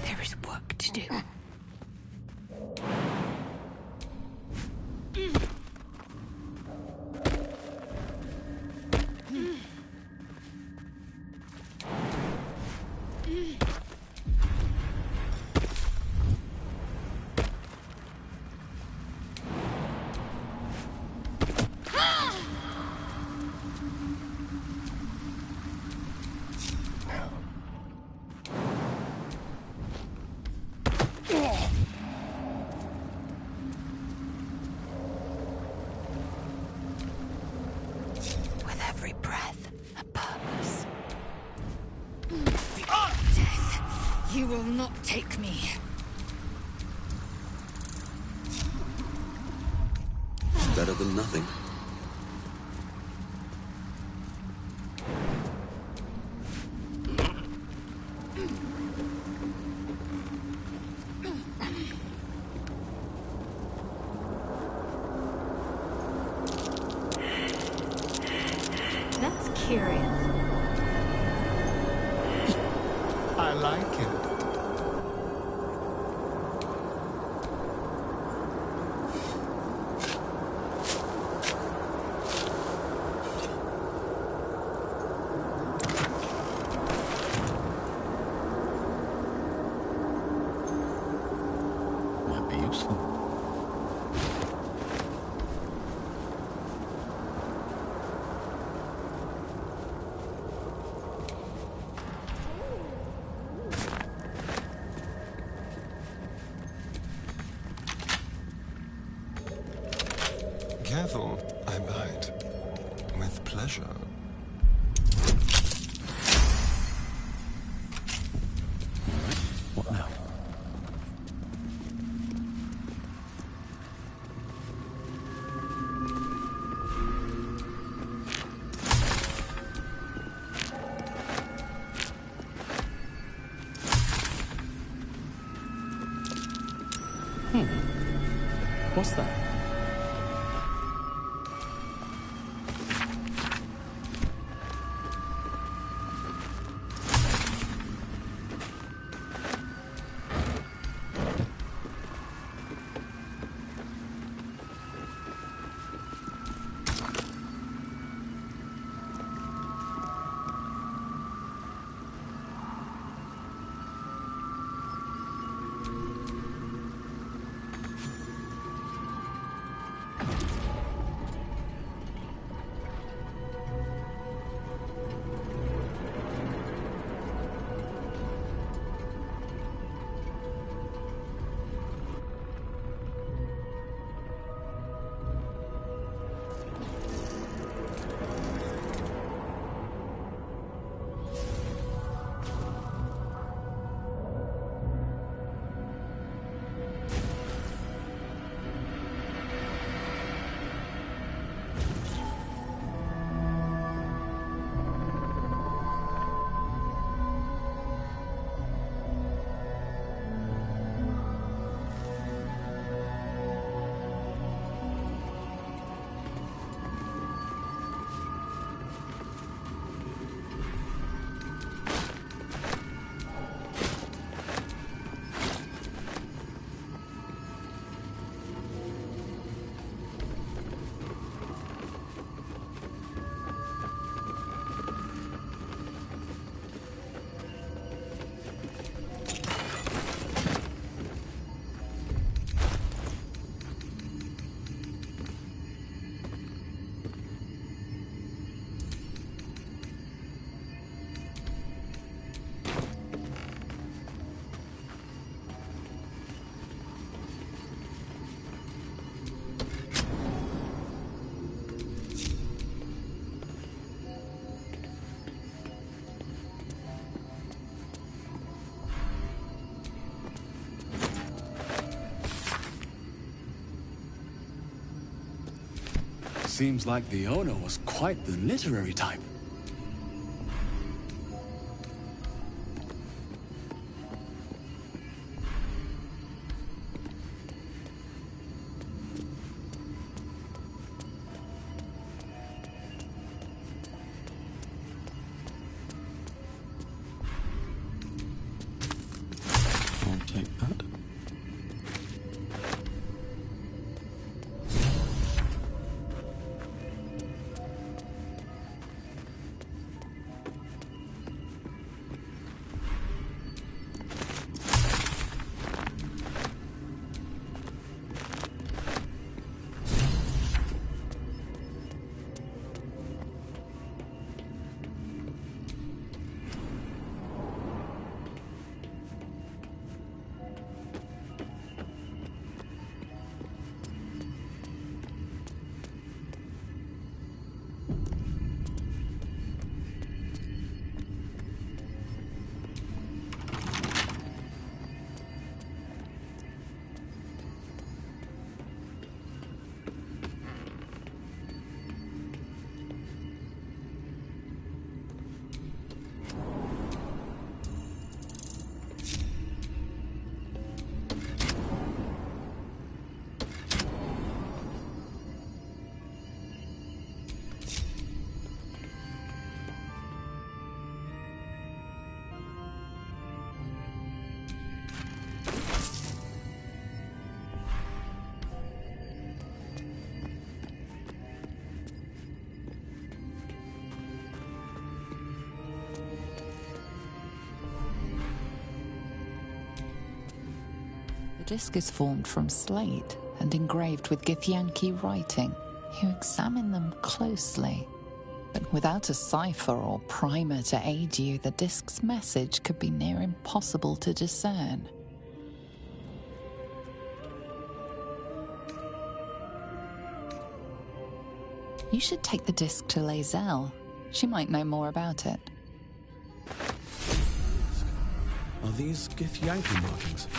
There is work to do. With every breath, a purpose. Death, you will not take me. Better than nothing. That's curious. I like it. Might be useful. Careful, I bite. With pleasure. What now? What's that? Seems like the owner was quite the literary type. disc is formed from slate and engraved with Githyanki writing. You examine them closely, but without a cipher or primer to aid you, the disc's message could be near impossible to discern. You should take the disc to Lae'zel. She might know more about it. Are these Githyanki markings?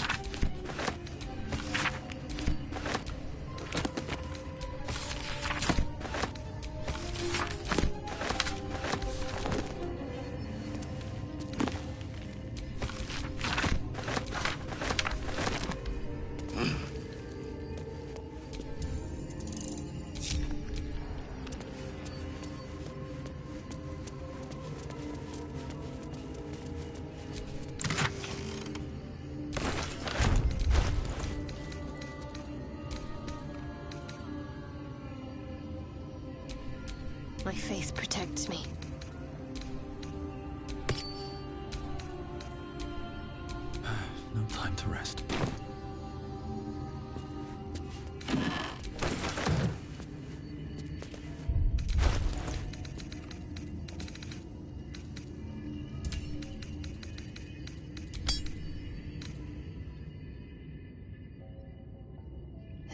My faith protects me. No time to rest.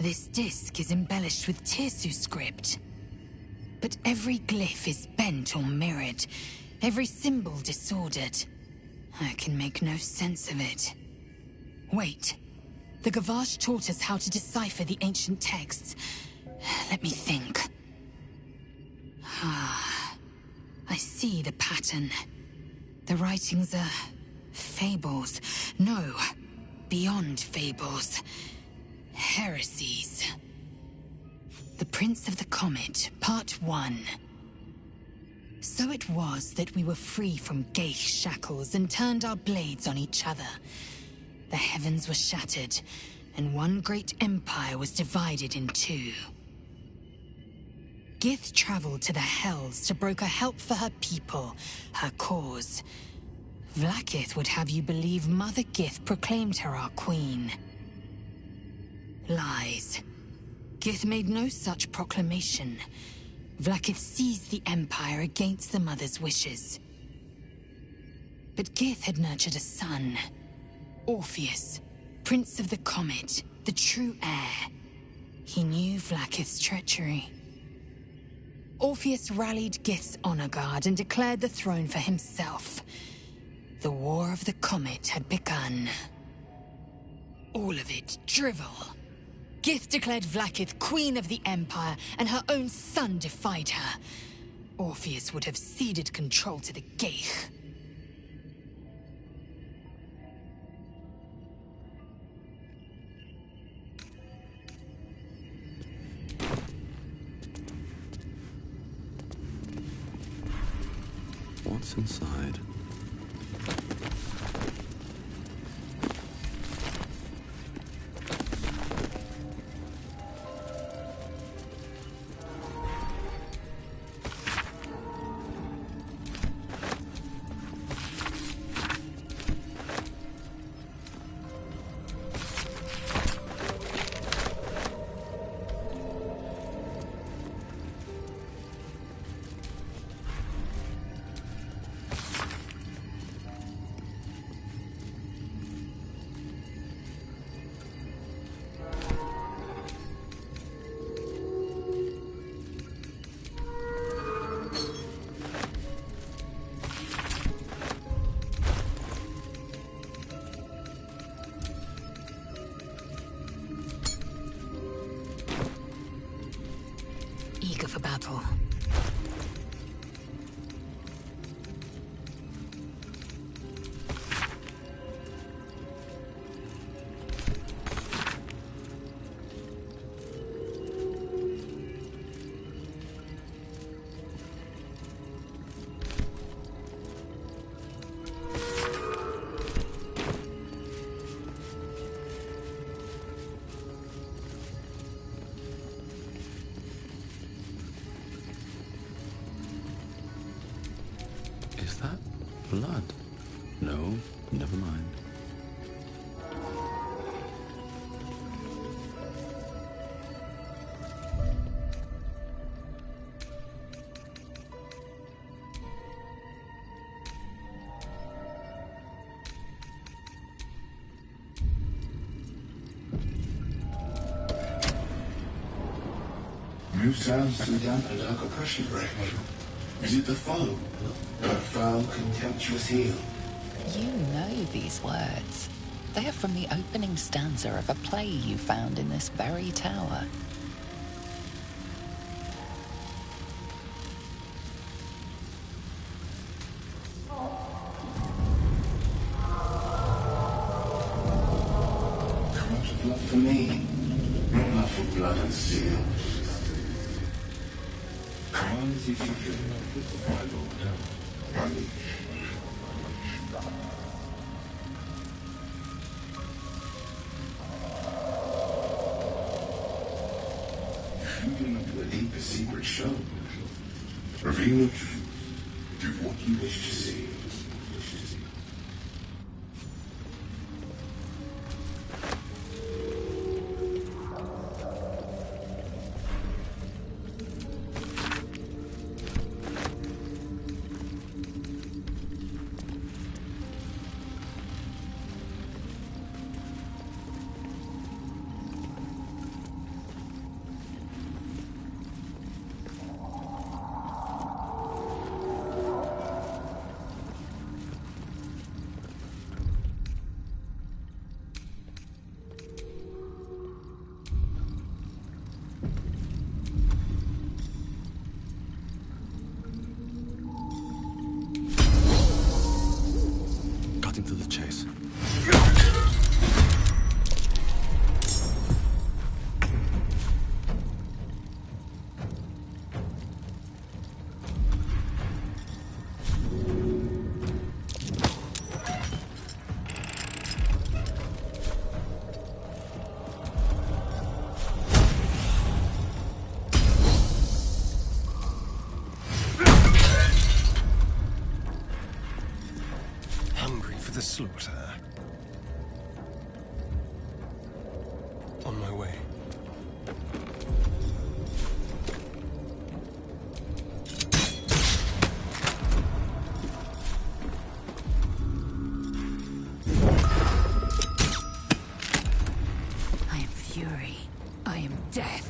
This disc is embellished with Tirsu script. But every glyph is bent or mirrored, every symbol disordered. I can make no sense of it. Wait. The Gavash taught us how to decipher the ancient texts. Let me think. I see the pattern. The writings are fables. No, beyond fables. Heresies. The Prince of the Comet, Part 1. So it was that we were free from Geich shackles and turned our blades on each other. The heavens were shattered, and one great empire was divided in two. Gith traveled to the Hells to broker help for her people, her cause. Vlaakith would have you believe Mother Gith proclaimed her our queen. Lies. Gith made no such proclamation. Vlaakith seized the Empire against the Mother's wishes. But Gith had nurtured a son. Orpheus, Prince of the Comet, the true heir. He knew Vlaakith's treachery. Orpheus rallied Gith's honor guard and declared the throne for himself. The War of the Comet had begun. All of it drivel. Gith declared Vlaakith Queen of the Empire, and her own son defied her. Orpheus would have ceded control to the Geich. What's inside? Eager for battle. Is that blood? No, never mind. New sounds to dampen dark oppression break. Is it the foe? That foul, contemptuous heel? You know these words. They are from the opening stanza of a play you found in this very tower. Come out of love for me, not love for blood and steel. Come on as if you feel, my lord. Unleash. Feeding into a deeper secret show. Reveal the truth. Do what you wish to see. Cutting to the chase. Hungry for the slaughter. On my way. I am fury. I am death.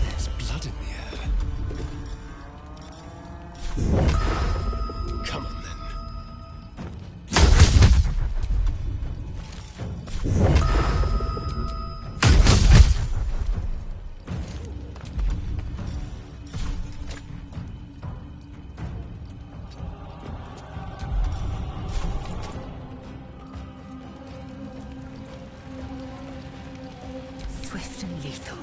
There's blood in the air. Come on, then. Swift and lethal.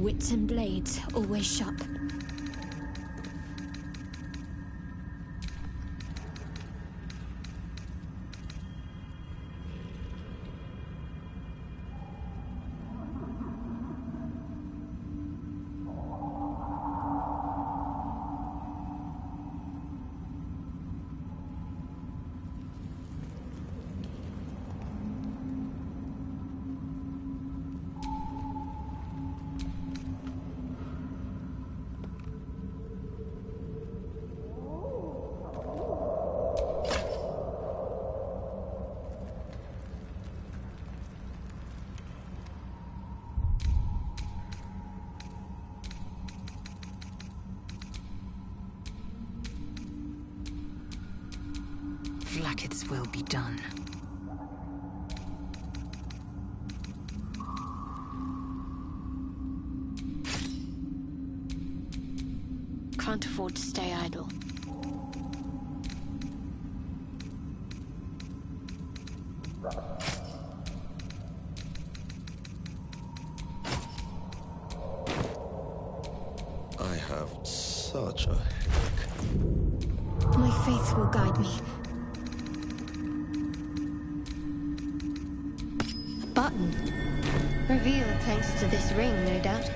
wits and blades, always sharp. Blacketh's will be done. Can't afford to stay idle. I have such a headache. My faith will guide me. A button. Revealed thanks to this ring, no doubt.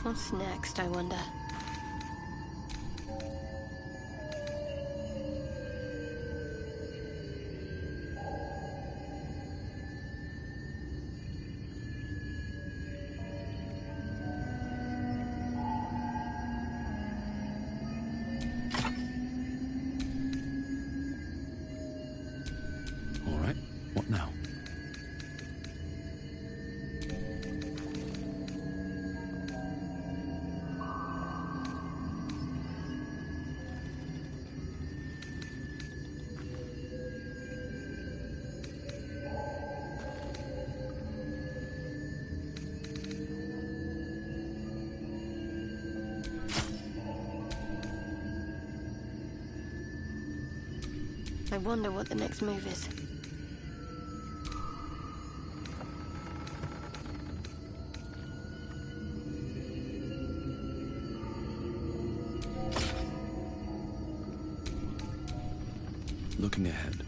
What's next, I wonder? All right, what now? I wonder what the next move is. Looking ahead.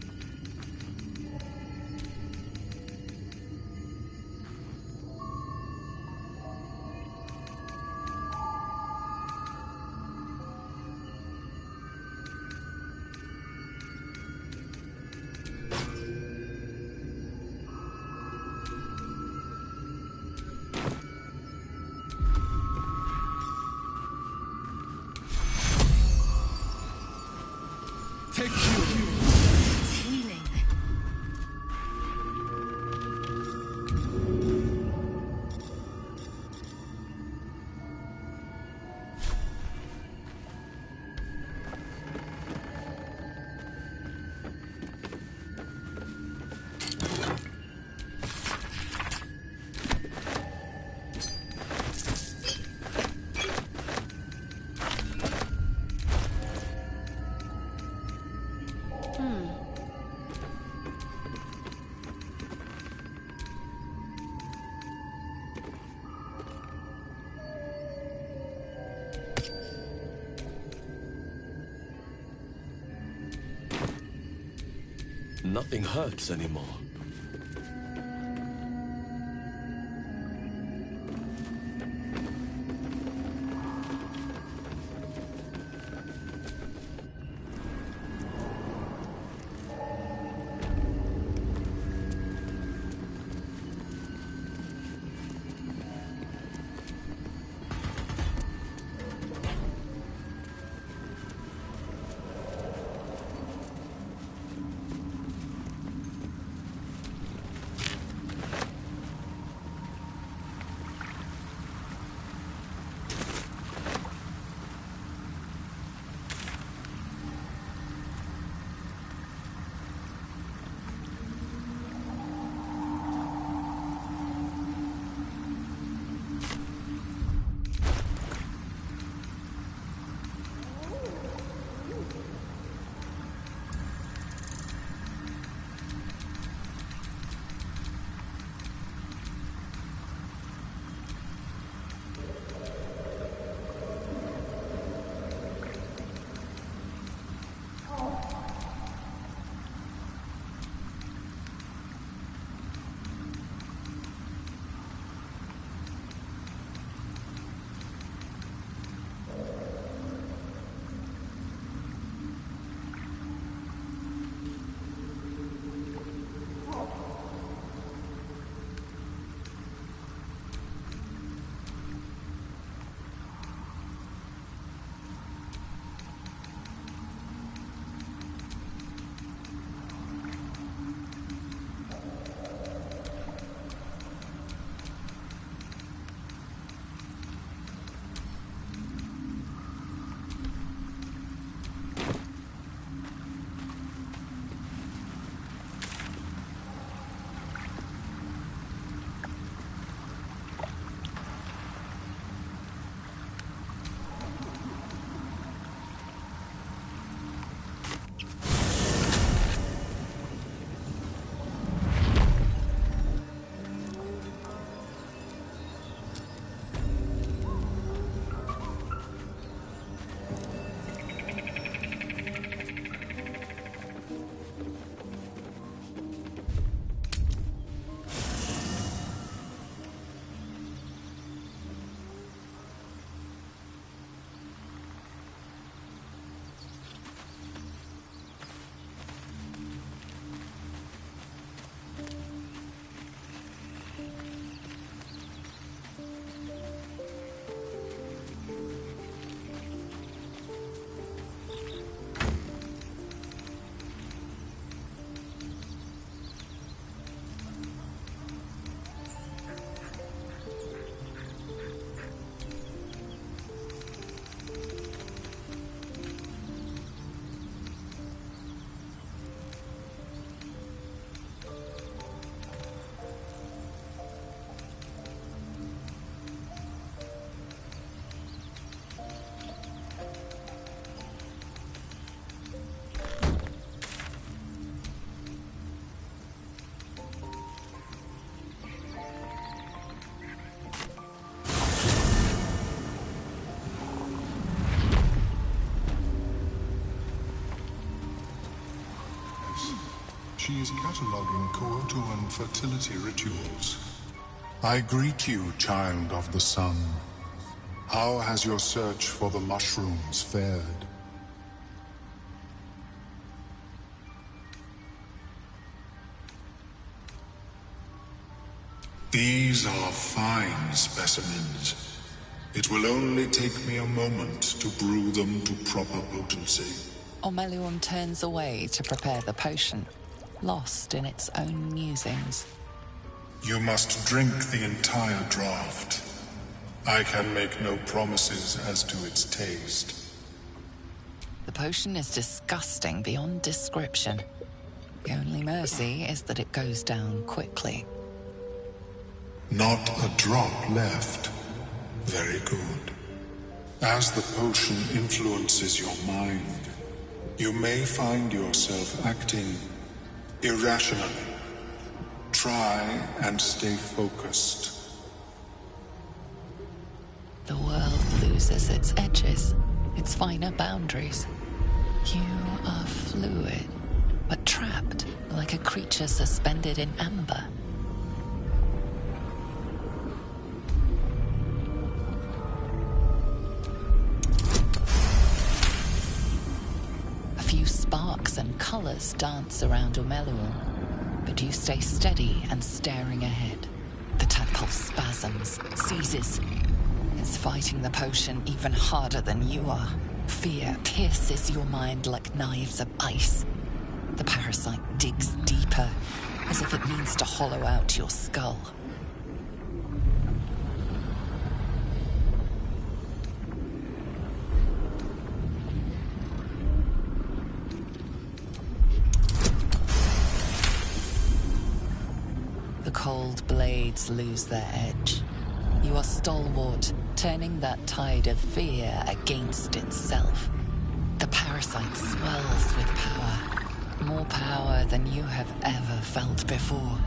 Take you. Healing. Nothing hurts anymore. she is cataloging Kuotuan fertility rituals. I greet you, child of the sun. How has your search for the mushrooms fared? These are fine specimens. It will only take me a moment to brew them to proper potency. Omeluum turns away to prepare the potion, lost in its own musings. You must drink the entire draught. I can make no promises as to its taste. The potion is disgusting beyond description. The only mercy is that it goes down quickly. Not a drop left. Very good. As the potion influences your mind, you may find yourself acting irrationally. Try and stay focused. The world loses its edges, its finer boundaries. You are fluid, but trapped like a creature suspended in amber. A few sparks and colors dance around Omeluum, but you stay steady and staring ahead. The tadpole spasms, seizes. It's fighting the potion even harder than you are. Fear pierces your mind like knives of ice. The parasite digs deeper, as if it means to hollow out your skull. The cold blades lose their edge. You are stalwart, turning that tide of fear against itself. The parasite swells with power. More power than you have ever felt before.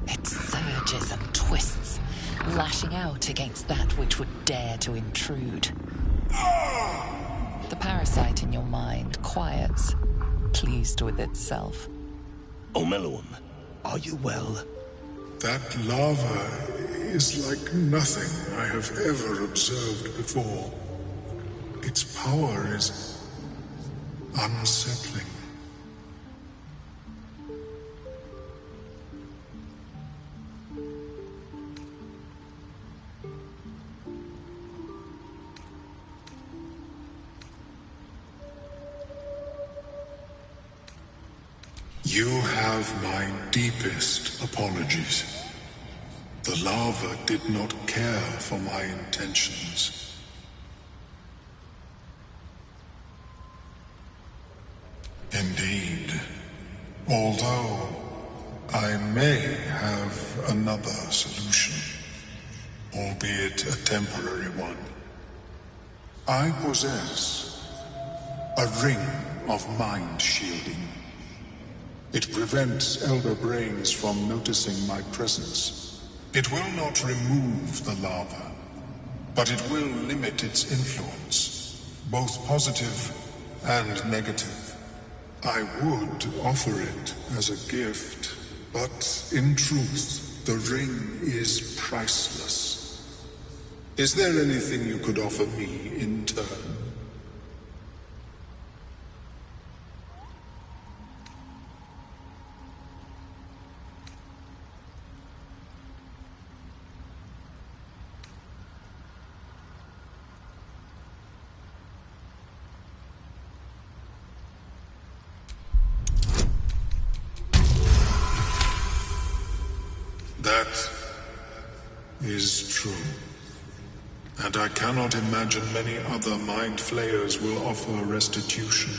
It surges and twists, lashing out against that which would dare to intrude. The parasite in your mind quiets, pleased with itself. Omeluum, are you well? That lava is like nothing I have ever observed before. Its power is unsettling. You have my deepest apologies. The lava did not care for my intentions. Indeed, although I may have another solution, albeit a temporary one. I possess a ring of mind shielding. It prevents elder brains from noticing my presence. It will not remove the lava, but it will limit its influence, both positive and negative. I would offer it as a gift, but in truth, the ring is priceless. Is there anything you could offer me in turn? That is true. And I cannot imagine many other mind flayers will offer restitution.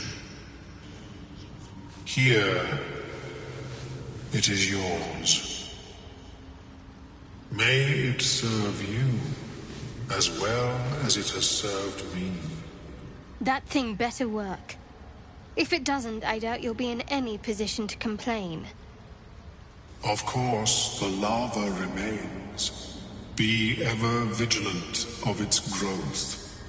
Here, it is yours. May it serve you as well as it has served me. That thing better work. If it doesn't, I doubt you'll be in any position to complain. Of course, the lava remains. Be ever vigilant of its growth.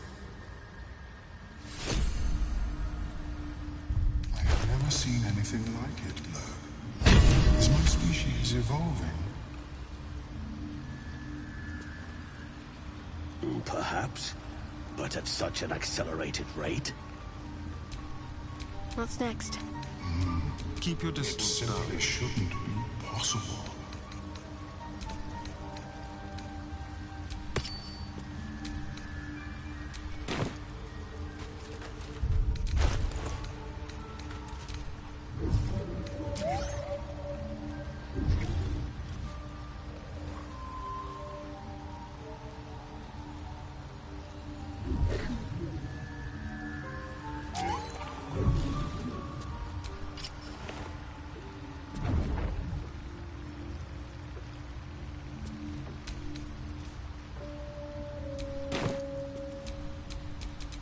I have never seen anything like it, Blur. Perhaps, but at such an accelerated rate. What's next? Keep your distance. It simply shouldn't be possible.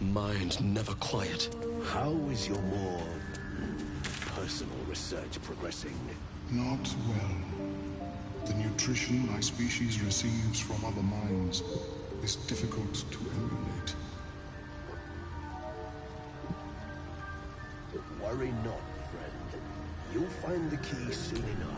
Mind never quiet. How is your more personal research progressing? Not well. The nutrition my species receives from other minds is difficult to emulate. Worry not, friend. You'll find the key soon enough.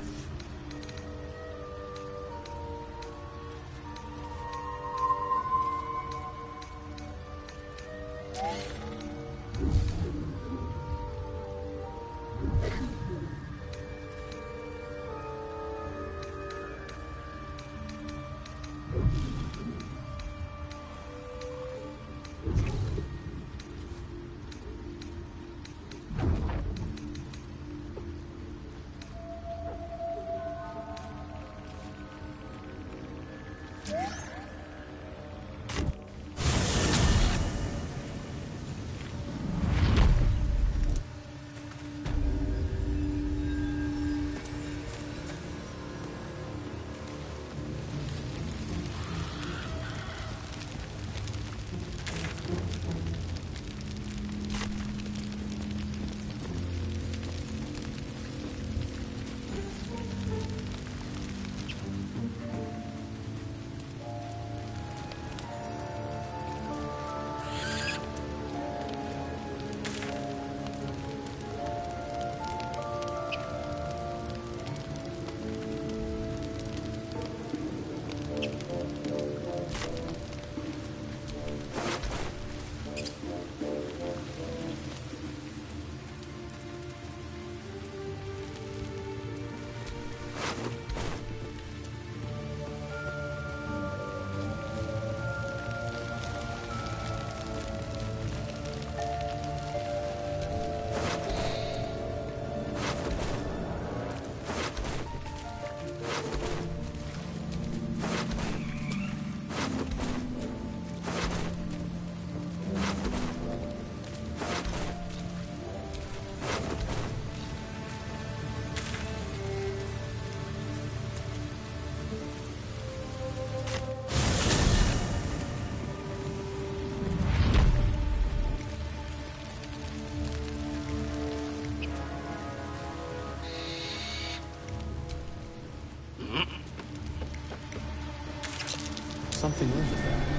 Something over there.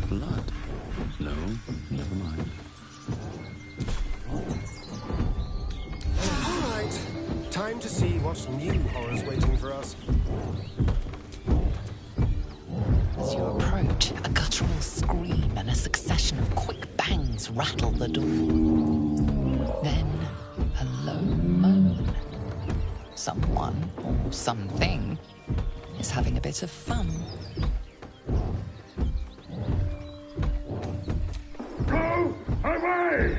Blood? No, never mind. All right. Time to see what new horror's waiting for us. As you approach, a guttural scream and a succession of quick bangs rattle the door. Then, a low moan. Someone, or something, is having a bit of fun. Go away!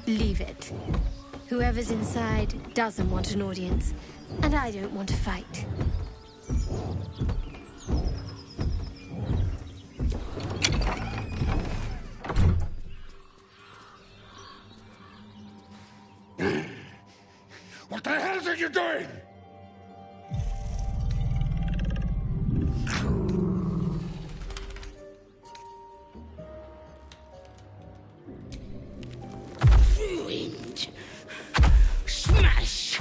Leave it. Whoever's inside doesn't want an audience, and I don't want to fight. What the hell are you doing? Ruined. Smash!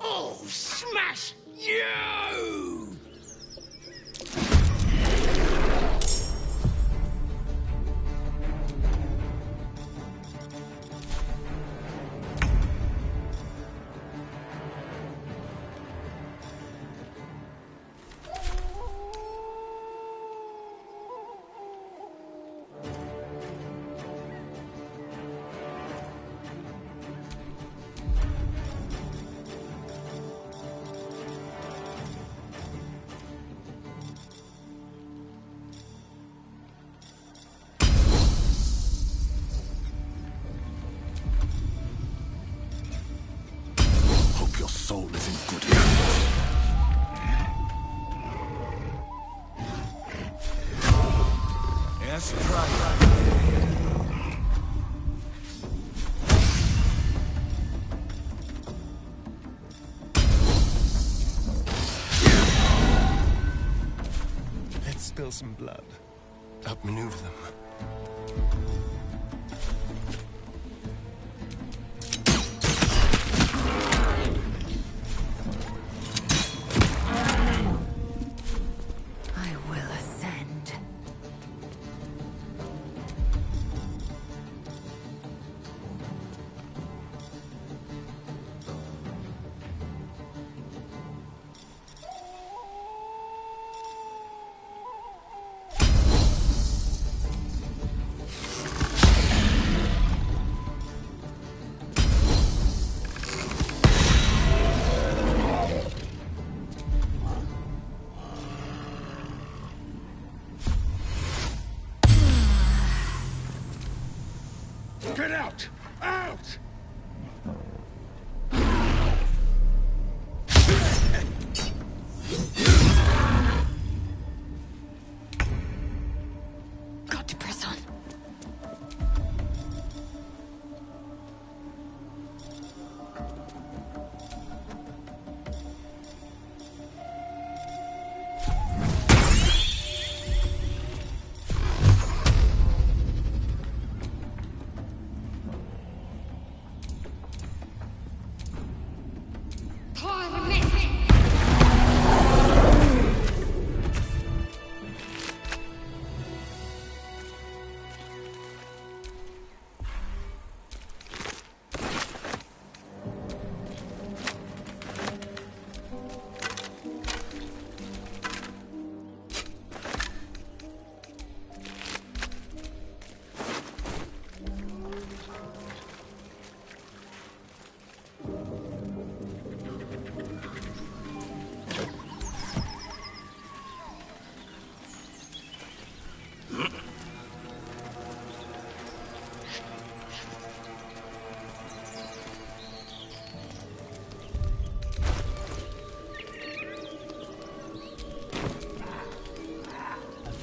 Oh, smash you! Hope your soul is in good hands. Yes, Pride. Let's spill some blood. Outmaneuver them. I will ascend. Get out! Out! Got to press on.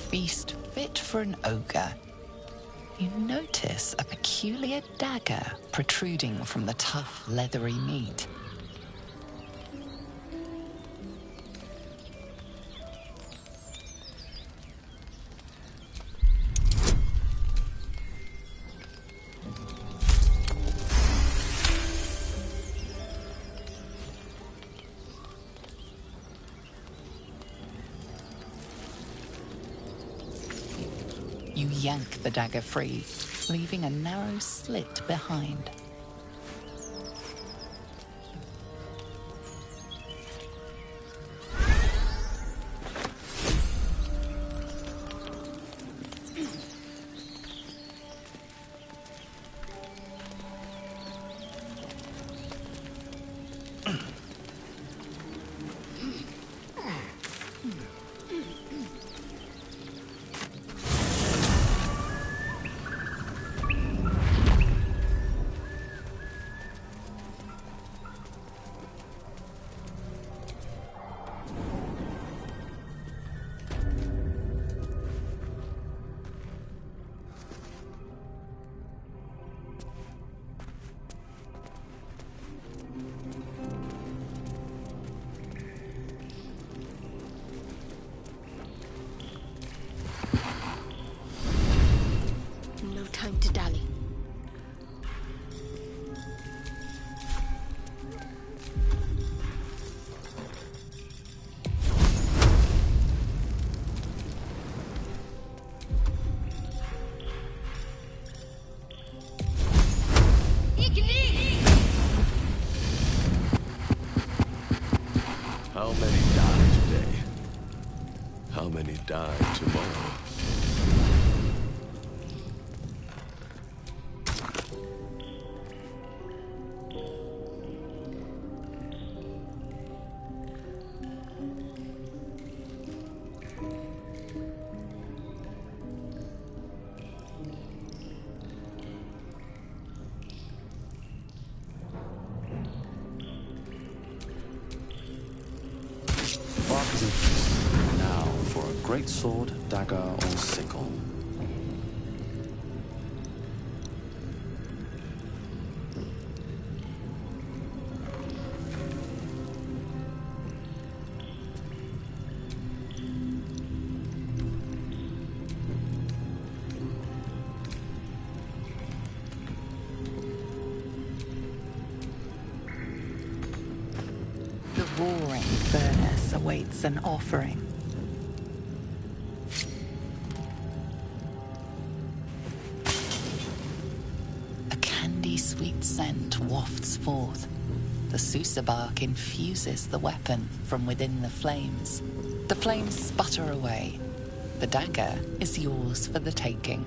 Feast fit for an ogre. You notice a peculiar dagger protruding from the tough, leathery meat. yank the dagger free, leaving a narrow slit behind. No time to dally. How many die today? How many die tomorrow? Bark is in peace. Now for a great sword, dagger, or sickle. The roaring furnace awaits an offering. A candy-sweet scent wafts forth. The Susa bark infuses the weapon from within the flames. The flames sputter away. The dagger is yours for the taking.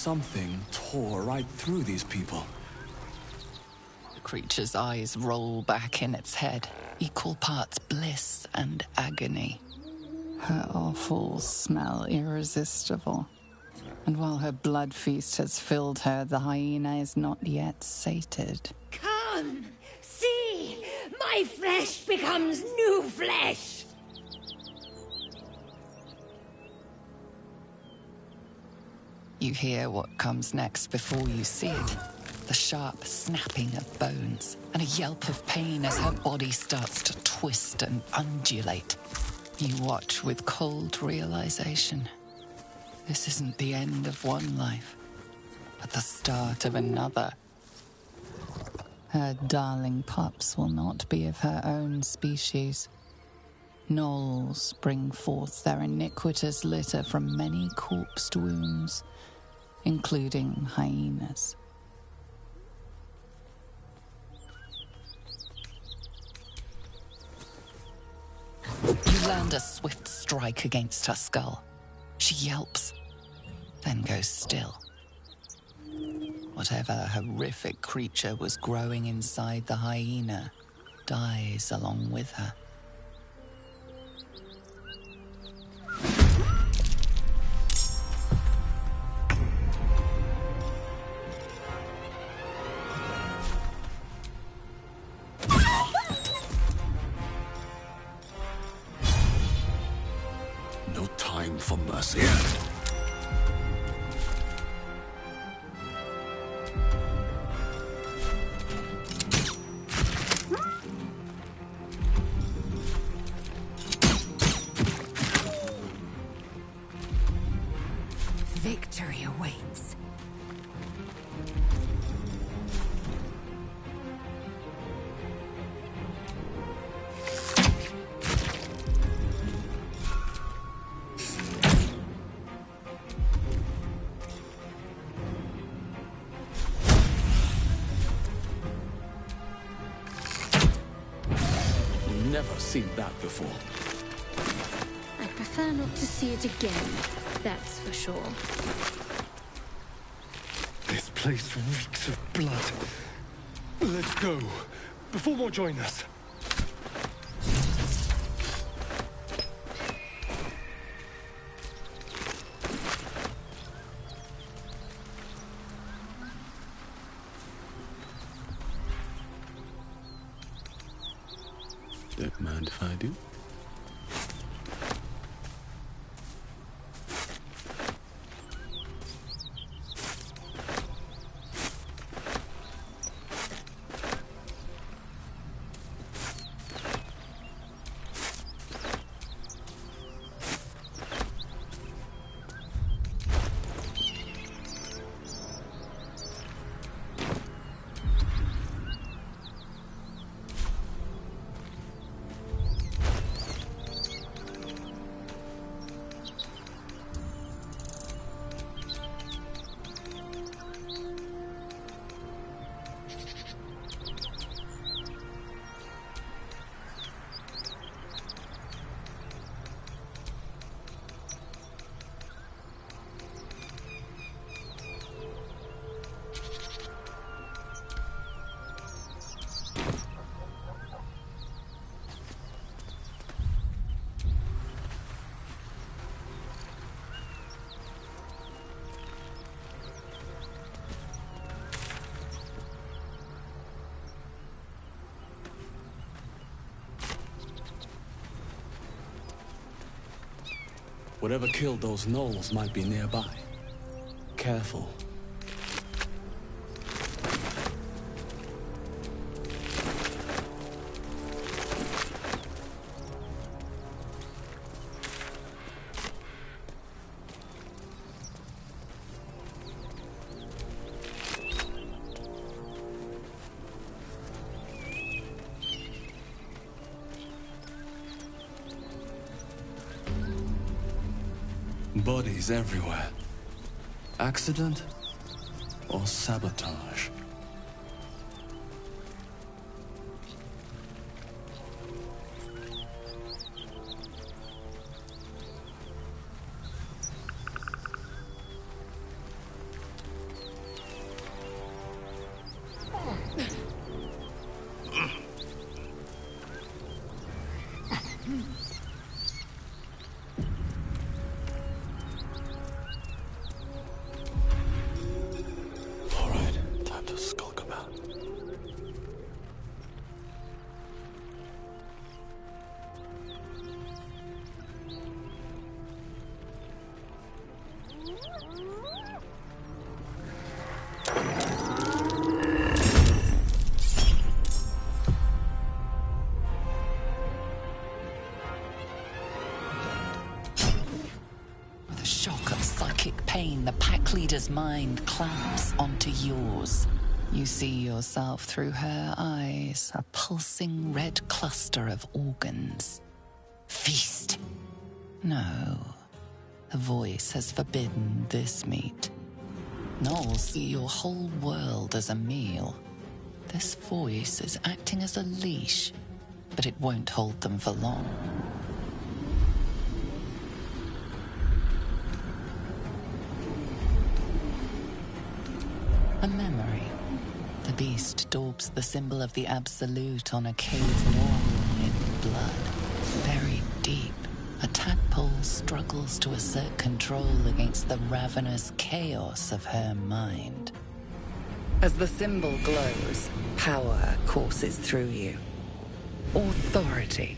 Something tore right through these people. The creature's eyes roll back in its head, equal parts bliss and agony. Her awful smell irresistible. And while her blood feast has filled her, the hyena is not yet sated. Come, see! My flesh becomes new flesh! You hear what comes next before you see it. The sharp snapping of bones, and a yelp of pain as her body starts to twist and undulate. You watch with cold realization. This isn't the end of one life, but the start of another. Her darling pups will not be of her own species. Gnolls bring forth their iniquitous litter from many corpsed wombs, including hyenas. You land a swift strike against her skull. She yelps, then goes still. Whatever horrific creature was growing inside the hyena dies along with her. No time for mercy. Victory awaits. Never seen that before. I prefer not to see it again, that's for sure. This place reeks of blood. Let's go, before more join us. Don't mind if I do? Whatever killed those gnolls might be nearby. Careful. Bodies everywhere. Accident or sabotage? With a shock of psychic pain, the pack leader's mind clamps onto yours. You see yourself through her eyes, a pulsing red cluster of organs. Feast. No. The voice has forbidden this meat. Gnolls see your whole world as a meal. This voice is acting as a leash, but it won't hold them for long. A memory. The beast daubs the symbol of the Absolute on a cave wall in blood. Buried deep, a tadpole struggles to assert control against the ravenous chaos of her mind. As the symbol glows, power courses through you. Authority.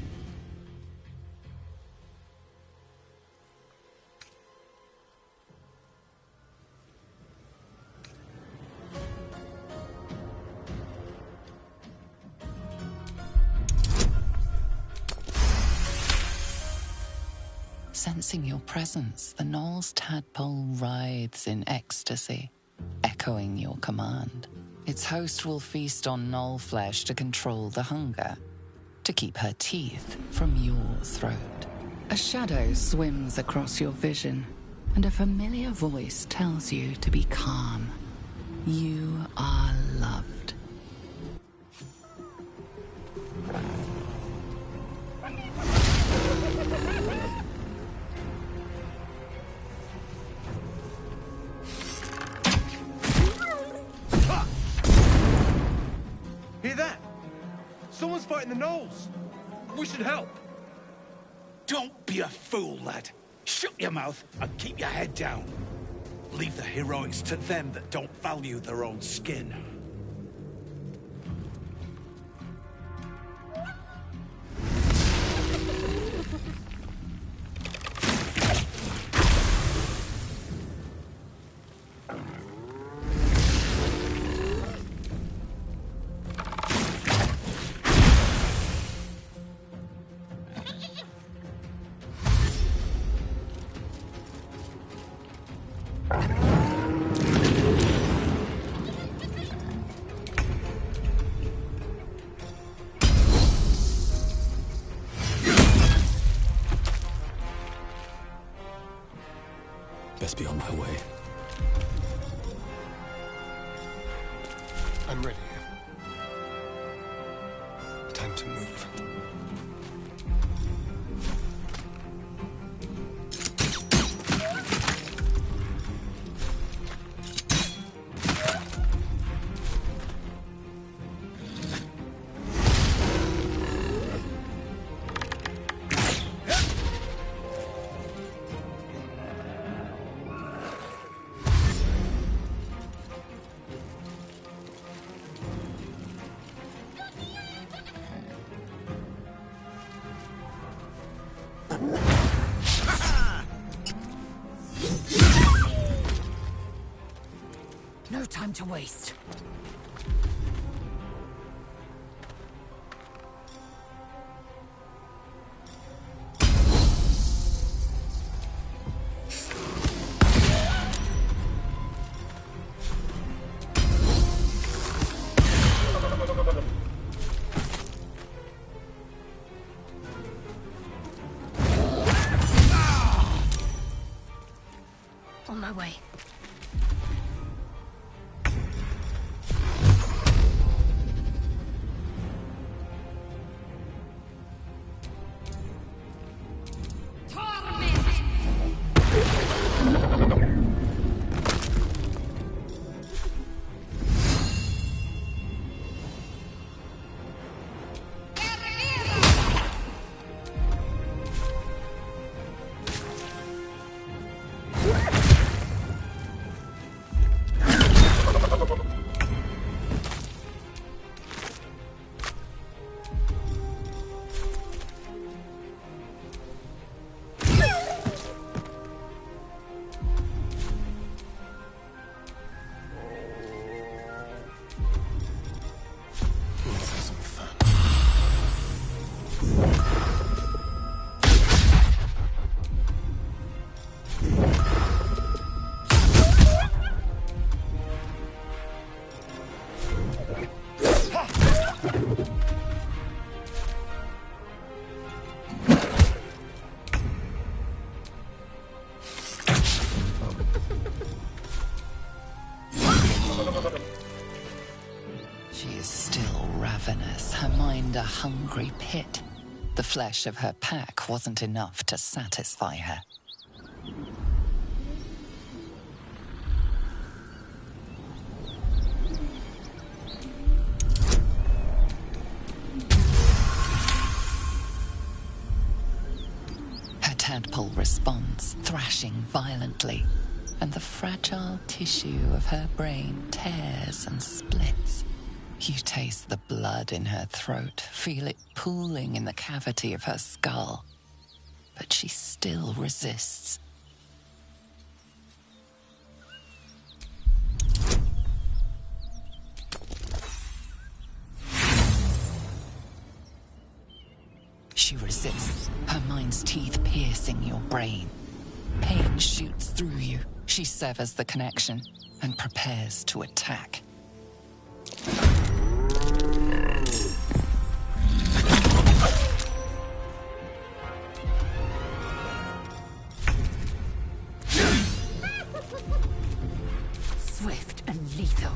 Sensing your presence, the Gnoll's tadpole writhes in ecstasy, echoing your command. Its host will feast on Gnoll flesh to control the hunger, to keep her teeth from your throat. A shadow swims across your vision, and a familiar voice tells you to be calm. You are loved. Hear that? Someone's fighting the Gnolls. We should help. Don't be a fool, lad. Shut your mouth and keep your head down. Leave the heroics to them that don't value their own skin. Best be on my way. I'm ready. Time to move. No time to waste. On my way. and a hungry pit. The flesh of her pack wasn't enough to satisfy her. Her tadpole responds, thrashing violently, and the fragile tissue of her brain tears and splits. You taste the blood in her throat, feel it pooling in the cavity of her skull. But she still resists. She resists, her mind's teeth piercing your brain. Pain shoots through you. She severs the connection and prepares to attack. Swift and lethal.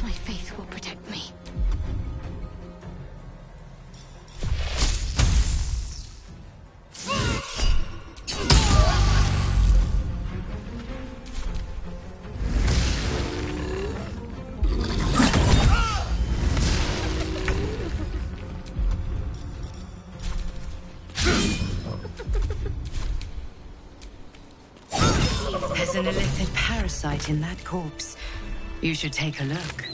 My faith will protect me. There's an illithid parasite in that corpse. You should take a look.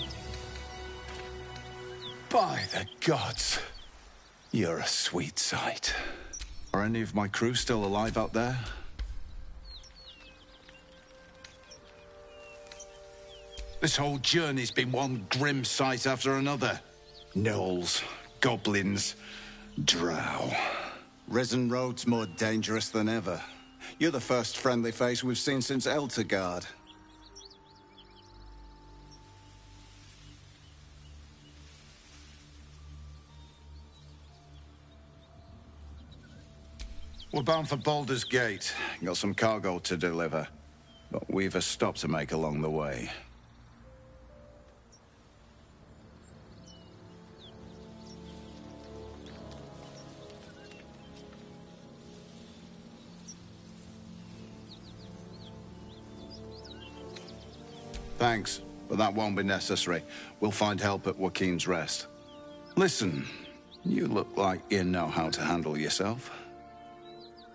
By the gods, you're a sweet sight. Are any of my crew still alive out there? This whole journey's been one grim sight after another. Gnolls, goblins, drow. Risen Road's more dangerous than ever. You're the first friendly face we've seen since Eltergard. We're bound for Baldur's Gate. Got some cargo to deliver. But we've a stop to make along the way. Thanks, but that won't be necessary. We'll find help at Joaquin's Rest. Listen, you look like you know how to handle yourself.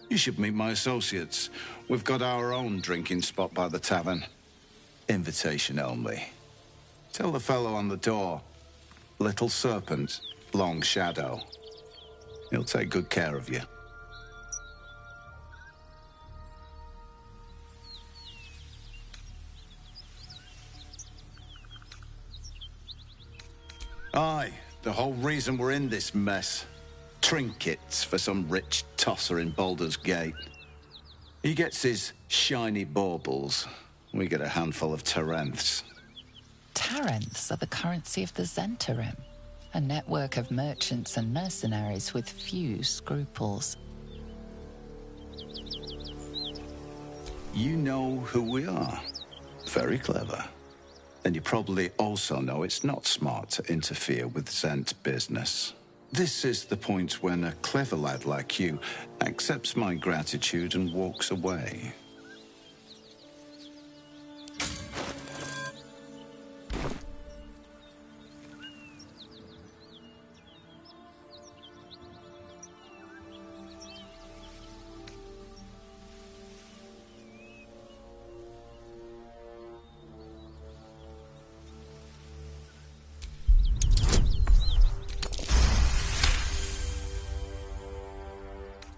You should meet my associates. We've got our own drinking spot by the tavern. Invitation only. Tell the fellow on the door. Little Serpent, Long Shadow. He'll take good care of you. Aye, the whole reason we're in this mess. Trinkets for some rich tosser in Baldur's Gate. He gets his shiny baubles. We get a handful of Taranths. Taranths are the currency of the Zentarim, a network of merchants and mercenaries with few scruples. You know who we are. Very clever. And you probably also know it's not smart to interfere with Zent business. This is the point when a clever lad like you accepts my gratitude and walks away.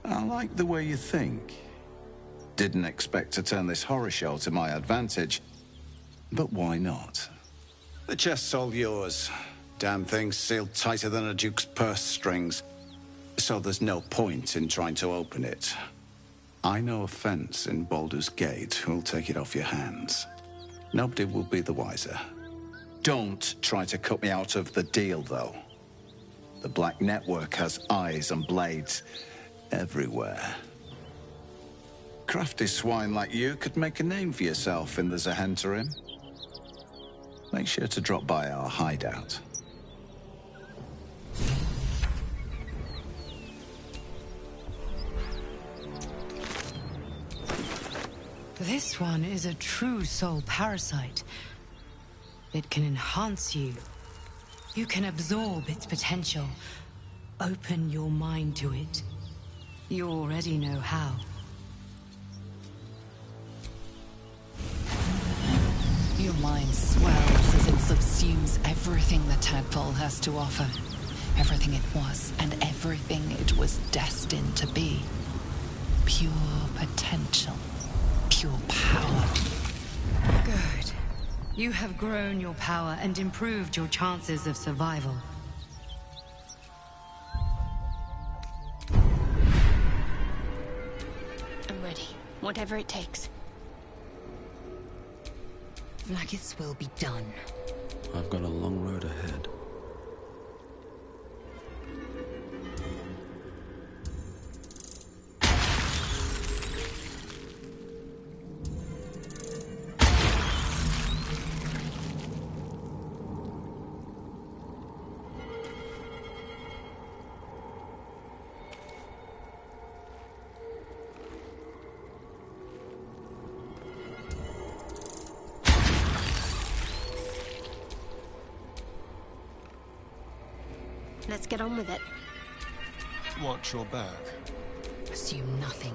I like the way you think. Didn't expect to turn this horror show to my advantage, but why not? The chest's all yours. Damn thing's sealed tighter than a duke's purse strings. So there's no point in trying to open it. I know a fence in Baldur's Gate who'll take it off your hands. Nobody will be the wiser. Don't try to cut me out of the deal, though. The Black Network has eyes and blades everywhere. Crafty swine like you could make a name for yourself in the Zahenterim. Make sure to drop by our hideout. This one is a true soul parasite. It can enhance you. You can absorb its potential. Open your mind to it. You already know how. Your mind swells as it subsumes everything the tadpole has to offer. Everything it was and everything it was destined to be. Pure potential. Pure power. Good. You have grown your power and improved your chances of survival. I'm ready. Whatever it takes. Vlaakith's will be done. I've got a long road ahead. Let's get on with it. Watch your back. Assume nothing.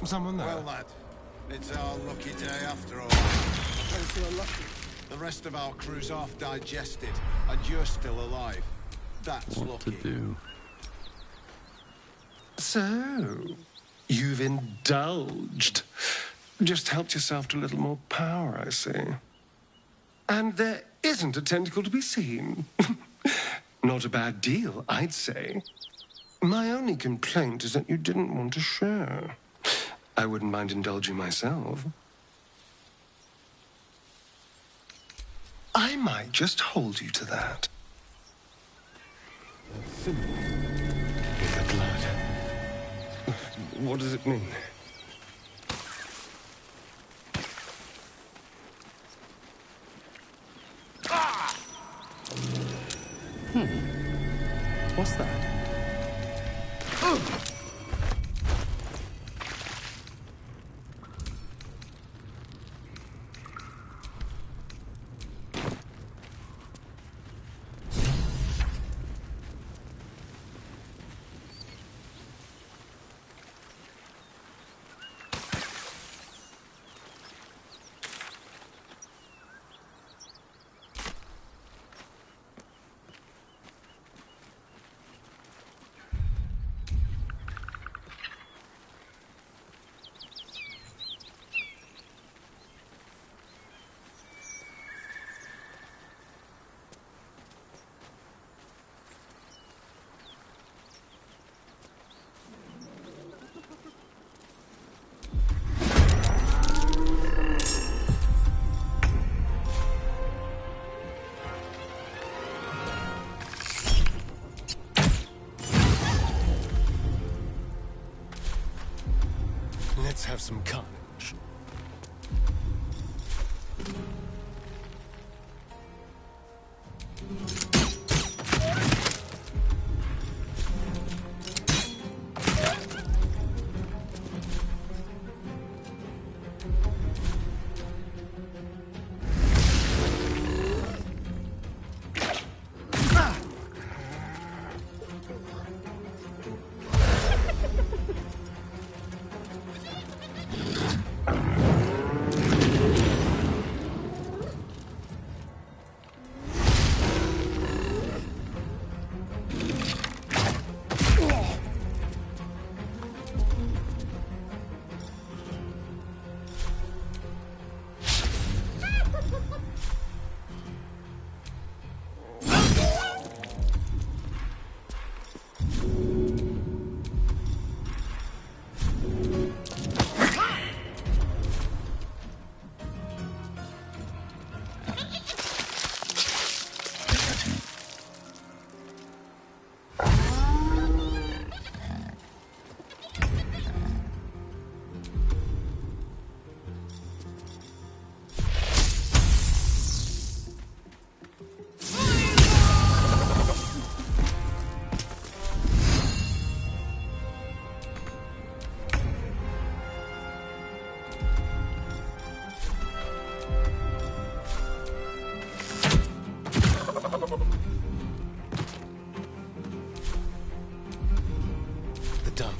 Someone there? Well, lad, it's our lucky day after all. The rest of our crew's half digested, and you're still alive. That's What lucky. to do? So, you've indulged. Just helped yourself to a little more power, I see. And there isn't a tentacle to be seen. Not a bad deal, I'd say. My only complaint is that you didn't want to share. I wouldn't mind indulging myself. I might just hold you to that. In the blood. What does it mean? What's that?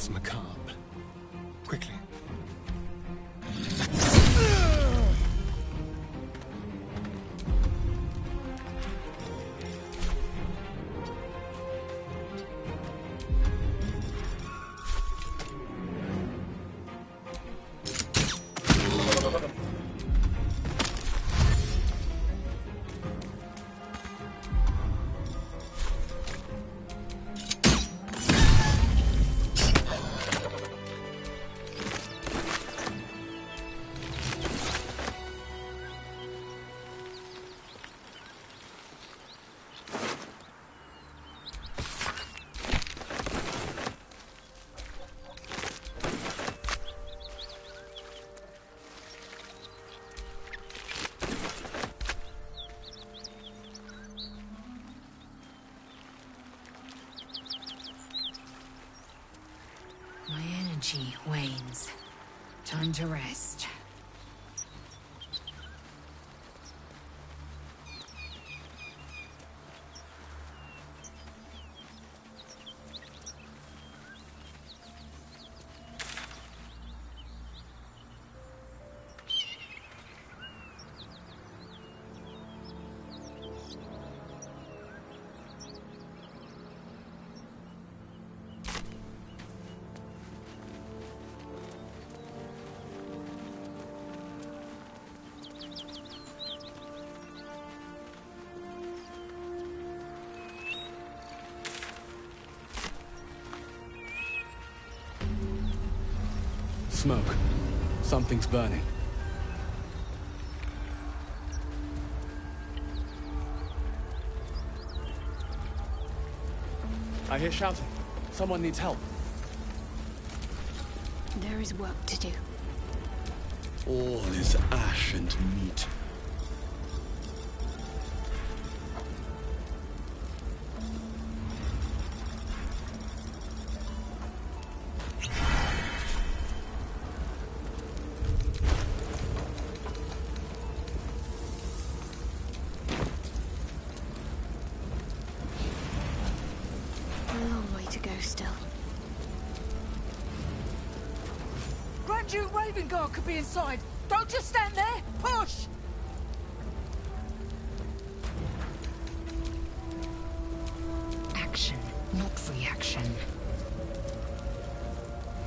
It's macabre. Quickly. My energy wanes. Time to rest. Smoke. Something's burning. I hear shouting. Someone needs help. There is work to do. All is ash and meat. A long way to go still. Grand Duke Ravengard could be inside. Don't just stand there. Push! Action, not reaction.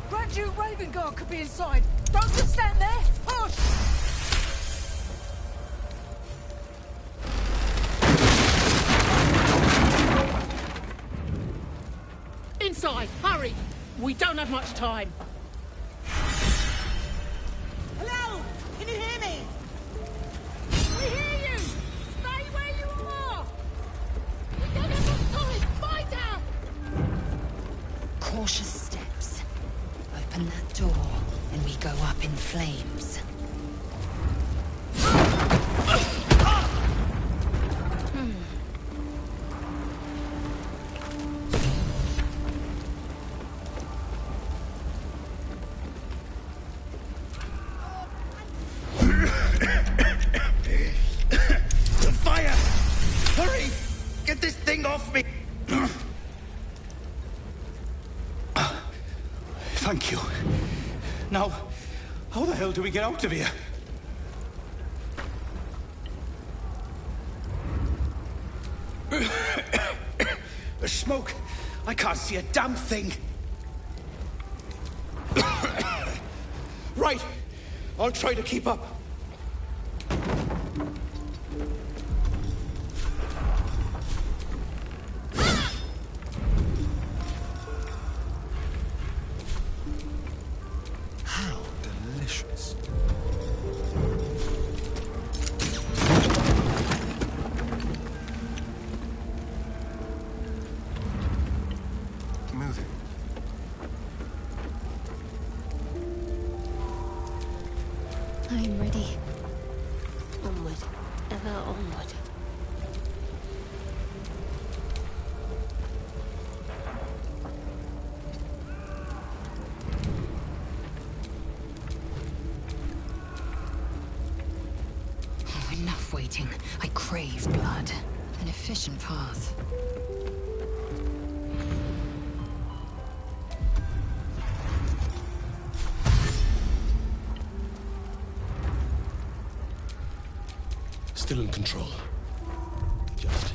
Grand Duke Ravengard could be inside. Don't just stand there. Push! Inside! Hurry! We don't have much time. Hello? Can you hear me? We hear you! Stay where you are! We don't have much time! Find out! Cautious steps. Open that door, and we go up in flames. The fire! Hurry! Get this thing off me! Thank you. Now, how the hell do we get out of here? The smoke! I can't see a damn thing! Right! I'll try to keep up. How delicious. Moving. I am ready. Onward. Ever onward. Oh, enough waiting. I crave blood. An efficient path. still in control. Just.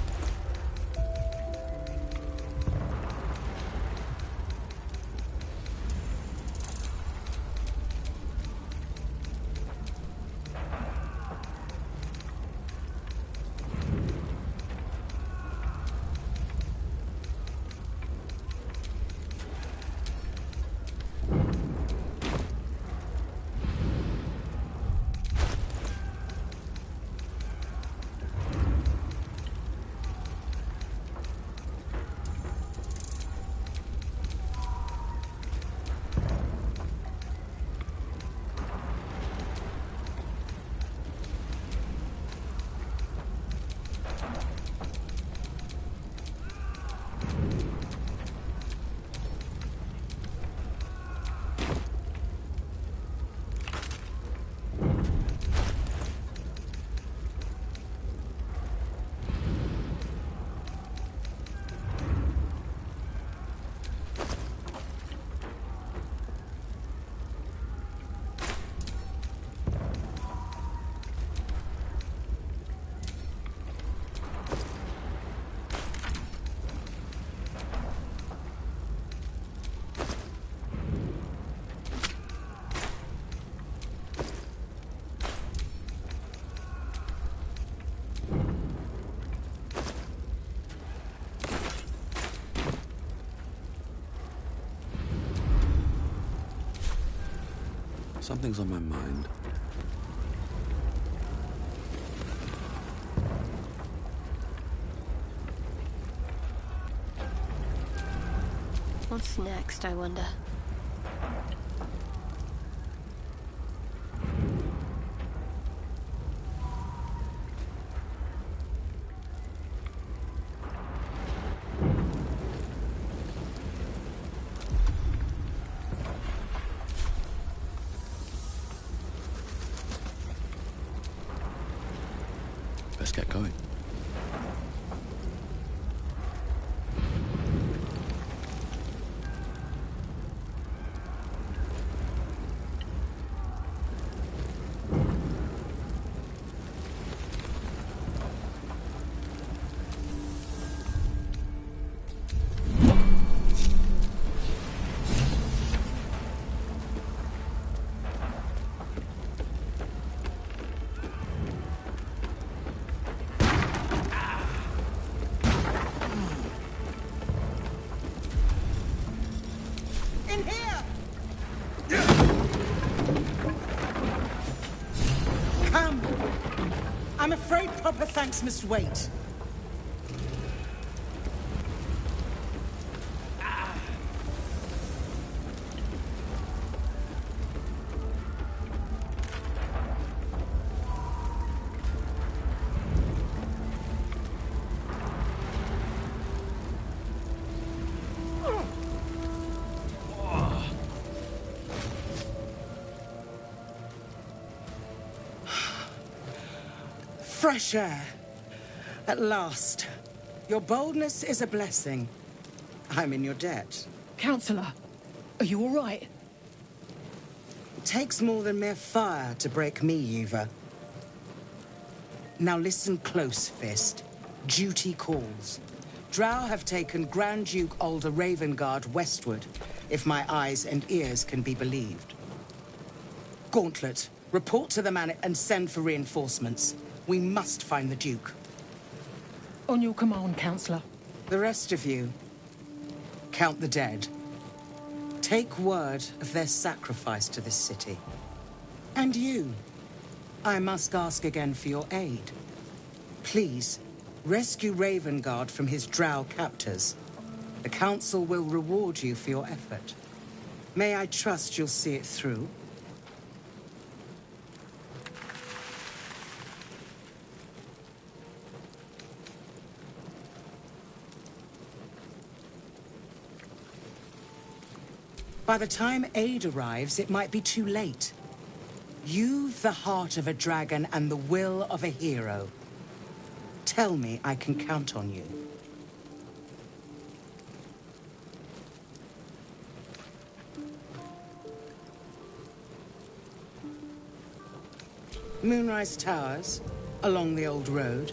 Something's on my mind. What's next, I wonder? Let's get going. In here! Come. I'm afraid proper thanks must wait. Fresh air. At last. Your boldness is a blessing. I'm in your debt. Counselor, are you all right? It takes more than mere fire to break me, Yuva. Now listen close, Fist. Duty calls. Drow have taken Grand Duke Alder Ravengard westward, if my eyes and ears can be believed. Gauntlet, report to the man and send for reinforcements. We must find the Duke. On your command, Counselor. The rest of you, count the dead. Take word of their sacrifice to this city. And you, I must ask again for your aid. Please, rescue Ravengard from his drow captors. The Council will reward you for your effort. May I trust you'll see it through? By the time aid arrives, it might be too late. You've the heart of a dragon and the will of a hero. Tell me I can count on you. Moonrise Towers, along the old road.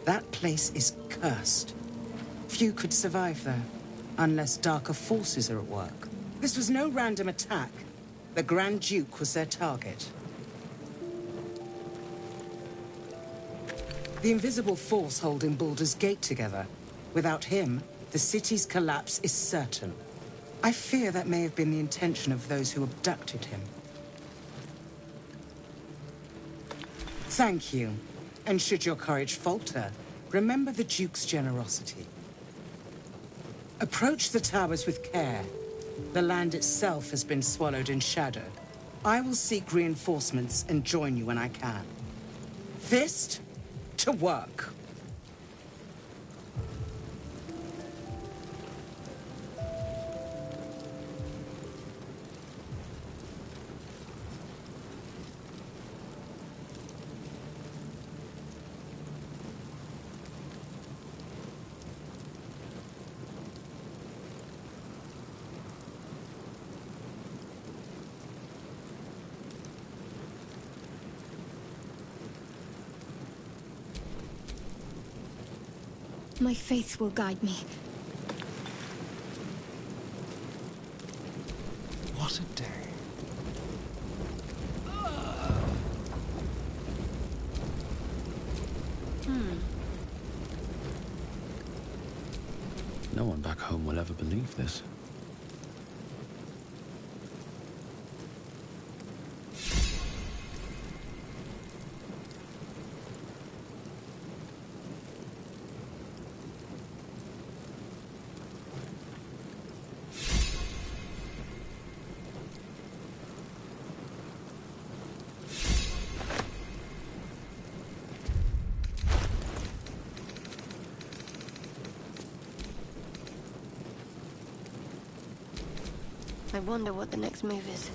That place is cursed. Few could survive there, unless darker forces are at work. This was no random attack. The Grand Duke was their target. The invisible force holding Baldur's Gate together. Without him, the city's collapse is certain. I fear that may have been the intention of those who abducted him. Thank you. And should your courage falter, remember the Duke's generosity. Approach the towers with care. The land itself has been swallowed in shadow. I will seek reinforcements and join you when I can. Fist to work. My faith will guide me. What a day. No one back home will ever believe this. I wonder what the next move is.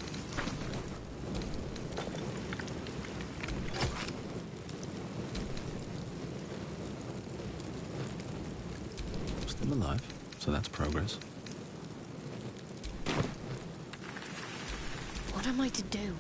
Still alive, so that's progress. What am I to do?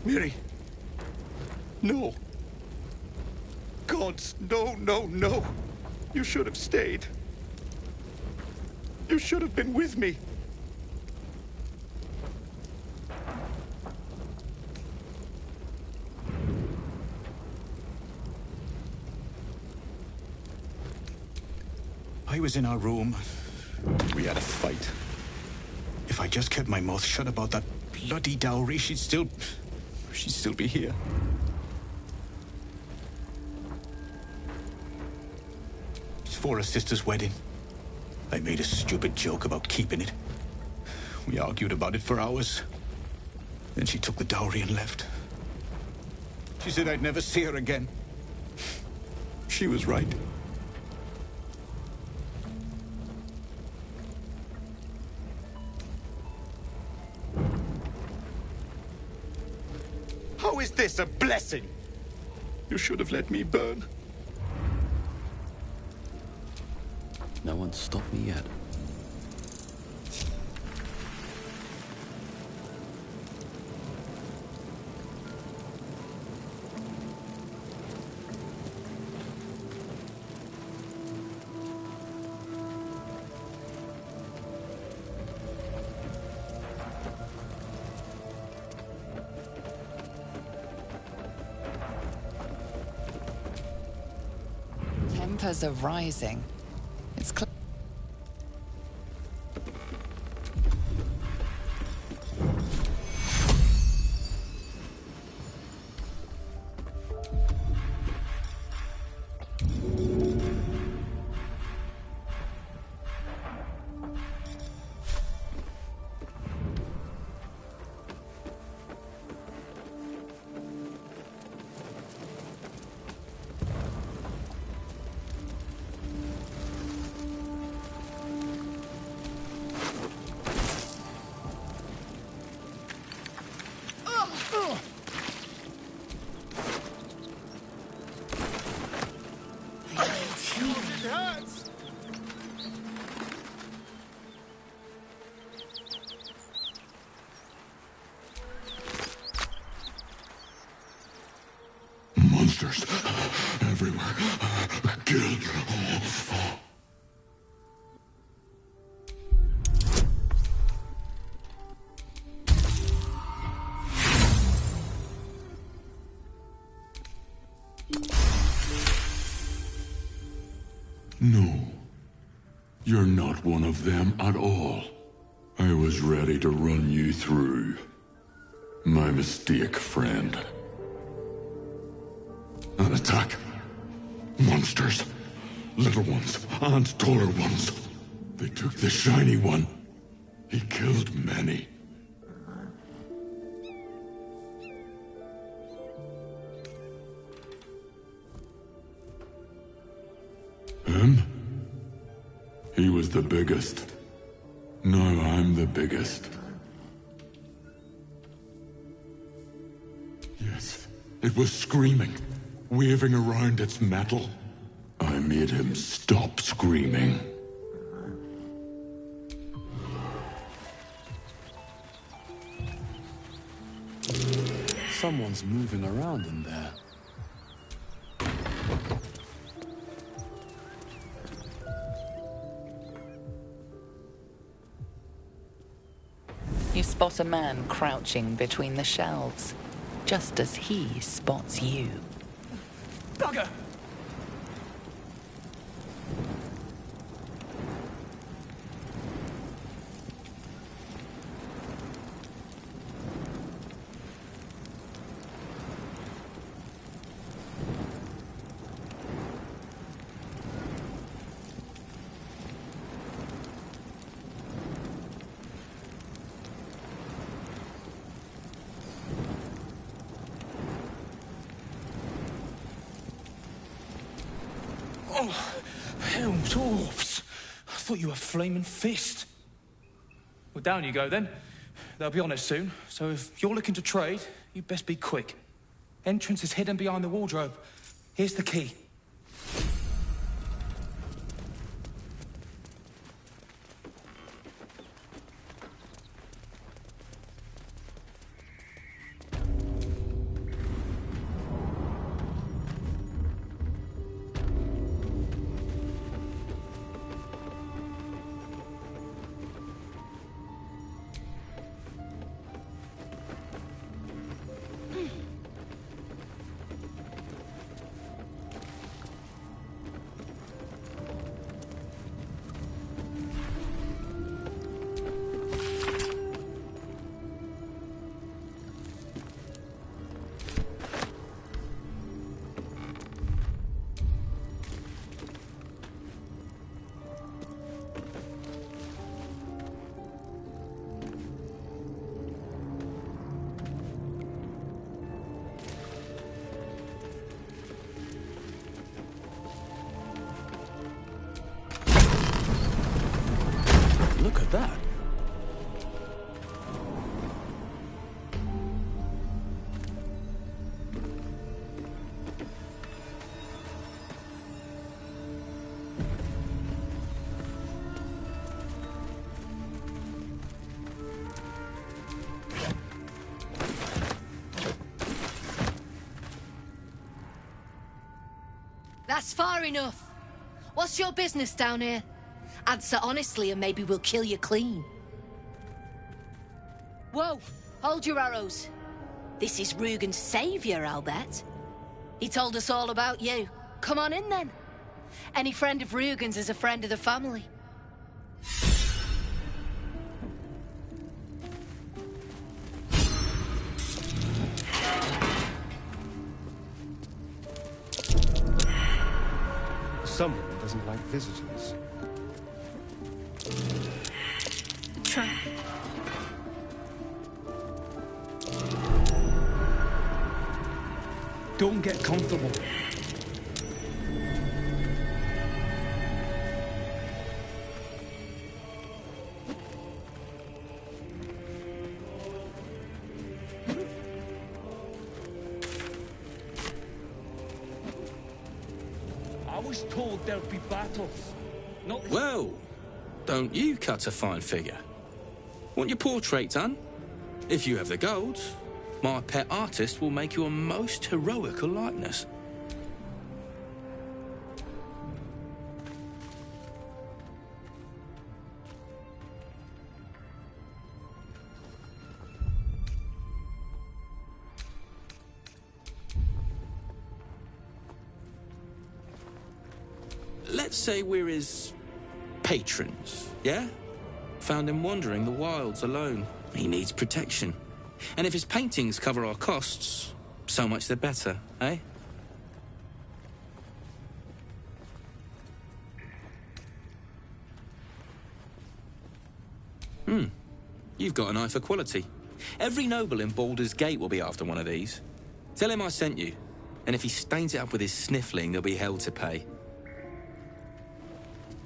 Miri. No. Gods, no, no, no. You should have stayed. You should have been with me. I was in our room. We had a fight. If I just kept my mouth shut about that bloody dowry, she'd still be here. It's for her sister's wedding. I made a stupid joke about keeping it. We argued about it for hours. Then she took the dowry and left. She said I'd never see her again. She was right. How is this a blessing? You should have let me burn. No one's stopped me yet. Tempers are rising. It's No. You're not one of them at all. I was ready to run you through. My mistake, friend. An attack. Monsters. Little ones and taller ones. They took the shiny one. He killed many. Him? He was the biggest. Now I'm the biggest. Yes, it was screaming, waving around its metal. I made him stop screaming. Someone's moving around in there. You spot a man crouching between the shelves, just as he spots you. Bugger! Oh, hell, dwarfs. I thought you were Flaming Fist. Well, down you go, then. They'll be on us soon, so if you're looking to trade, you best be quick. Entrance is hidden behind the wardrobe. Here's the key. Look at that. That's far enough. What's your business down here? Answer honestly and maybe we'll kill you clean. Whoa, hold your arrows. This is Rugen's savior, I'll bet. He told us all about you. Come on in then. Any friend of Rugen's is a friend of the family. Someone doesn't like visitors. Try. Don't get comfortable. I was told there'd be battles. Not... Well, don't you cut a fine figure? Want your portrait done? If you have the gold, my pet artist will make you a most heroical likeness. Let's say we're his patrons, yeah? Found him wandering the wilds alone. He needs protection. And if his paintings cover our costs, so much the better, eh? You've got an eye for quality. Every noble in Baldur's Gate will be after one of these. Tell him I sent you. And if he stains it up with his sniffling, there'll be hell to pay.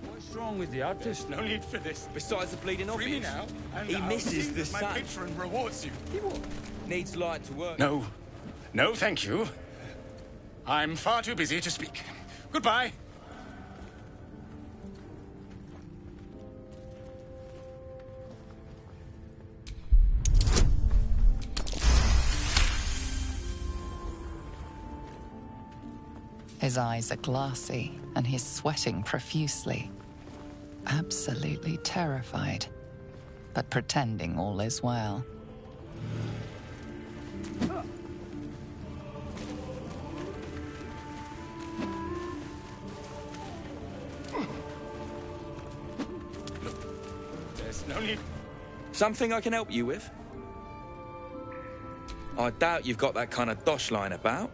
What's wrong with the artist? No need for this. Besides the bleeding Free me obvious. now, and He I'll misses see the that my sun. patron rewards you. He what? Needs light to work. No. No, thank you. I'm far too busy to speak. Goodbye. His eyes are glassy, and he's sweating profusely. Absolutely terrified, but pretending all is well. There's no need. Something I can help you with? I doubt you've got that kind of dosh line about.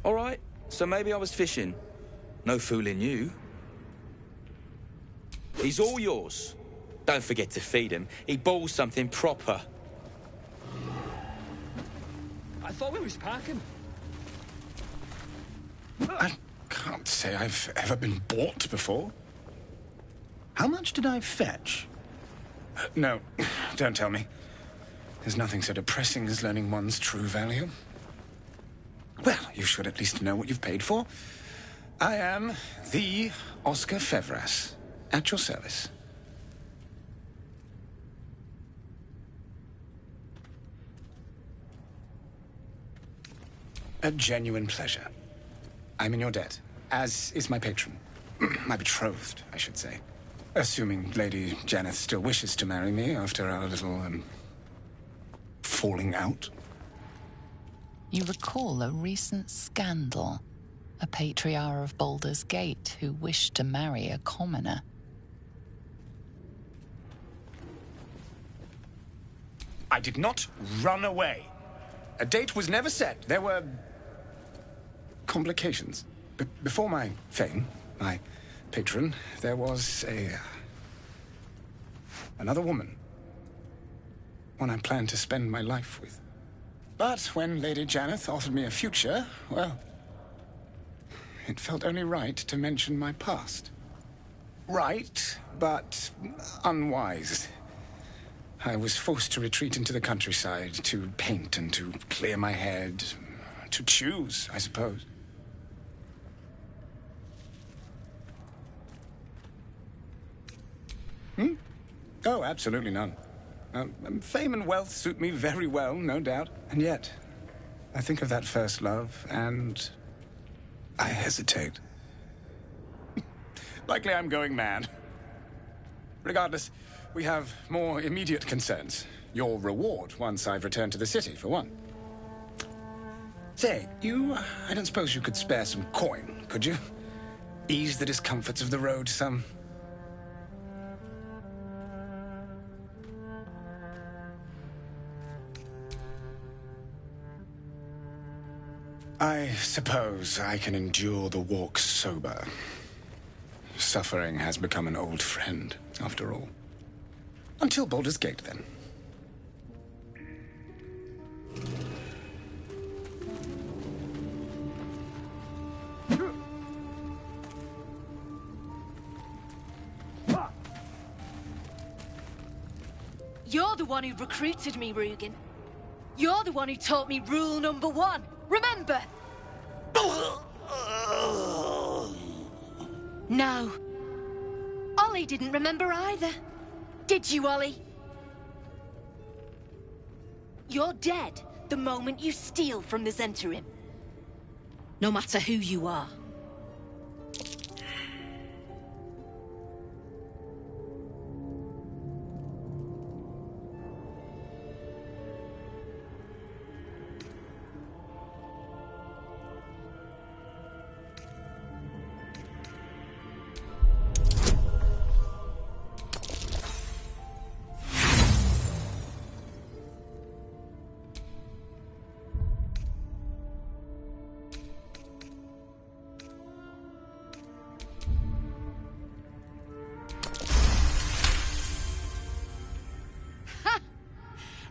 All right, so maybe I was fishing. No fooling you. He's all yours. Don't forget to feed him. He balls something proper. I thought we was parking. I can't say I've ever been bought before. How much did I fetch? No, don't tell me. There's nothing so depressing as learning one's true value. Well, you should at least know what you've paid for. I am the Oscar Fevras, at your service. A genuine pleasure. I'm in your debt, as is my patron. My betrothed, I should say. Assuming Lady Janeth still wishes to marry me after our little, falling out. You recall a recent scandal. A patriarch of Baldur's Gate who wished to marry a commoner. I did not run away. A date was never set. There were complications. Before my fame, my patron, there was another woman. One I planned to spend my life with. But when Lady Janeth offered me a future, well, it felt only right to mention my past. Right, but unwise. I was forced to retreat into the countryside, to paint and to clear my head, to choose, I suppose. Oh, absolutely none. Fame and wealth suit me very well, no doubt. And yet, I think of that first love, and I hesitate. Likely I'm going mad. Regardless, we have more immediate concerns. Your reward once I've returned to the city, for one. Say, I don't suppose you could spare some coin, could you? Ease the discomforts of the road some. I suppose I can endure the walk sober. Suffering has become an old friend, after all. Until Baldur's Gate, then. You're the one who recruited me, Rugen. You're the one who taught me rule number 1. Remember? No. Ollie didn't remember either. Did you, Ollie? You're dead the moment you steal from the Zentarim. No matter who you are.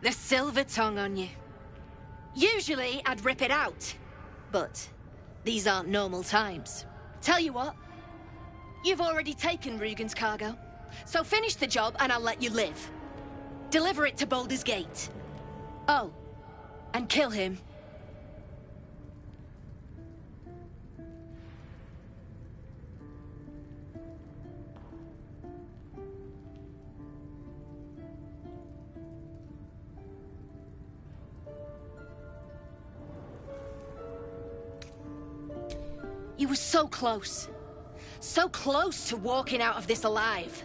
The silver tongue on you. Usually, I'd rip it out. But these aren't normal times. Tell you what, you've already taken Rugen's cargo. So finish the job and I'll let you live. Deliver it to Baldur's Gate. Oh, and kill him. You were so close. So close to walking out of this alive.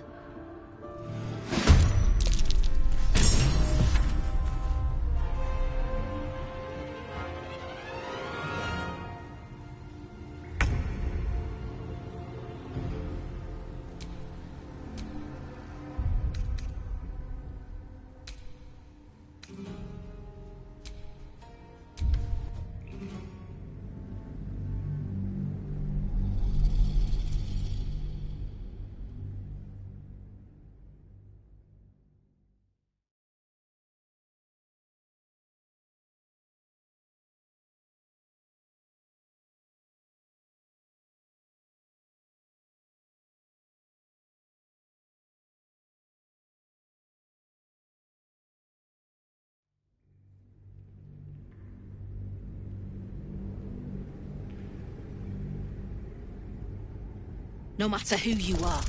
No matter who you are.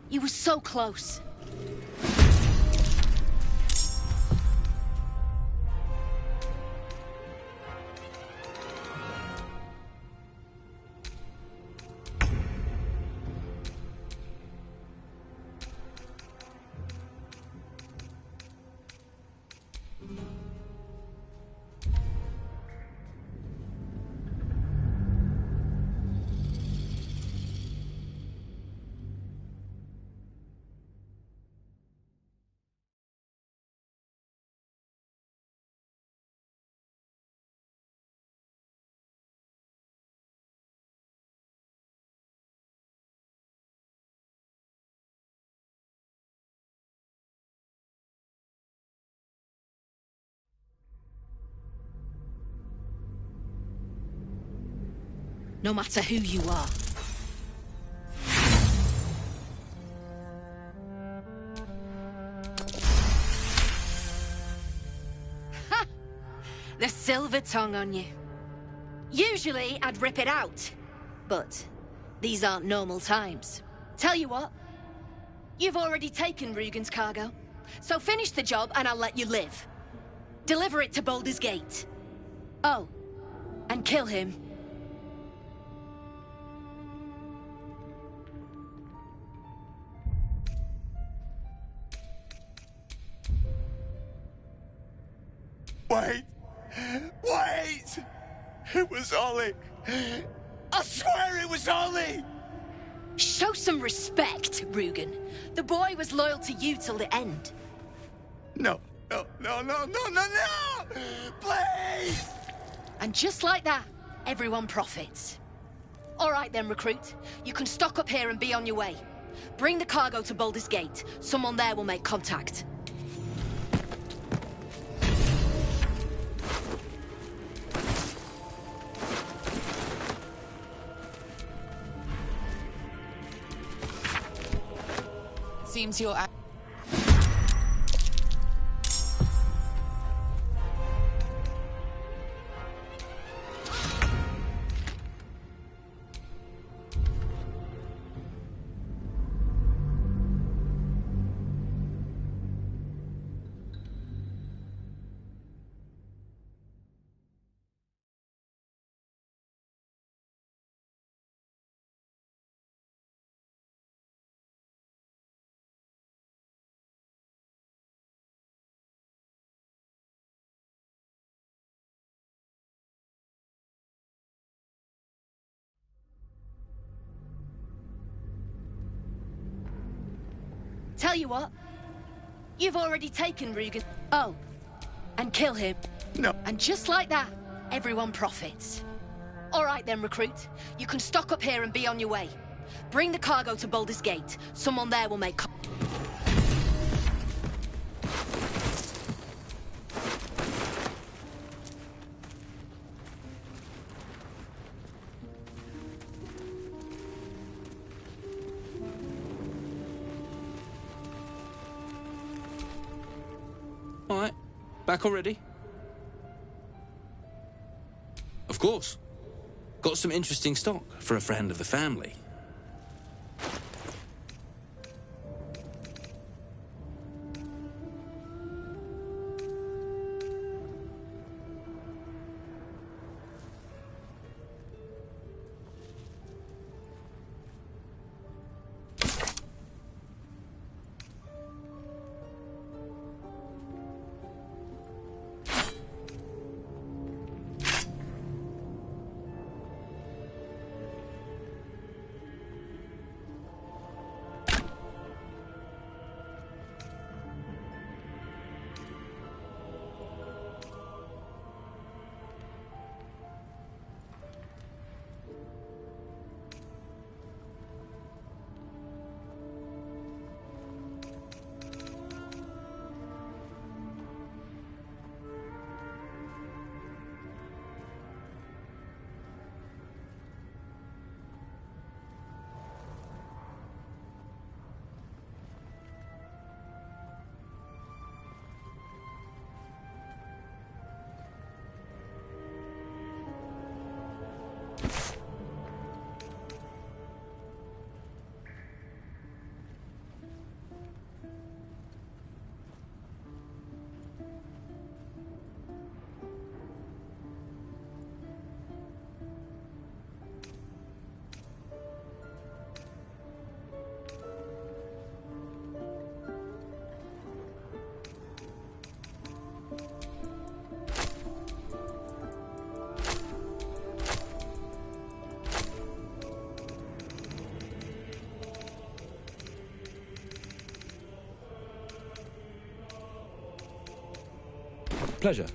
You were so close. No matter who you are. Ha! The silver tongue on you. Usually, I'd rip it out. But these aren't normal times. Tell you what, you've already taken Rugen's cargo. So finish the job and I'll let you live. Deliver it to Baldur's Gate. Oh, and kill him. Wait! Wait! It was Ollie! I swear it was Ollie! Show some respect, Rugen. The boy was loyal to you till the end. No, no, no, no, no, no, no! Please! And just like that, everyone profits. All right then, recruit. You can stock up here and be on your way. Bring the cargo to Baldur's Gate. Someone there will make contact. Seems you're... Tell you what. You've already taken Rugen. Oh. And kill him. No. And just like that, everyone profits. All right then, recruit. You can stock up here and be on your way. Bring the cargo to Baldur's Gate. Someone there will make... All right. Back already? Of course. Got some interesting stock for a friend of the family. Pleasure.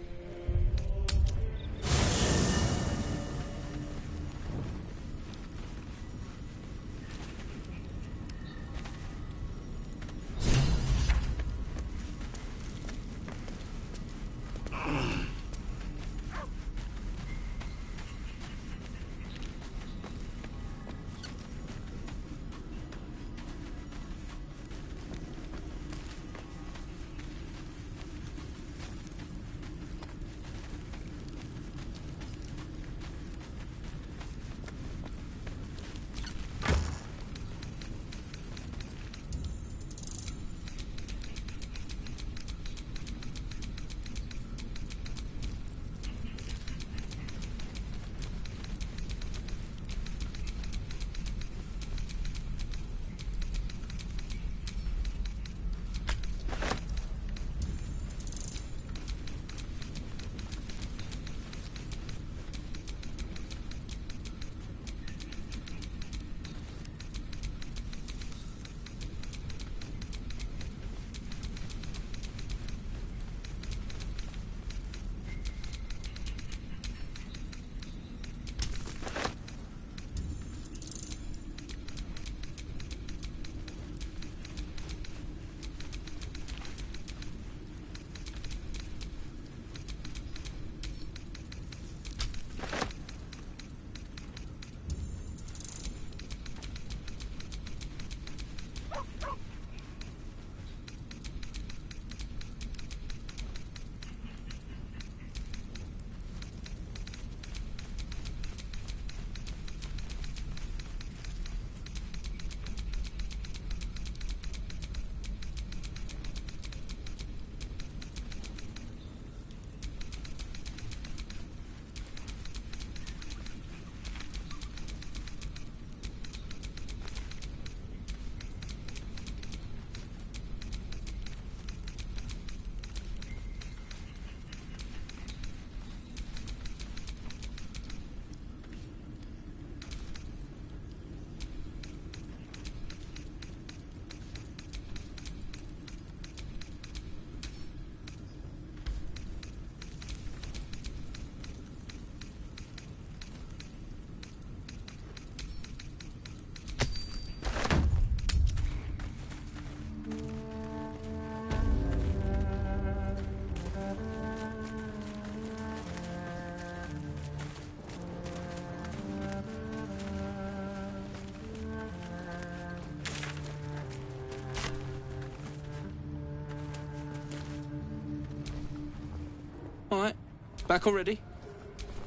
Back already?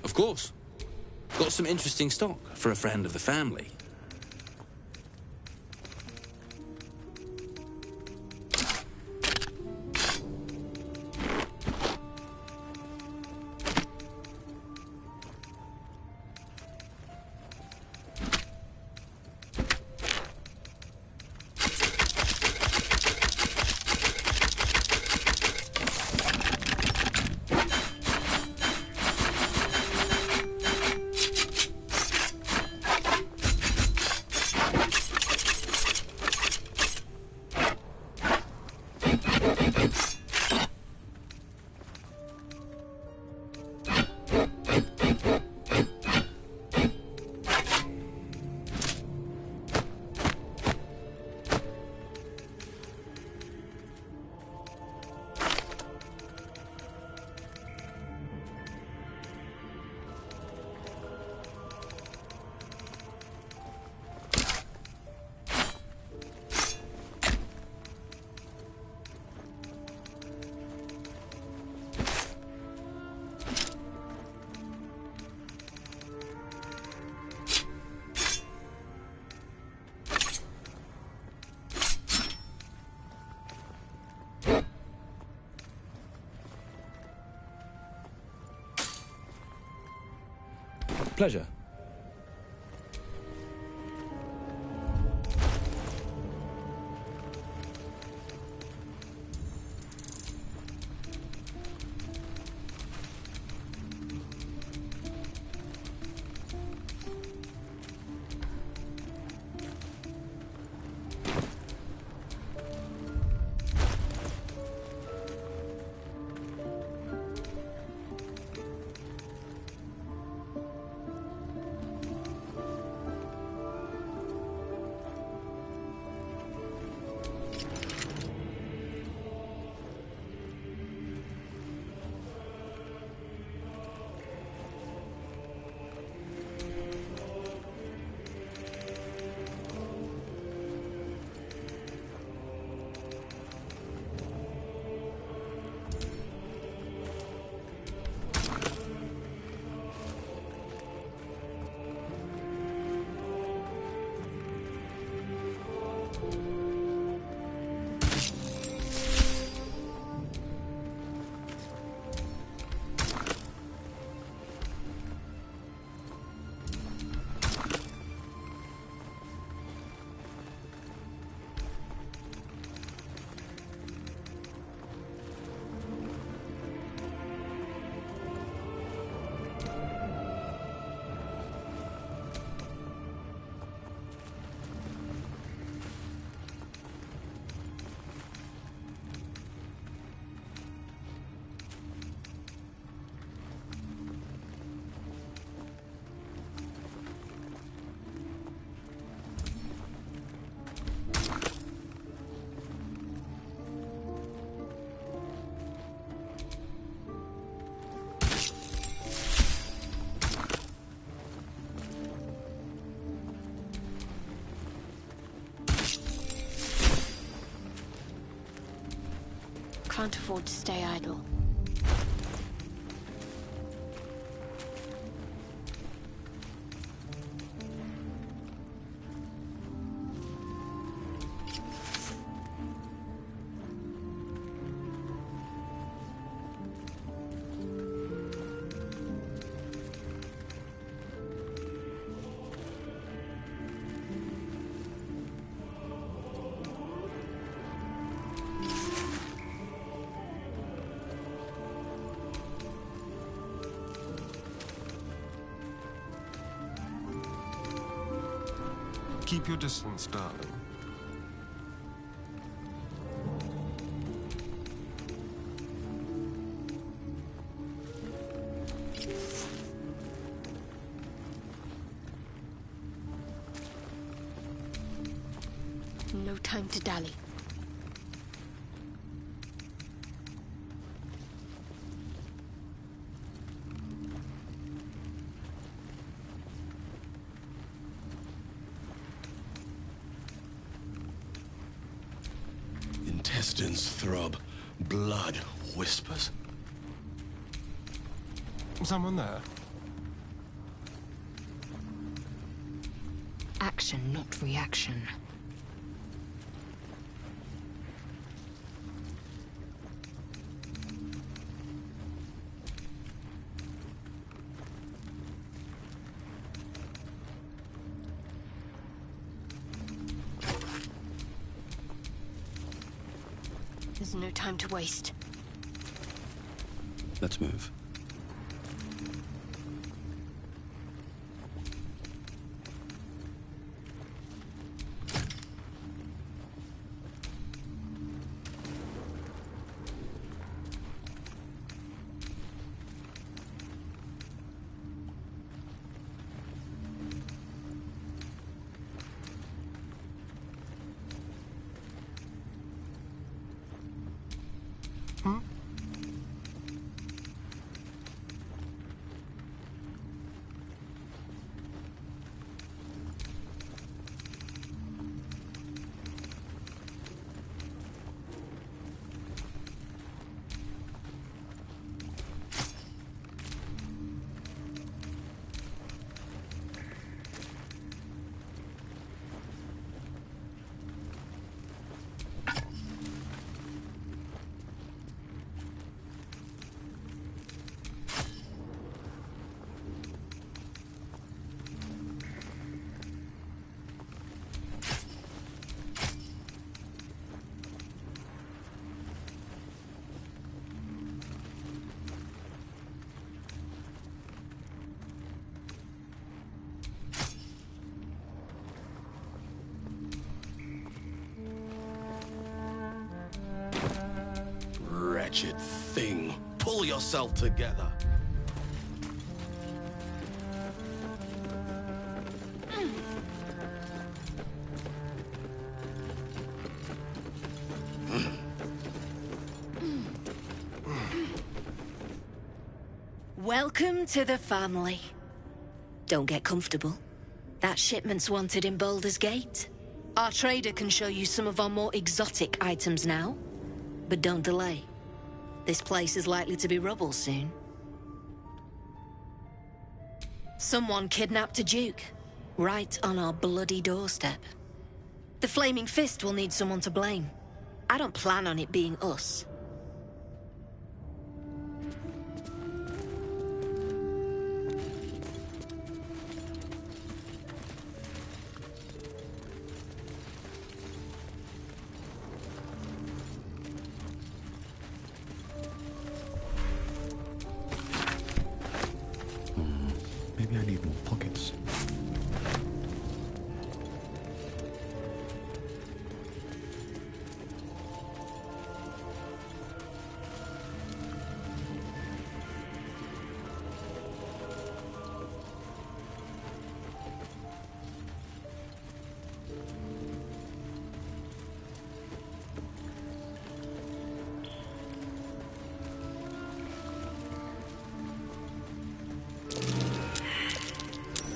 Of course. Got some interesting stock for a friend of the family. Pleasure. Can't afford to stay idle. Keep your distance, darling. No time to dally. Intestines throb, blood whispers. Someone there? Action, not reaction. There's no time to waste. Let's move. Wretched thing. Pull yourself together. Welcome to the family. Don't get comfortable. That shipment's wanted in Baldur's Gate. Our trader can show you some of our more exotic items now. But don't delay. This place is likely to be rubble soon. Someone kidnapped a Duke, right on our bloody doorstep. The Flaming Fist will need someone to blame. I don't plan on it being us. Maybe I need more pockets.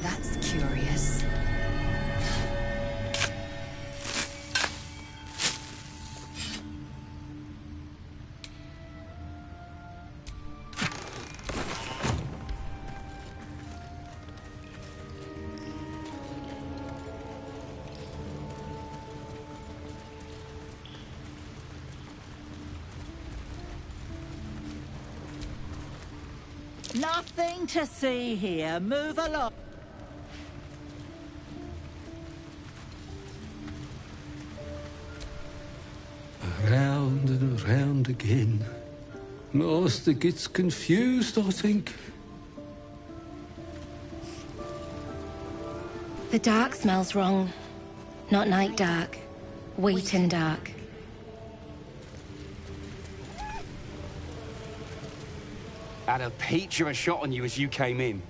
That's curious. Nothing to see here. Move along. Around and around again. Master gets confused, I think. The dark smells wrong. Not night dark. Wheaten dark. Had a peach of a shot on you as you came in.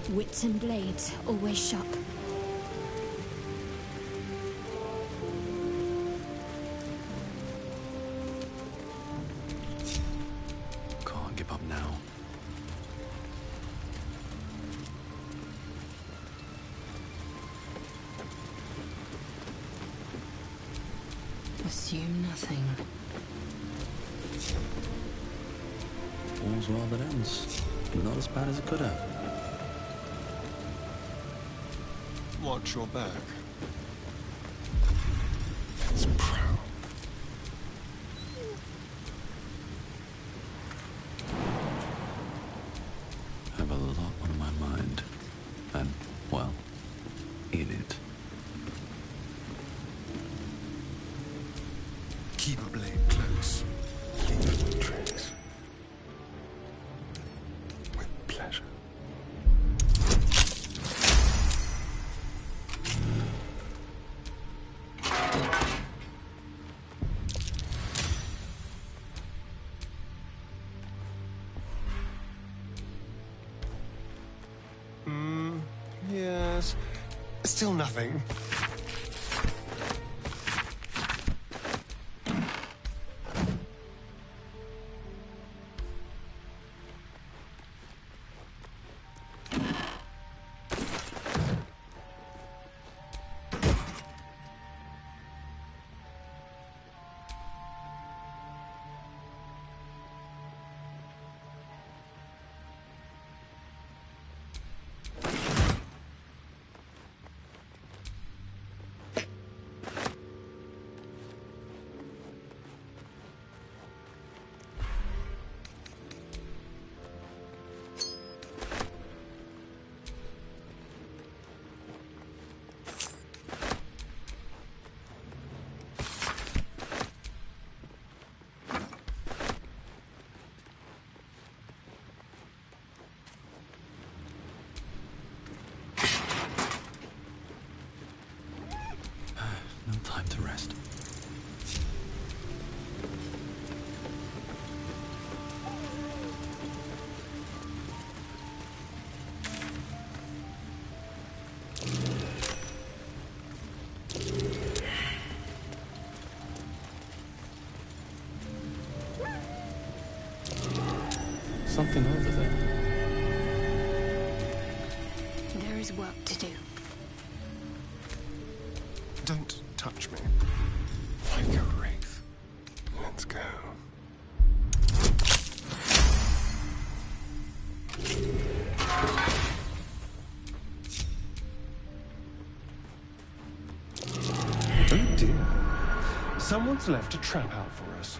Wits and blades, always sharp. Can't give up now. Assume nothing. All's well that ends. Not as bad as it could have. Watch your back. It's proud. I have a lot on my mind. And, well, in it. Keep a blade close. Leave no trace. With pleasure. Yes. Still nothing. No time to rest. Something over there. There is work to do. Don't touch me. Like a wraith. Let's go. Oh dear. Someone's left a trap out for us.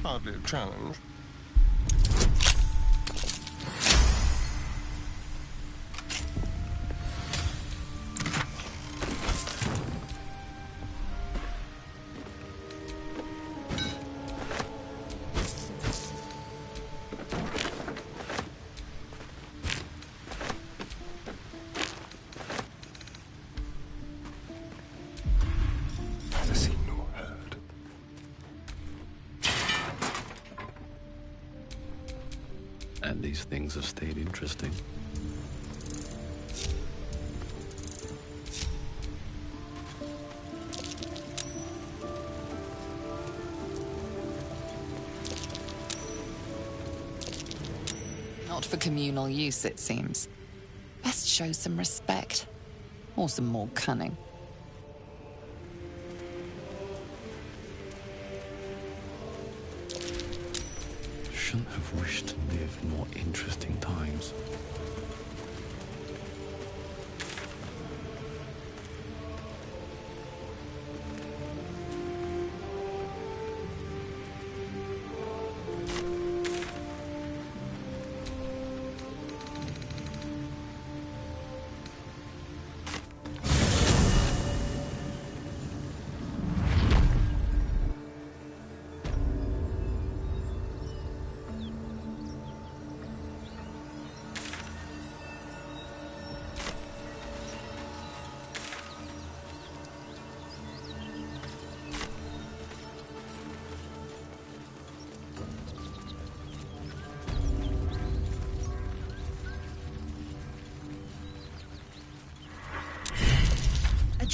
Hardly a challenge. Neither seen nor heard. And these things have stayed interesting. Not for communal use, it seems. Best show some respect. Or some more cunning. Shouldn't have wished to live more interesting times.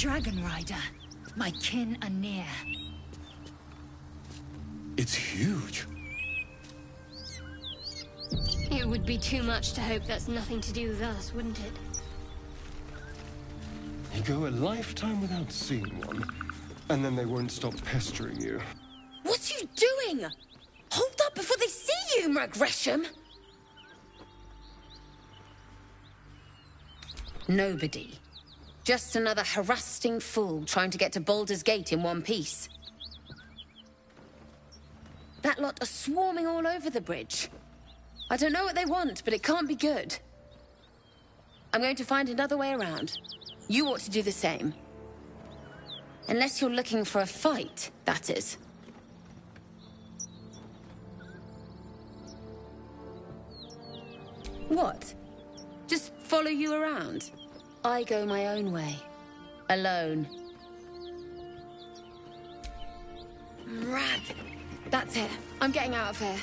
dragon rider. My kin are near. It's huge. It would be too much to hope that's nothing to do with us, wouldn't it? You go a lifetime without seeing one, and then they won't stop pestering you. What are you doing? Hold up before they see you, Gresham! Nobody. Just another harassing fool trying to get to Baldur's Gate in one piece. That lot are swarming all over the bridge. I don't know what they want, but it can't be good. I'm going to find another way around. You ought to do the same. Unless you're looking for a fight, that is. What? Just follow you around? I go my own way. Alone. Rad! That's it. I'm getting out of here.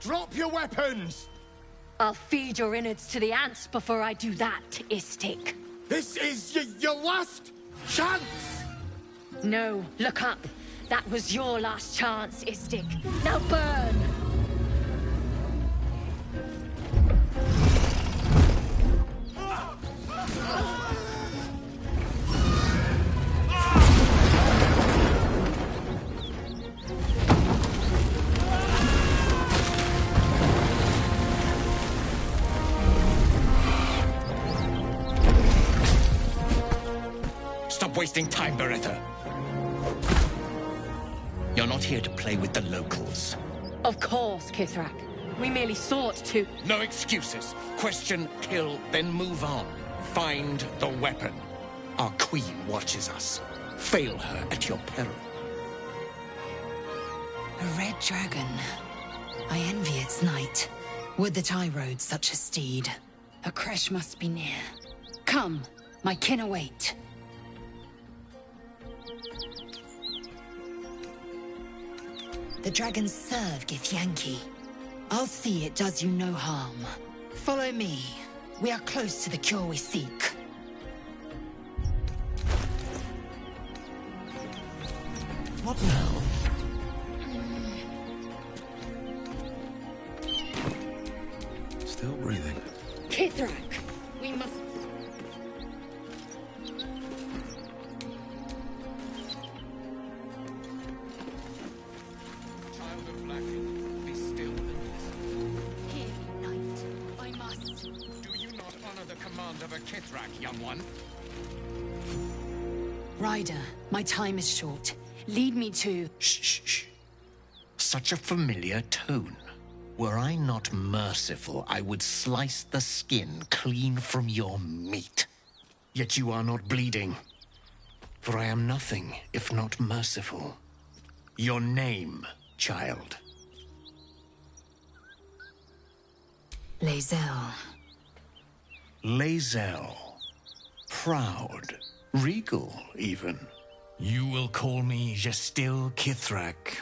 Drop your weapons! I'll feed your innards to the ants before I do that, Istik. This is your last chance! No, look up. That was your last chance, Istik. Now burn! Stop wasting time, Beretta. You're not here to play with the locals. Of course, Kithrak. We merely sought to... No excuses. Question, kill, then move on. Find the weapon. Our queen watches us. Fail her at your peril. A red dragon. I envy its knight. Would that I rode such a steed. A crash must be near. Come, my kin await. The dragons serve Githyanki. I'll see it does you no harm. Follow me. We are close to the cure we seek. What now? Still breathing. Kithrak, we must... Child of Blacking, be still and listen. Hear me, knight. I must. Do you not honor the command of a Kithrak, young one? Ryder, my time is short. Lead me to... Shh. Such a familiar tone. Were I not merciful, I would slice the skin clean from your meat. Yet you are not bleeding. For I am nothing if not merciful. Your name, child. Lae'zel. Lae'zel. Proud. Regal, even. You will call me Gestil Kithrak.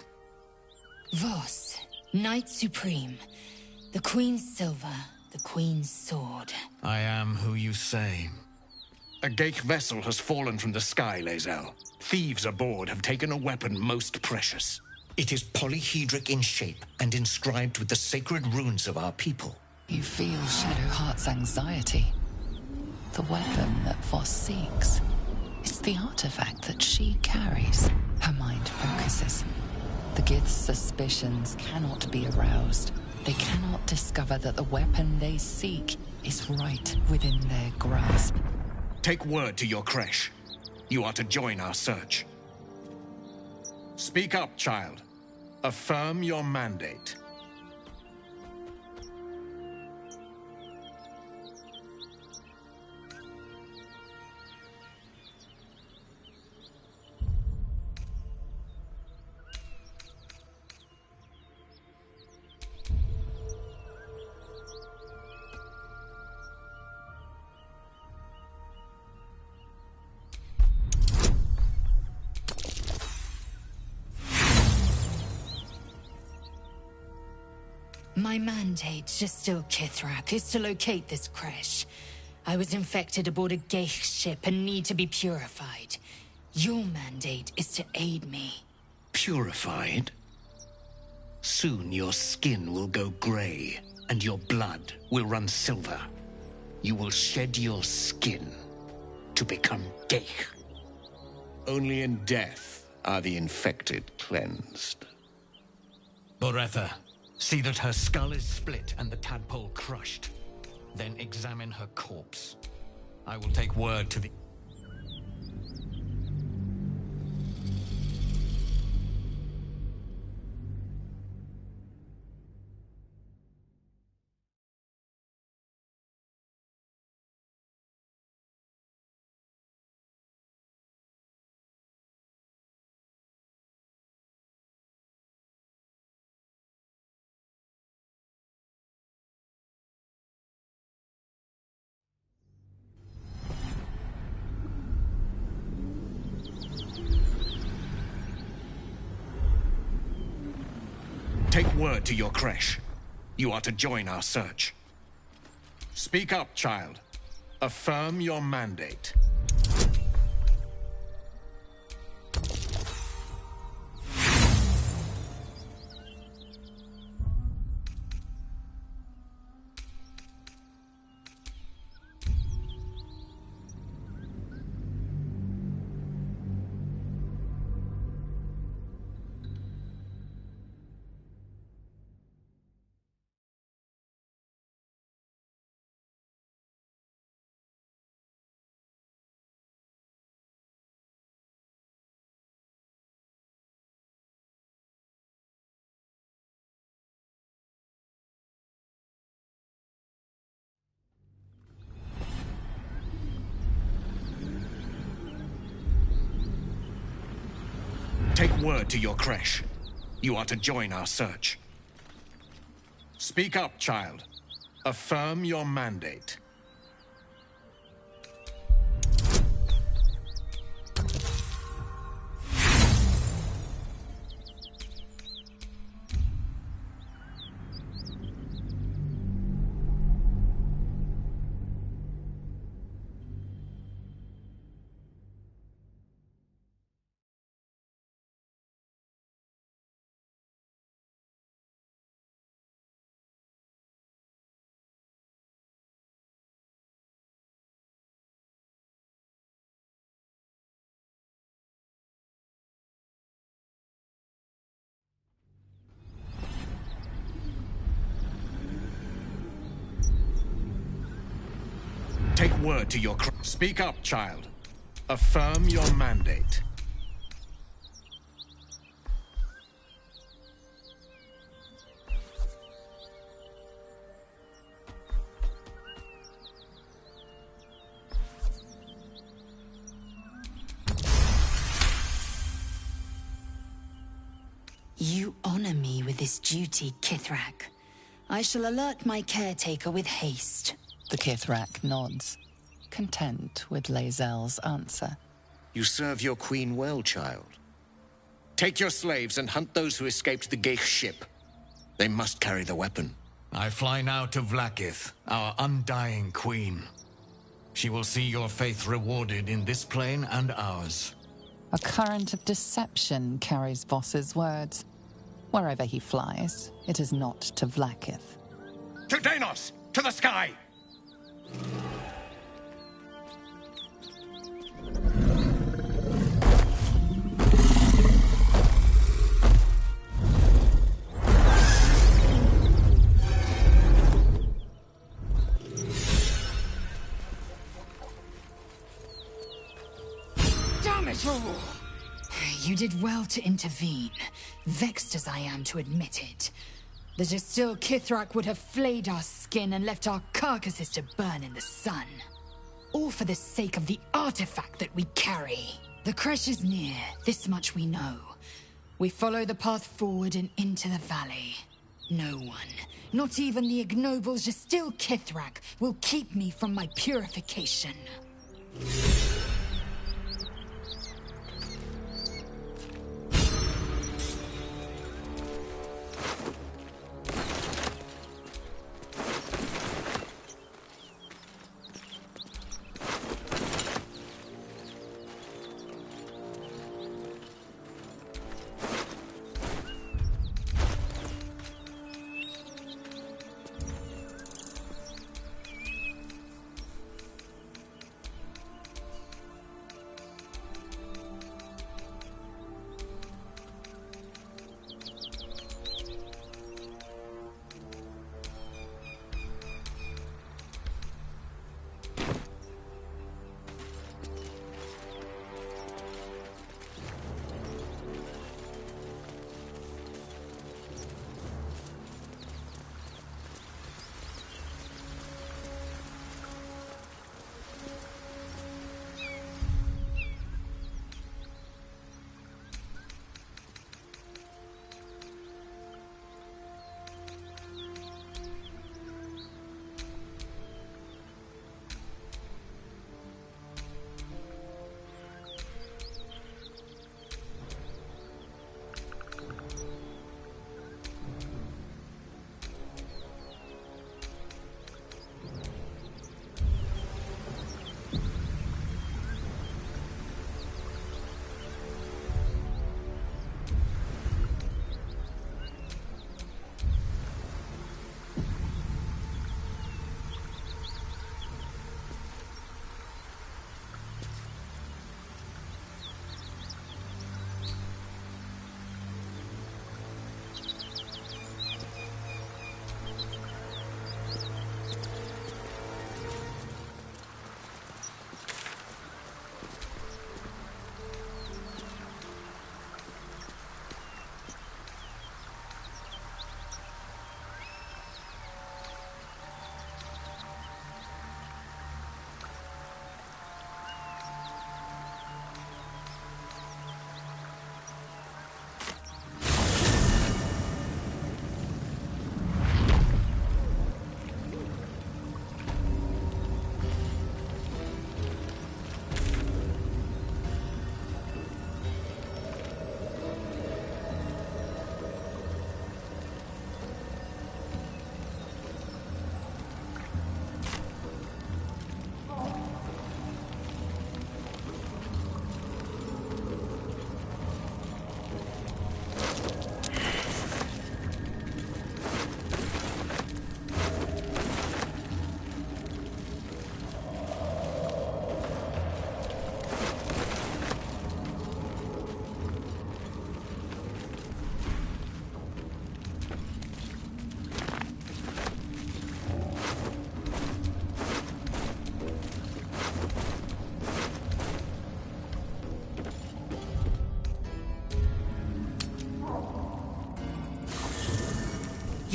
Voss, Knight Supreme. The Queen's silver, the Queen's sword. I am who you say. A Ghaik vessel has fallen from the sky, Lae'zel. Thieves aboard have taken a weapon most precious. It is polyhedric in shape and inscribed with the sacred runes of our people. You feel Shadowheart's anxiety. The weapon that Voss seeks. It's the artifact that she carries. Her mind focuses. The Gith's suspicions cannot be aroused. They cannot discover that the weapon they seek is right within their grasp. Take word to your creche. You are to join our search. Speak up, child. Affirm your mandate. My mandate, just still Kithrak, is to locate this crash. I was infected aboard a Geich ship and need to be purified. Your mandate is to aid me. Purified? Soon your skin will go grey, and your blood will run silver. You will shed your skin to become Geich. Only in death are the infected cleansed. Boretha, see that her skull is split and the tadpole crushed. Then examine her corpse. I will take word to the... Take word to your creche. You are to join our search. Speak up, child. Affirm your mandate. Take word to your creche. You are to join our search. Speak up, child. Affirm your mandate. Take word to your Speak up, child. Affirm your mandate. You honor me with this duty, Kithrak. I shall alert my caretaker with haste. The Kithrak nods, content with Lae'zel's answer. You serve your queen well, child. Take your slaves and hunt those who escaped the Geich ship. They must carry the weapon. I fly now to Vlaakith, our undying queen. She will see your faith rewarded in this plane and ours. A current of deception carries Voss's words. Wherever he flies, it is not to Vlaakith. To Danos! To the sky! Damn it all! You did well to intervene, vexed as I am to admit it. The Jastil Kithrak would have flayed our skin and left our carcasses to burn in the sun. All for the sake of the artifact that we carry. The crash is near, this much we know. We follow the path forward and into the valley. No one, not even the ignoble Jastil Kithrak, will keep me from my purification.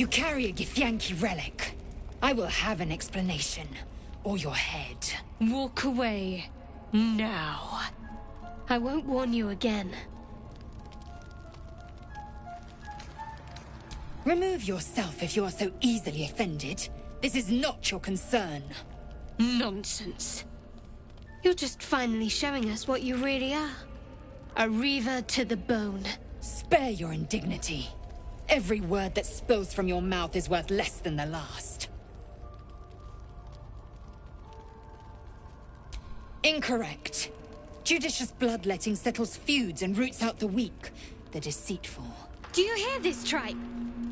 You carry a Githyanki relic. I will have an explanation. Or your head. Walk away. Now. I won't warn you again. Remove yourself if you are so easily offended. This is not your concern. Nonsense. You're just finally showing us what you really are. A reaver to the bone. Spare your indignity. Every word that spills from your mouth is worth less than the last. Incorrect. Judicious bloodletting settles feuds and roots out the weak, the deceitful. Do you hear this, tripe?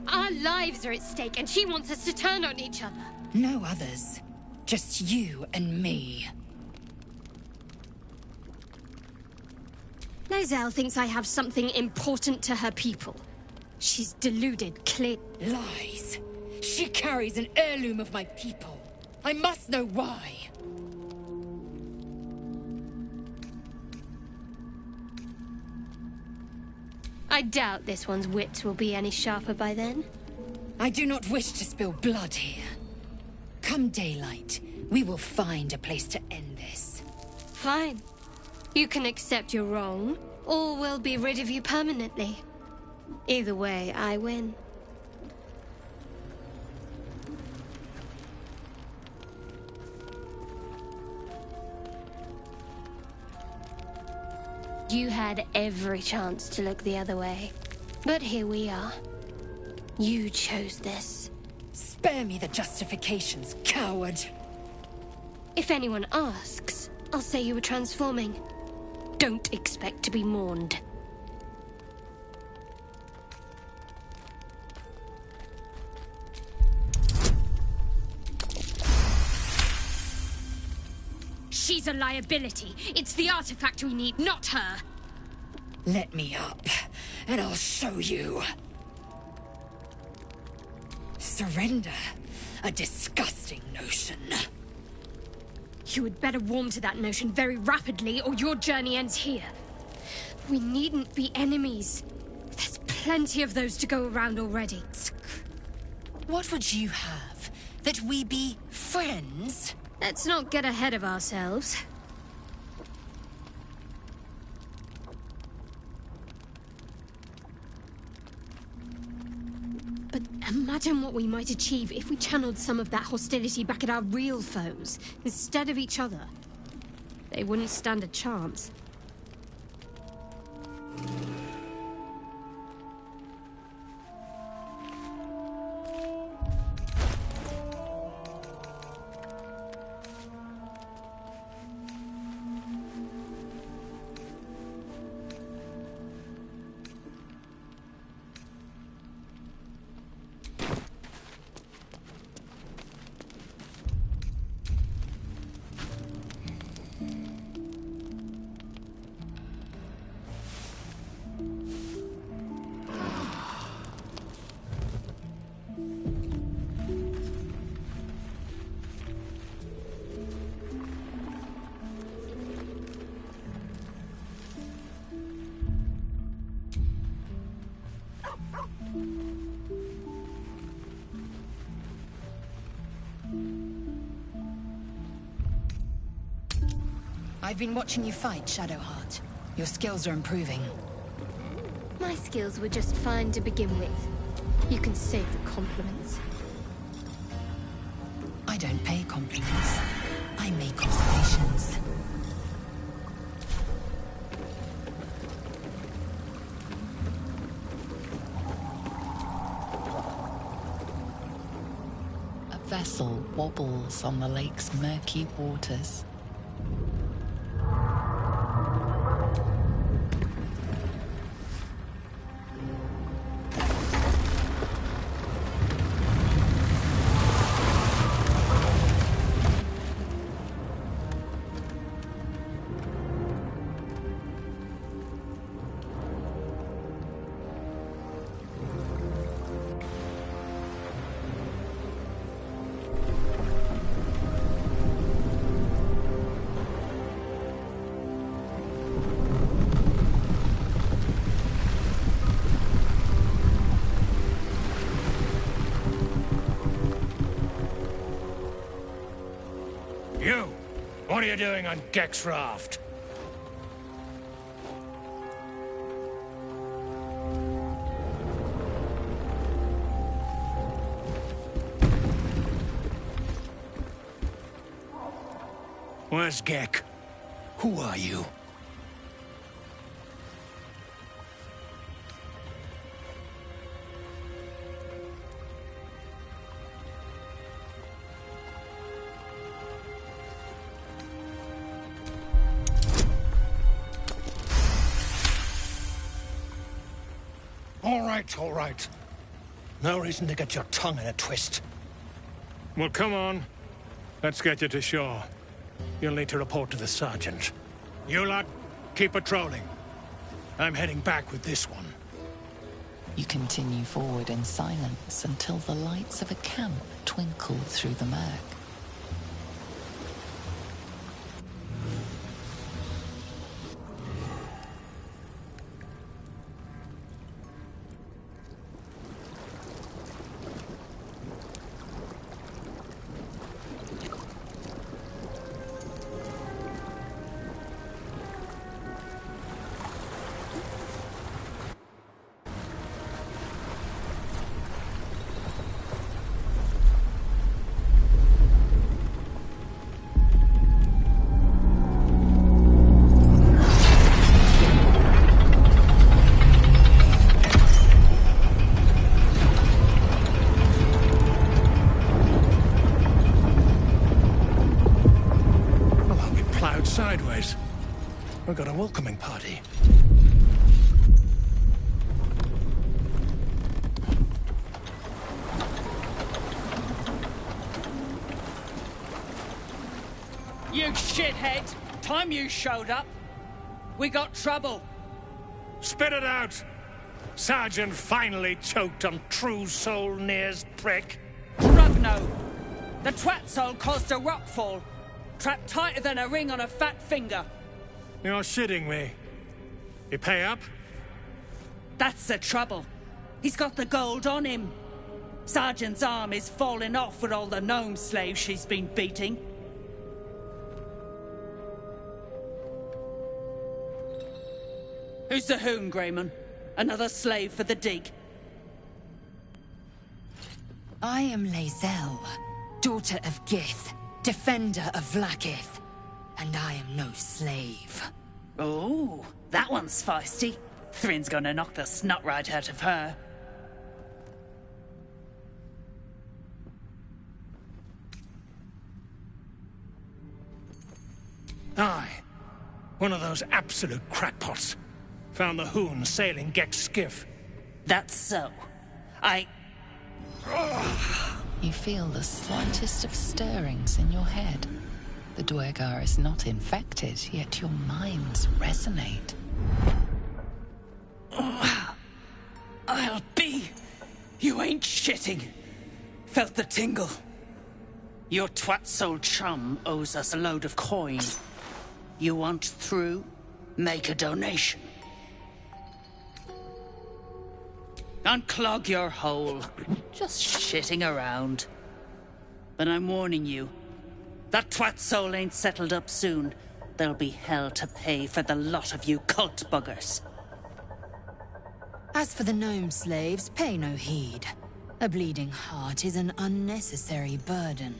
Our lives are at stake, and she wants us to turn on each other. No others. Just you and me. Lae'zel thinks I have something important to her people. She's deluded, clear. Lies. She carries an heirloom of my people. I must know why. I doubt this one's wits will be any sharper by then. I do not wish to spill blood here. Come daylight, we will find a place to end this. Fine. You can accept you're wrong, or we'll be rid of you permanently. Either way, I win. You had every chance to look the other way. But here we are. You chose this. Spare me the justifications, coward. If anyone asks, I'll say you were transforming. Don't expect to be mourned. She's a liability. It's the artifact we need, not her. Let me up, and I'll show you. Surrender? A disgusting notion. You had better warm to that notion very rapidly, or your journey ends here. We needn't be enemies. There's plenty of those to go around already. What would you have? That we be friends? Let's not get ahead of ourselves. But imagine what we might achieve if we channeled some of that hostility back at our real foes, instead of each other. They wouldn't stand a chance. I've been watching you fight, Shadowheart. Your skills are improving. My skills were just fine to begin with. You can save the compliments. I don't pay compliments. I make observations. A vessel wobbles on the lake's murky waters. What are you doing on Gek's raft? Where's Gek? Who are you? All right. No reason to get your tongue in a twist. Well, come on. Let's get you to shore. You'll need to report to the sergeant. You lot, keep patrolling. I'm heading back with this one. You continue forward in silence until the lights of a camp twinkle through the murk. Sideways. We've got a welcoming party. You shithead! Time you showed up. We got trouble. Spit it out! Sergeant finally choked on True Soul Near's prick. Rugno! The twat soul caused a rockfall. Trapped tighter than a ring on a fat finger. You're shitting me. You pay up? That's the trouble. He's got the gold on him. Sergeant's arm is falling off with all the gnome slaves she's been beating. Who's the hoon, Greyman? Another slave for the dig? I am Lae'zel, daughter of Gith, defender of Vlaakith, and I am no slave. Oh, that one's feisty. Thrin's gonna knock the snot right out of her. Aye. One of those absolute crackpots. Found the hoon sailing Gek's skiff. That's so. You feel the slightest of stirrings in your head. The Duergar is not infected, yet your minds resonate. I'll be... You ain't shitting. Felt the tingle. Your twat-soul chum owes us a load of coin. You want through? Make a donation. Unclog your hole. Just shitting around. But I'm warning you. That twat soul ain't settled up soon. There'll be hell to pay for the lot of you cult buggers. As for the gnome slaves, pay no heed. A bleeding heart is an unnecessary burden.